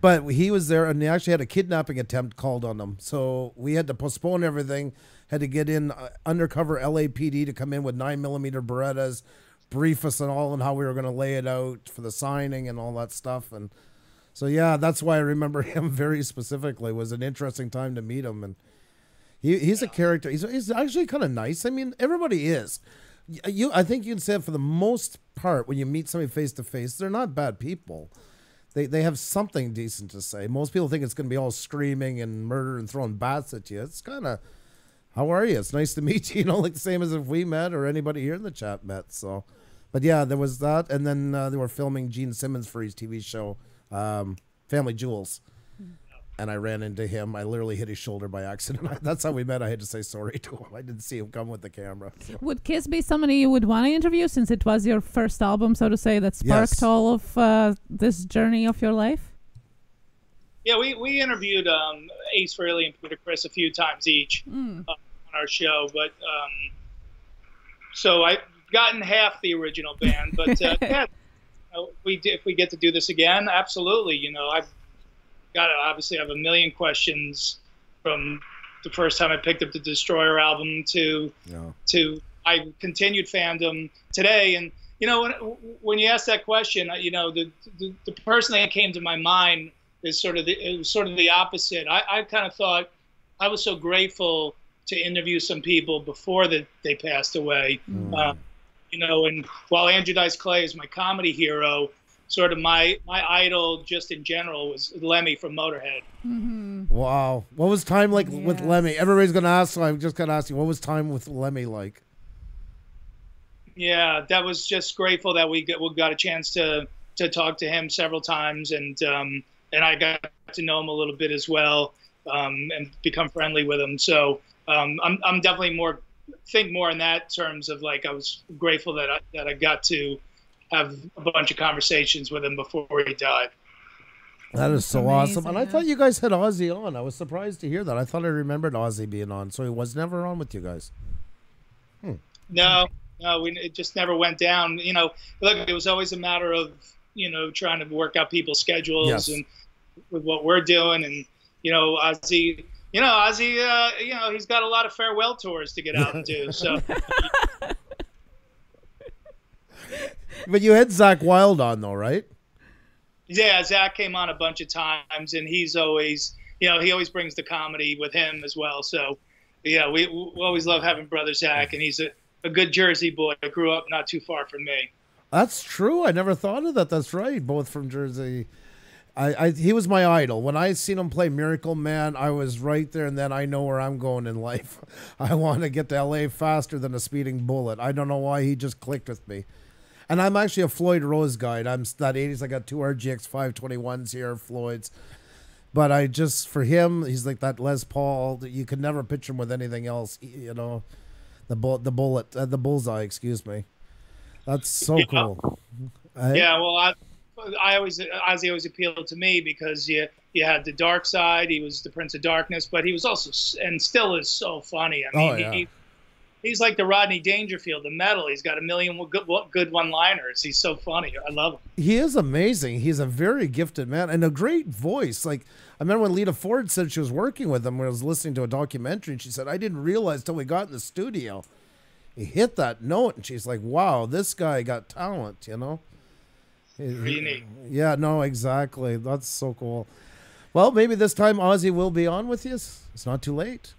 But he was there, and they actually had a kidnapping attempt called on them. So we had to postpone everything. Had to get in undercover LAPD to come in with 9mm Berettas, brief us and all, and how we were going to lay it out for the signing and all that stuff. And so yeah, that's why I remember him very specifically. It was an interesting time to meet him, and he's a character. He's actually kind of nice. I mean, everybody is. I think you can say it for the most part when you meet somebody face to face, they're not bad people. They have something decent to say. Most people think it's going to be all screaming and murder and throwing bats at you. It's kind of, how are you? It's nice to meet you. You know, like the same as if we met or anybody here in the chat met. So, but yeah, there was that, and then they were filming Gene Simmons for his TV show, Family Jewels. And I ran into him. I literally hit his shoulder by accident. That's how we met. I had to say sorry to him. I didn't see him come with the camera. So. Would Kiss be somebody you would want to interview, since it was your first album, so to say, that sparked all of this journey of your life? Yeah, we interviewed Ace Frehley and Peter Criss a few times each on our show. But so I've gotten half the original band. But yeah, if we get to do this again, absolutely. You know, obviously have a million questions from the first time I picked up the Destroyer album to I continued fandom today. And you know, when you ask that question, you know, the person that came to my mind is sort of the opposite. I kind of thought I was so grateful to interview some people before they passed away. You know, and while Andrew Dice Clay is my comedy hero, sort of my idol just in general was Lemmy from Motorhead. Wow. What was time like with Lemmy? Everybody's going to ask, so I'm just going to ask you, what was time with Lemmy like? Yeah, that was just grateful that we got a chance to talk to him several times, and I got to know him a little bit as well, and become friendly with him. So I'm definitely think more in that terms of, like, I was grateful that I got to have a bunch of conversations with him before he died. That is so awesome. And I thought you guys had Ozzy on. I was surprised to hear that. I thought I remembered Ozzy being on. So he was never on with you guys. No, it just never went down. You know, look, it was always a matter of, you know, trying to work out people's schedules and with what we're doing. And, you know, Ozzy, you know, he's got a lot of farewell tours to get out and do. So. But you had Zakk Wylde on, though, right? Yeah, Zach came on a bunch of times, and he's always, you know, he always brings the comedy with him as well. So, yeah, we always love having brother Zach, and he's a good Jersey boy. I grew up not too far from me. That's true. I never thought of that. That's right. Both from Jersey. He was my idol. When I seen him play Miracle Man, I was right there, and then I know where I'm going in life. I want to get to L.A. faster than a speeding bullet. I don't know why he just clicked with me. And I'm actually a Floyd Rose guy. I'm that 80s. I got 2 RGX 521s here, Floyd's. But I just, for him, he's like that Les Paul. You could never picture him with anything else. You know, the bullseye. Excuse me. That's so cool. Yeah. Well, Ozzy always appealed to me because you had the dark side. He was the Prince of Darkness, but he was also, and still is, so funny. I mean, he's like the Rodney Dangerfield, the metal. He's got a million good one-liners. He's so funny. I love him. He is amazing. He's a very gifted man and a great voice. Like, I remember when Lita Ford said she was working with him when I was listening to a documentary, and she said, I didn't realize till we got in the studio. he hit that note, and she's like, wow, this guy got talent, you know? Unique. Yeah, no, exactly. That's so cool. Well, maybe this time Ozzy will be on with you. It's not too late.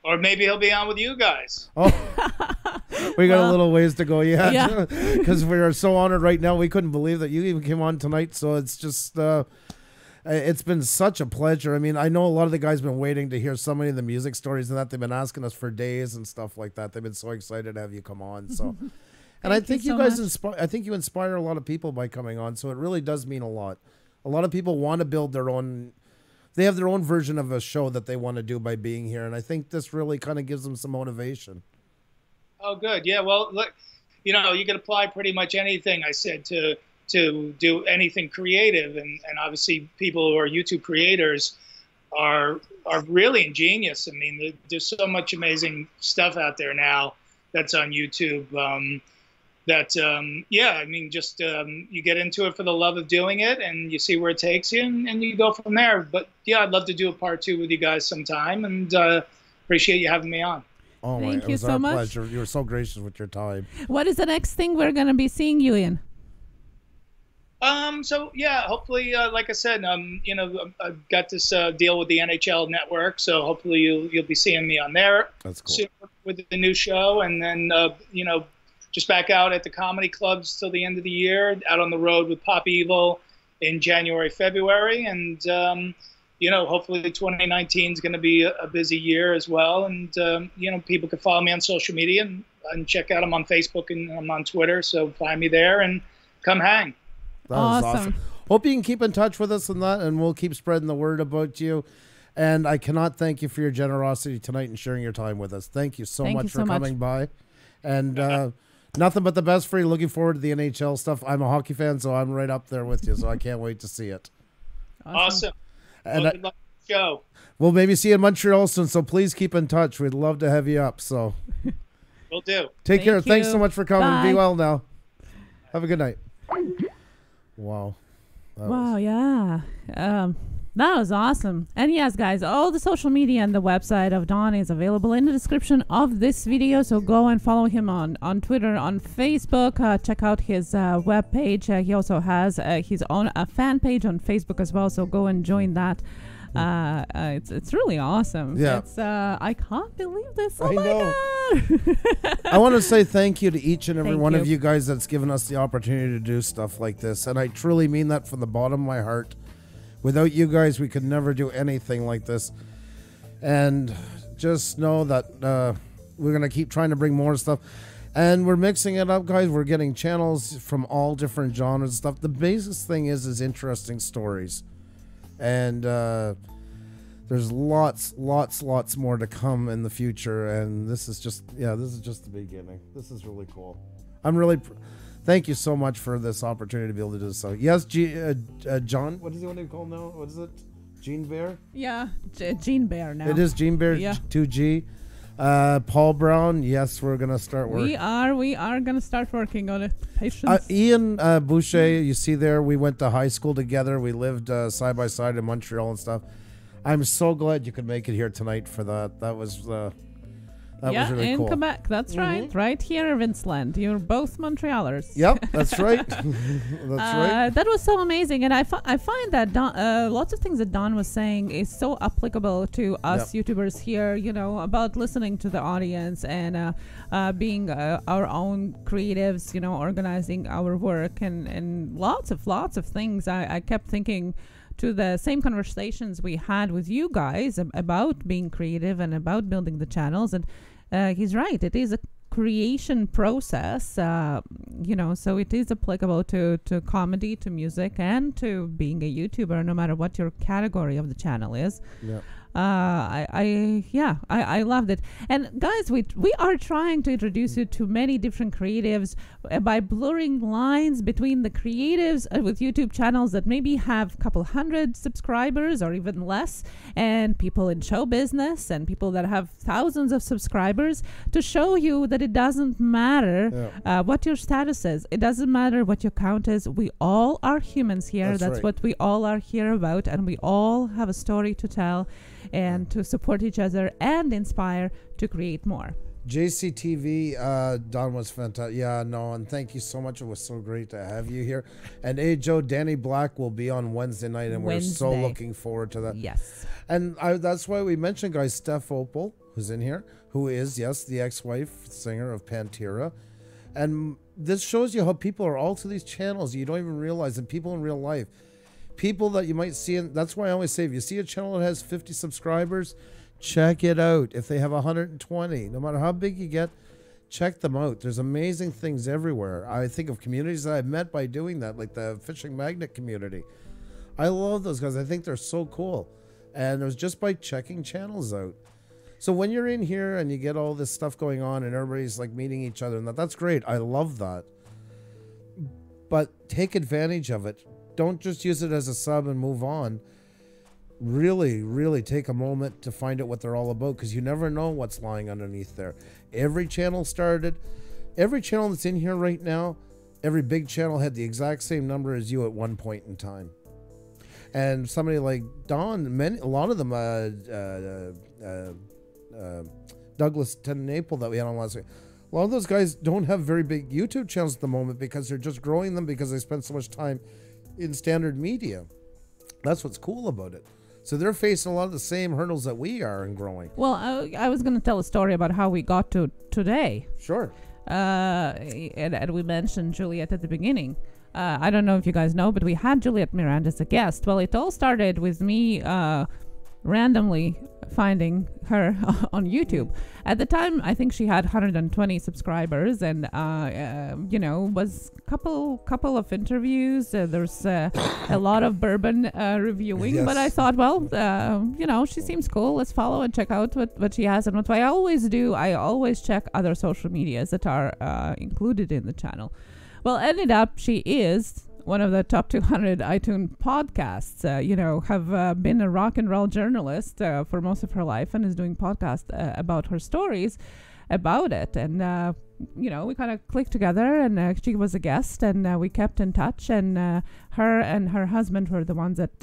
Or maybe he'll be on with you guys. Oh, we got a little ways to go yet. Yeah. Because we are so honored right now. We couldn't believe that you even came on tonight. So it's just, it's been such a pleasure. I mean, I know a lot of the guys have been waiting to hear so many of the music stories and that. They've been asking us for days and stuff like that. They've been so excited to have you come on. So, and I think you guys inspire. I think you inspire a lot of people by coming on. So it really does mean a lot. A lot of people want to build their own. They have their own version of a show that they want to do by being here, and I think this really kind of gives them some motivation. Oh, good. Yeah. Well, look, you know, you can apply pretty much anything I said to do anything creative, and obviously people who are YouTube creators are really ingenious. I mean, there's so much amazing stuff out there now that's on YouTube. Yeah, I mean, just you get into it for the love of doing it, and you see where it takes you, and you go from there. But yeah, I'd love to do a part 2 with you guys sometime, and appreciate you having me on. Oh, Thank you so much. Pleasure. You were so gracious with your time. What is the next thing we're going to be seeing you in? So yeah, hopefully, like I said, you know, I've got this deal with the NHL network, so hopefully you'll be seeing me on there. That's cool. Soon with the new show, and then you know, just back out at the comedy clubs till the end of the year, out on the road with Pop Evil in January, February, and you know, hopefully 2019 is going to be a busy year as well. And you know, people can follow me on social media and check out. I'm on Facebook and I'm on Twitter, so find me there and come hang. That was awesome. Hope you can keep in touch with us on that, and we'll keep spreading the word about you. And I cannot thank you for your generosity tonight and sharing your time with us. Thank you so much for coming by. And nothing but the best for you. Looking forward to the NHL stuff. I'm a hockey fan, so I'm right up there with you. So I can't wait to see it. Awesome. And well, good luck with the show. We'll maybe see you in Montreal soon, so please keep in touch. We'd love to have you up. So will do. Take care. You. Thanks so much for coming. Bye. Be well now. Have a good night. Wow. Yeah. That was awesome. And yes, guys, all the social media and the website of Don is available in the description of this video. So go and follow him on Twitter, on Facebook. Check out his webpage. He also has his own fan page on Facebook as well. So go and join that. It's really awesome. Yeah. It's I can't believe this. Oh I my know. God. I want to say thank you to each and every Thank one you. of you guys that's given us the opportunity to do stuff like this. And I truly mean that from the bottom of my heart. Without you guys, we could never do anything like this. And just know that we're going to keep trying to bring more stuff. And we're mixing it up, guys. We're getting channels from all different genres and stuff. The basic thing is interesting stories. And there's lots more to come in the future. And this is just the beginning. This is really cool. I'm really... Thank you so much for this opportunity to be able to do so. Yes, John, what does he want to call now? What is it? Gene Bear? Yeah, Gene Bear now. It is Gene Bear, Yeah. 2G. Paul Brown, yes, we're going to start working. We are going to start working on it. Patience. Ian Boucher, you see there, we went to high school together. We lived side by side in Montreal and stuff. I'm so glad you could make it here tonight for that. That was... That was really cool. In Quebec, that's right here, Vinceland. You're both Montrealers. Yep, that's right. That's right. That was so amazing, and I find that lots of things that Don was saying is so applicable to us YouTubers here. You know, about listening to the audience and being our own creatives. You know, organizing our work and lots of things. I kept thinking to the same conversations we had with you guys about being creative and about building the channels. And he's right. It is a creation process, you know, so it is applicable to comedy, to music, and to being a YouTuber, no matter what your category of the channel is. Yeah. I loved it. And guys, we are trying to introduce you to many different creatives by blurring lines between the creatives with YouTube channels that maybe have a couple hundred subscribers or even less, and people in show business and people that have thousands of subscribers, to show you that it doesn't matter what your status is. It doesn't matter what your count is. We all are humans here. That's right. What we all are here about, and we all have a story to tell and to support each other and inspire to create more. JCTV, Don was fantastic. Yeah, no, and thank you so much. It was so great to have you here. And hey, Joe, Danny Black will be on Wednesday night, and we're so looking forward to that. Yes. And that's why we mentioned, guys, Steph Opal, who's in here, who is, yes, the ex-wife singer of Pantera. And this shows you how people are all to these channels you don't even realize, and people in real life. People that you might see, and that's why I always say, if you see a channel that has 50 subscribers, check it out. If they have 120, no matter how big you get, check them out. There's amazing things everywhere. I think of communities that I've met by doing that, like the Fishing Magnet community. I love those guys. I think they're so cool. And it was just by checking channels out. So when you're in here and you get all this stuff going on and everybody's like meeting each other, and that's great. I love that. But take advantage of it. Don't just use it as a sub and move on. Really, really take a moment to find out what they're all about, because you never know what's lying underneath there. Every channel that's in here right now, every big channel had the exact same number as you at one point in time. And somebody like Don, a lot of them, Douglas Tenaple that we had on last week, a lot of those guys don't have very big YouTube channels at the moment because they're just growing them because they spend so much time in standard media. That's what's cool about it. So they're facing a lot of the same hurdles that we are in growing. Well, I was going to tell a story about how we got to today. Sure. And we mentioned Juliet at the beginning. I don't know if you guys know, but we had Juliet Miranda as a guest. Well, it all started with me randomly finding her on YouTube. At the time, I think she had 120 subscribers, and was couple of interviews. There's a lot of bourbon reviewing. Yes. But I thought, well, she seems cool. Let's follow and check out what she has. And what I always do, I always check other social medias that are included in the channel. Well, ended up she is one of the top 200 iTunes podcasts, have been a rock and roll journalist for most of her life, and is doing podcasts about her stories about it. And, we kind of clicked together, and she was a guest, and we kept in touch, and her and her husband were the ones that,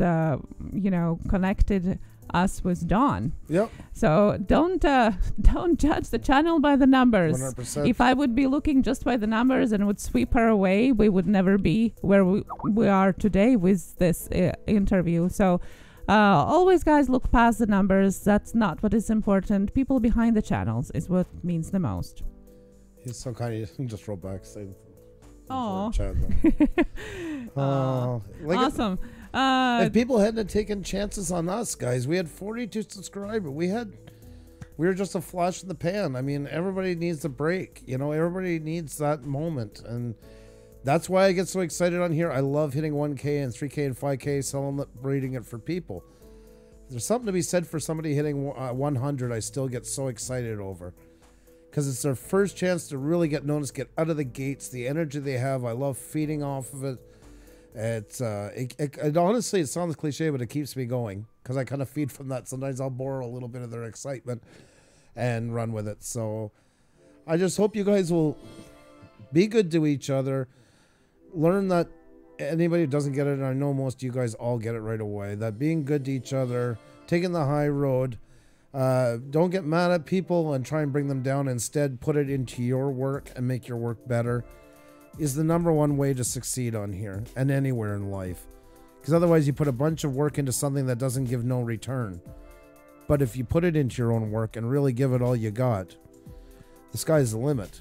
connected us with Don. Yep. So don't judge the channel by the numbers. 100%. If I would be looking just by the numbers and would sweep her away, we would never be where we are today with this interview. So always, guys, look past the numbers. That's not what is important. People behind the channels is what means the most. He's so kind. He just rolled back. Oh. Awesome. If people hadn't taken chances on us, guys, we had 42 subscribers. We were just a flash in the pan. I mean, everybody needs a break. Everybody needs that moment. And that's why I get so excited on here. I love hitting 1K and 3K and 5K, celebrating it for people. There's something to be said for somebody hitting 100. I still get so excited over. Because it's their first chance to really get noticed, get out of the gates, the energy they have. I love feeding off of it. It's it honestly, it sounds cliche, but it keeps me going because I kind of feed from that. Sometimes I'll borrow a little bit of their excitement and run with it. So I just hope you guys will be good to each other. Learn that anybody who doesn't get it, and I know most of you guys all get it right away, that being good to each other, taking the high road, don't get mad at people and try and bring them down. Instead, put it into your work and make your work better is the number one way to succeed on here and anywhere in life. Because otherwise you put a bunch of work into something that doesn't give no return. But if you put it into your own work and really give it all you got, the sky's the limit,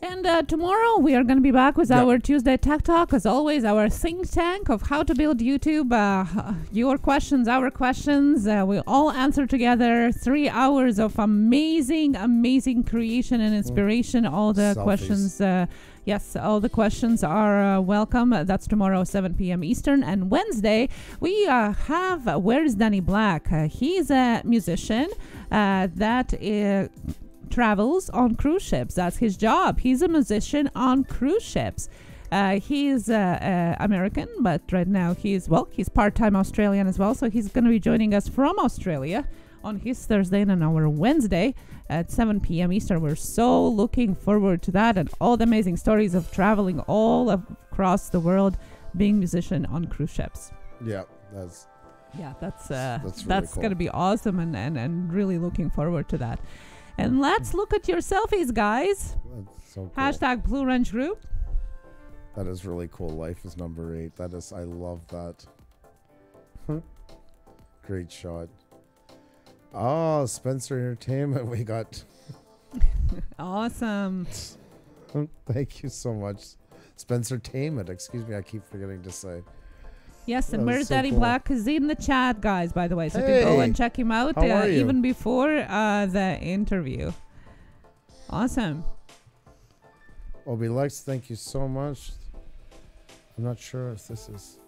And tomorrow we are going to be back with our Tuesday Tech Talk. As always, our think tank of how to build YouTube. Your questions, our questions. We'll all answer together. 3 hours of amazing creation and inspiration. All the questions. Yes, all the questions are welcome. That's tomorrow, 7 p.m. Eastern. And Wednesday, we have Where's Danny Black? He's a musician that travels on cruise ships. That's his job. He's a musician on cruise ships. He's American, but right now he's part-time Australian as well. So he's going to be joining us from Australia on his Thursday and on our Wednesday at 7 p.m. Eastern. We're so looking forward to that and all the amazing stories of traveling all across the world, being musician on cruise ships. Yeah, that's Yeah, that's really cool. going to be awesome, and really looking forward to that. And let's look at your selfies, guys. That's so cool. Hashtag Blue Ranch Group. That is really cool. Life is number 8. That is, I love that. Great shot. Oh, Spencer Entertainment. We got. Awesome. Thank you so much. Spencer Tainment. Excuse me. I keep forgetting to say. Yes, and That was Where's so Daddy cool. Black is in the chat, guys, by the way. So you can go and check him out How are you? even before the interview. Awesome. Obi Lex, thank you so much. I'm not sure if this is.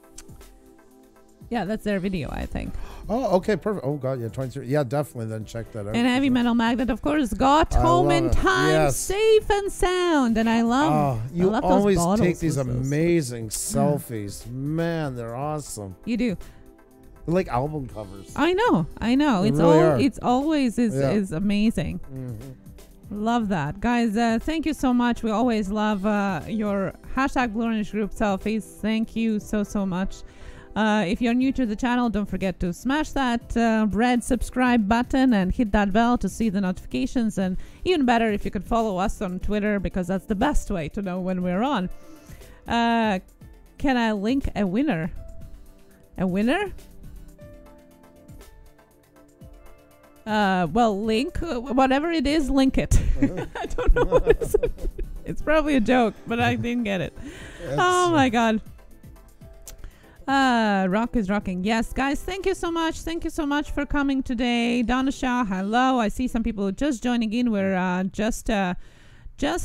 Yeah, that's their video, I think. Oh, okay, perfect. Oh, God, yeah, 23. Yeah, definitely. Then check that out. And Heavy Metal Magnet, of course, got I home love in it. time, Yes. safe and sound. And I love, you I love those always bottles take these with those. amazing selfies. Man, they're awesome. You do. They're like album covers. I know. They It's really are. It's always Yeah. is amazing. Love that, guys. Thank you so much. We always love your hashtag Blue Orange Group selfies. Thank you so much. If you're new to the channel, don't forget to smash that red subscribe button and hit that bell to see the notifications. And even better, if you could follow us on Twitter, because that's the best way to know when we're on. Can I link a winner? A winner? Well, link whatever it is, link it. I don't know what it's. It's probably a joke, but I didn't get it. Oh my god. Rock is rocking. Yes, guys, thank you so much. Thank you so much for coming today. Donna Shaw, hello. I see some people just joining in. We're just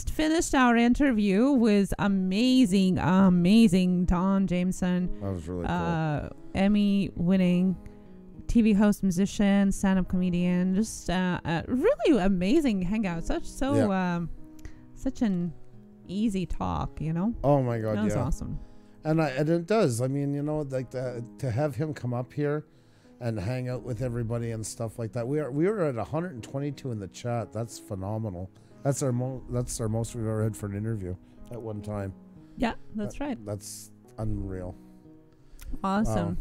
finished our interview with amazing Don Jamieson. That was really cool. Emmy winning TV host, musician, stand-up comedian. Just really amazing hangout. Such an easy talk, you know. Oh my God, That was yeah. awesome. And it does. I mean, you know, like to have him come up here and hang out with everybody and stuff like that. We were at 122 in the chat. That's phenomenal. That's our most we've ever had for an interview at one time. Yeah, that's right. That's unreal. Awesome.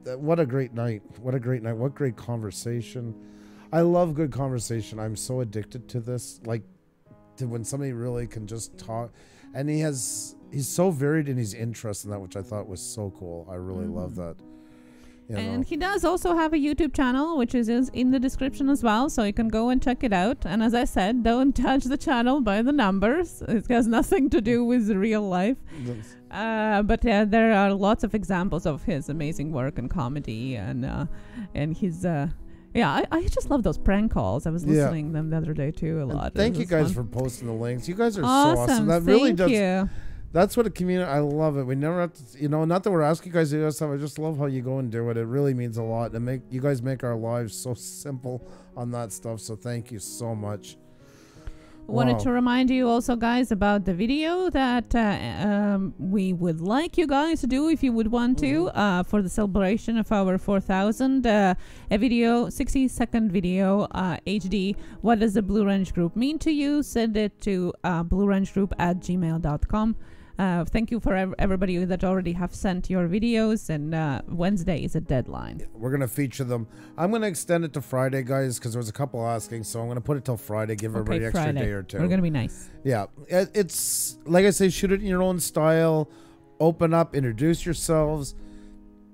What a great night. What a great night. What great conversation. I love good conversation. I'm so addicted to this. Like, to when somebody really can just talk. And he's so varied in his interests in that, which I thought was so cool. I really love that. You know. And he does also have a YouTube channel, which is in the description as well, so you can go and check it out. And as I said, don't judge the channel by the numbers. It has nothing to do with real life. But there are lots of examples of his amazing work and comedy, and his I just love those prank calls. I was listening them the other day too a lot. Thank you guys for posting the links. You guys are so awesome. That really does. You. That's what a community. I love it. We never have to, not that we're asking you guys to do stuff. I just love how you go and do it. It really means a lot. And you guys make our lives so simple on that stuff. So thank you so much. Wanted to remind you also, guys, about the video that we would like you guys to do if you would want to for the celebration of our 4,000. A video, 60-second video, HD. What does the Blue Ranch Group mean to you? Send it to blueranchgroup@gmail.com. Thank you for everybody that already have sent your videos, and Wednesday is a deadline. We're going to feature them. I'm going to extend it to Friday, guys, because there was a couple asking, so I'm going to put it till Friday, give everybody an extra day or two. We're going to be nice. Yeah. It's, like I say, shoot it in your own style, open up, introduce yourselves,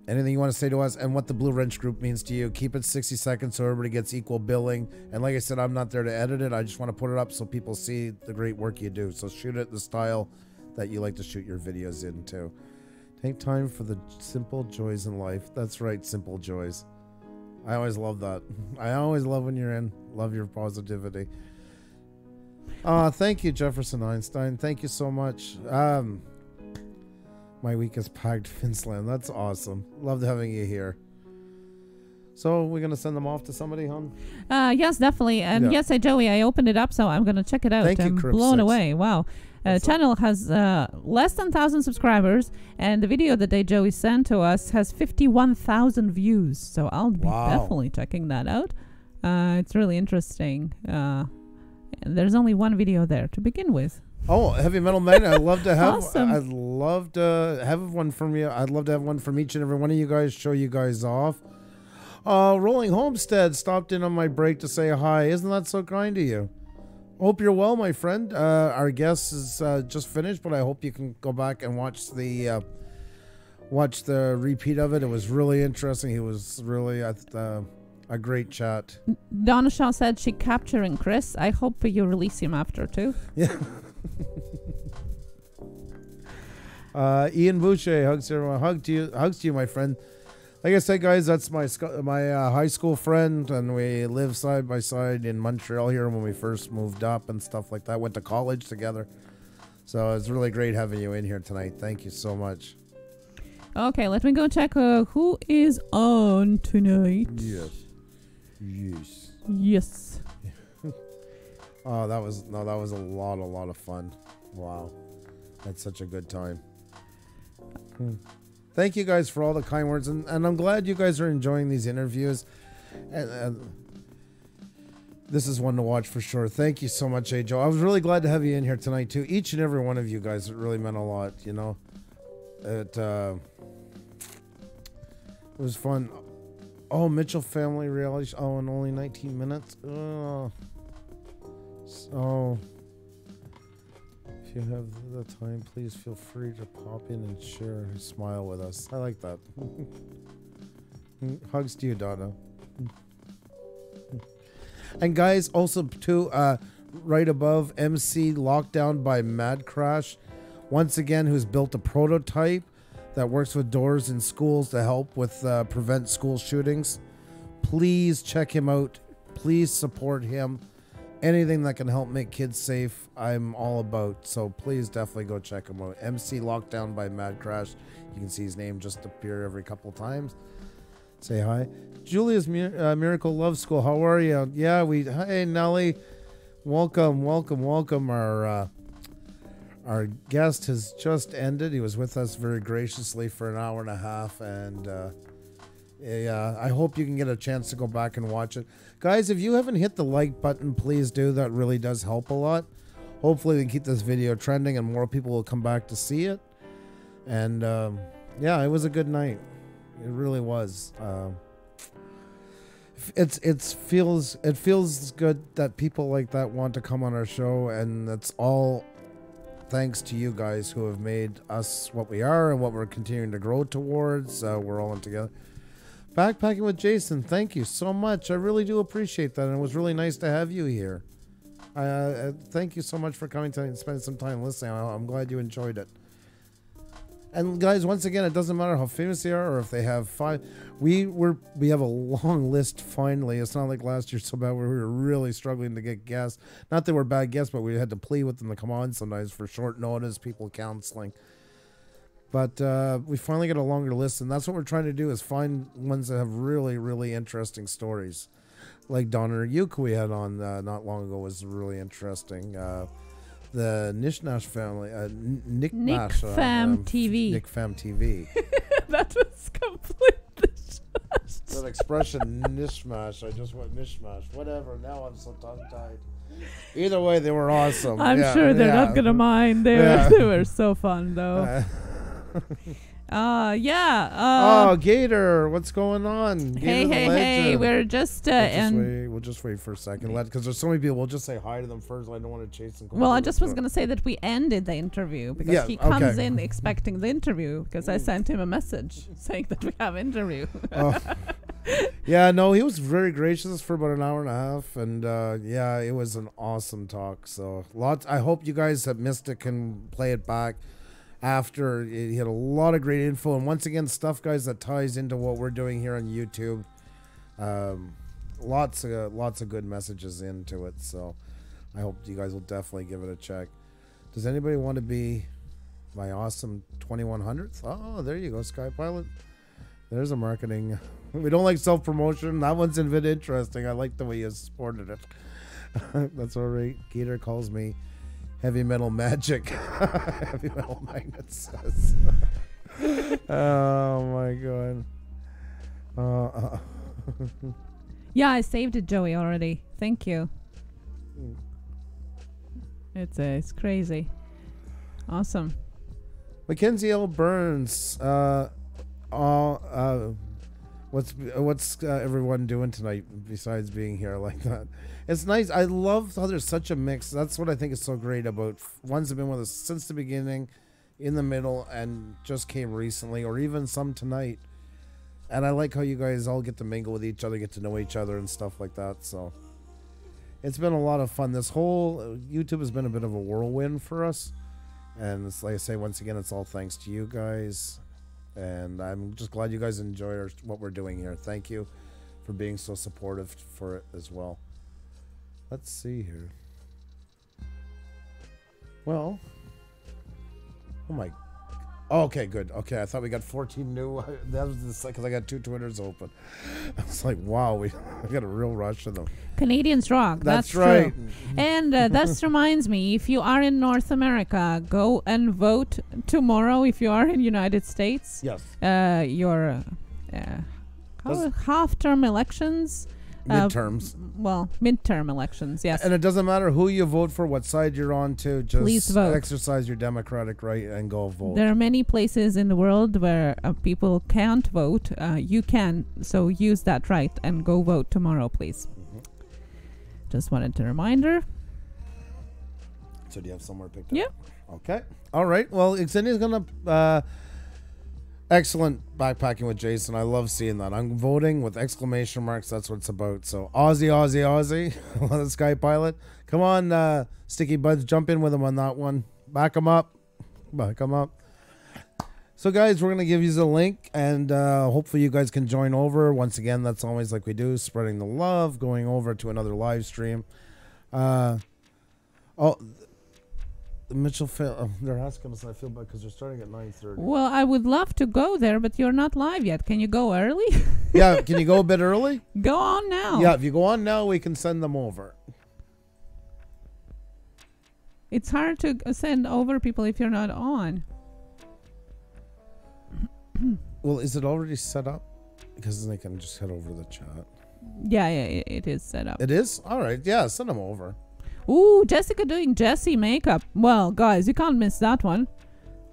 anything you want to say to us, and what the Blue Ranch Group means to you. Keep it 60 seconds so everybody gets equal billing. And like I said, I'm not there to edit it. I just want to put it up so people see the great work you do. So shoot it the style that you like to shoot your videos into. Take time for the simple joys in life. That's right, simple joys. I always love that. I always love when you're in. Love your positivity. Thank you, Jefferson Einstein. Thank you so much. My week is packed, Finsland. That's awesome. Loved having you here. So we're going to send them off to somebody, hon? Yes, definitely. And yes, Joey, I opened it up, so I'm going to check it out. Thank you, I'm Crip blown 6. away. Wow. Channel has less than 1,000 subscribers, and the video that Joey sent to us has 51,000 views. So I'll be definitely checking that out. It's really interesting. There's only one video there to begin with. Oh, Heavy Metal Magnet. I'd love to have. Awesome. I'd love to have one from you. I'd love to have one from each and every one of you guys. Show you guys off. Rolling Homestead stopped in on my break to say hi. Isn't that so kind of you? Hope you're well, my friend. Our guest is just finished, but I hope you can go back and watch the repeat of it. It was really interesting. He was really a great chat. Donna Shaw said she capturing Chris. I hope you release him after too. Yeah. Ian Boucher, hugs to everyone. Hugs to you, my friend. Like I said, guys, that's my high school friend, and we live side by side in Montreal here when we first moved up and stuff like that. Went to college together. So it's really great having you in here tonight. Thank you so much. Okay, let me go check who is on tonight. Yes. Oh, that was a lot of fun. Wow. That's such a good time. Thank you guys for all the kind words, and I'm glad you guys are enjoying these interviews. And this is one to watch for sure. Thank you so much, Joe. I was really glad to have you in here tonight too. Each and every one of you guys, it really meant a lot. You know, it was fun. Oh, Mitchell Family Reality Show. Oh, in only 19 minutes. Oh, so if you have the time, please feel free to pop in and share and smile with us. I like that. Hugs to you, Donna. And guys, also too, right above MC Lockdown by Mad Crash, once again, who's built a prototype that works with doors in schools to help with prevent school shootings. Please check him out. Please support him. Anything that can help make kids safe, I'm all about. So please definitely go check him out. MC Lockdown by Mad Crash. You can see his name just appear every couple of times. Say hi. Julia's Miracle Love School. How are you? Yeah, hey Nelly. Welcome. Our guest has just ended. He was with us very graciously for an hour and a half, and yeah, I hope you can get a chance to go back and watch it. Guys, if you haven't hit the like button, please do. That really does help a lot. Hopefully we can keep this video trending and more people will come back to see it. And yeah, it was a good night. It really was. It feels good that people like that want to come on our show, and that's all thanks to you guys who have made us what we are and what we're continuing to grow towards. We're all in together. Backpacking with Jason, thank you so much. I really do appreciate that, and it was really nice to have you here. Thank you so much for coming tonight and spending some time listening. I'm glad you enjoyed it. And guys, once again, it doesn't matter how famous they are or if they have five. We have a long list finally. It's not like last year so bad where we were really struggling to get guests. Not that we're bad guests, but we had to plead with them to come on sometimes for short notice, people counseling. But we finally got a longer list, and that's what we're trying to do, is find ones that have really, really interesting stories. Like Donna Yuke we had on not long ago was really interesting. The Nishnash family, Nick Fam TV. Nick Fam TV. That was completely That expression, nishmash. I just went mishmash. Whatever. Now I'm so tongue-tied. Either way, they were awesome. I'm sure they're not gonna mind. They were so fun though. Oh, Gator, what's going on? Gator hey, we're just we'll just wait for a second, because there's so many people. We'll just say hi to them first. I don't want to chase them. Well, I just was gonna say that we ended the interview because he comes in expecting the interview, because I sent him a message saying that we have interview. Yeah, no, he was very gracious for about an hour and a half, and yeah, it was an awesome talk. So I hope you guys that missed it can play it back after. He had a lot of great info, and once again, stuff, guys, that ties into what we're doing here on YouTube. Lots of good messages into it. So I hope you guys will definitely give it a check. Does anybody want to be my awesome 2100th? Oh, there you go, Sky Pilot. There's a marketing. We don't like self-promotion. That one's a bit interesting. I like the way you supported it. That's all right. Gator calls me Heavy Metal Magic. Heavy Metal Magnet says. Oh my god. Yeah, I saved it, Joey, already. Thank you. It's crazy. Awesome. Mackenzie L. Burns. What's everyone doing tonight besides being here like that? It's nice. I love how there's such a mix. That's what I think is so great about ones that have been with us since the beginning, in the middle, and just came recently, or even some tonight. And I like how you guys all get to mingle with each other, get to know each other and stuff like that. So it's been a lot of fun. This whole YouTube has been a bit of a whirlwind for us. And it's like I say, once again, it's all thanks to you guys. And I'm just glad you guys enjoy what we're doing here. Thank you for being so supportive for it as well. Let's see here. Well, oh my. Oh, okay, good. Okay, I thought we got 14 new. That was just because I got 2 Twitters open. I was like, wow, we got a real rush of them. Canadians rock. That's right. True. And that reminds me, if you are in North America, go and vote tomorrow. If you are in United States, yes, your half-term elections. Midterms. Midterm elections, yes. And it doesn't matter who you vote for, what side you're on to. Just please vote. Exercise your democratic right and go vote. There are many places in the world where people can't vote. You can, so use that right and go vote tomorrow, please. Mm-hmm. Just wanted to reminder. So do you have somewhere picked up? Yep. Okay. All right. Well, Xenia's going to... excellent backpacking with Jason. I love seeing that. I'm voting with exclamation marks. That's what it's about. So Aussie, Aussie, Aussie. The Sky Pilot. Come on, Sticky Buds. Jump in with him on that one. Back him up. Back him up. So guys, we're going to give you the link, and hopefully you guys can join over. Once again, that's always like we do, spreading the love, going over to another live stream. Mitchell, they're asking us. I feel bad because they're starting at 9:30. Well, I would love to go there, but you're not live yet. Can you go early? Yeah, can you go a bit early? Go on now. Yeah, if you go on now, we can send them over. It's hard to send over people if you're not on. Well, is it already set up? Because they can just head over to the chat. Yeah, it is set up. It is? All right. Yeah, send them over. Ooh, Jessica doing Jessie makeup. Well, guys, you can't miss that one.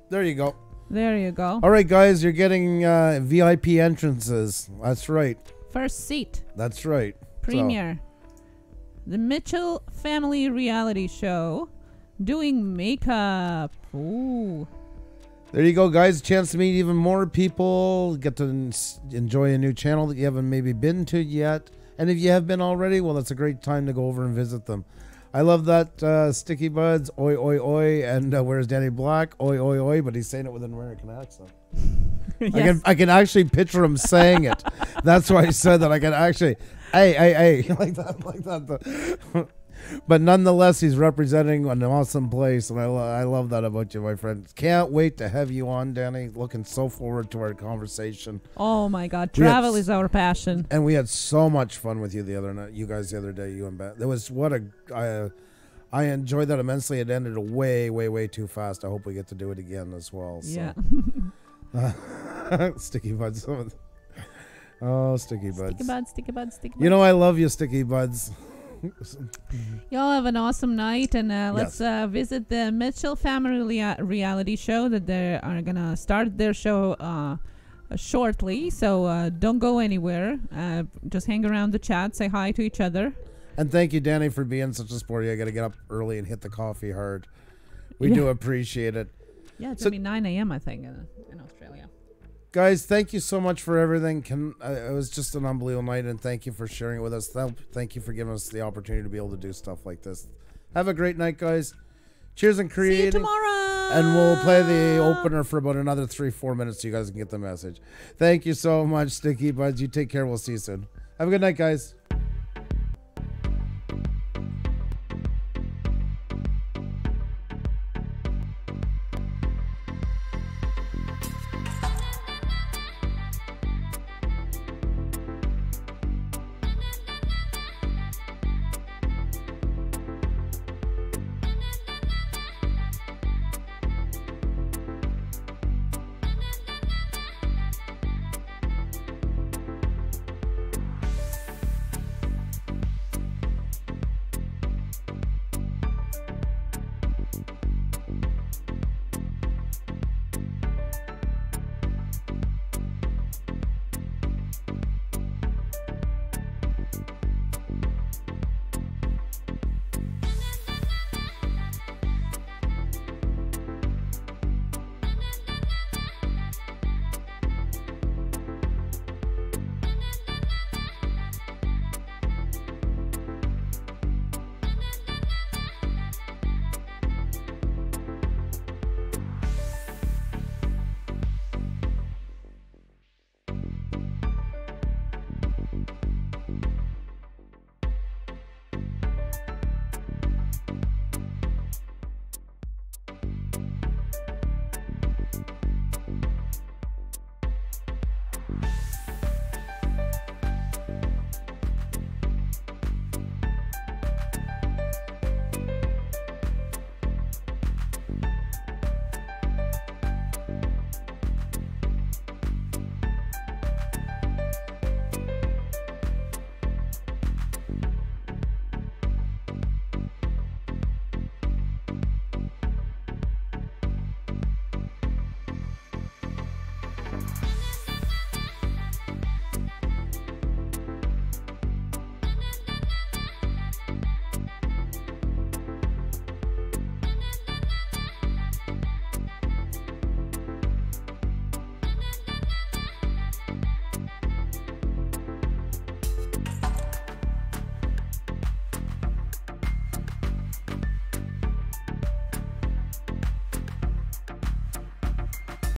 There you go. There you go. All right, guys, you're getting VIP entrances. That's right. First seat. That's right. Premiere. The Mitchell Family Reality Show. Doing makeup. Ooh. There you go, guys. A chance to meet even more people. Get to enjoy a new channel that you haven't maybe been to yet. And if you have been already, well, that's a great time to go over and visit them. I love that Sticky Buds, oi, oi, oi, and where's Danny Black? Oi, oi, oi, but he's saying it with an American accent. Yes. I can actually picture him saying it. That's why I said that. I can actually, hey, like that. But nonetheless, he's representing an awesome place, and I love that about you, my friend. Can't wait to have you on, Danny. Looking so forward to our conversation. Oh my God, travel is our passion. And we had so much fun with you the other night. You guys the other day, you and Ben. There was I enjoyed that immensely. It ended way, way, way too fast. I hope we get to do it again as well. So. Yeah. Sticky Buds. Oh, Sticky Buds. Sticky Buds, Sticky Buds, Sticky Buds. You know I love you, Sticky Buds. Y'all have an awesome night, and let's visit the Mitchell Family Reality Show that they are gonna start their show shortly. So don't go anywhere. Just hang around the chat, say hi to each other. And thank you, Danny, for being such a sport. I got to get up early and hit the coffee hard. We do appreciate it. Yeah, it's gonna be 9 a.m. I think in Australia. Guys, thank you so much for everything. It was just an unbelievable night, and thank you for sharing it with us. Thank you for giving us the opportunity to be able to do stuff like this. Have a great night, guys. Cheers and creating. See you tomorrow. And we'll play the opener for about another 3-4 minutes so you guys can get the message. Thank you so much, Sticky Buds. You take care. We'll see you soon. Have a good night, guys.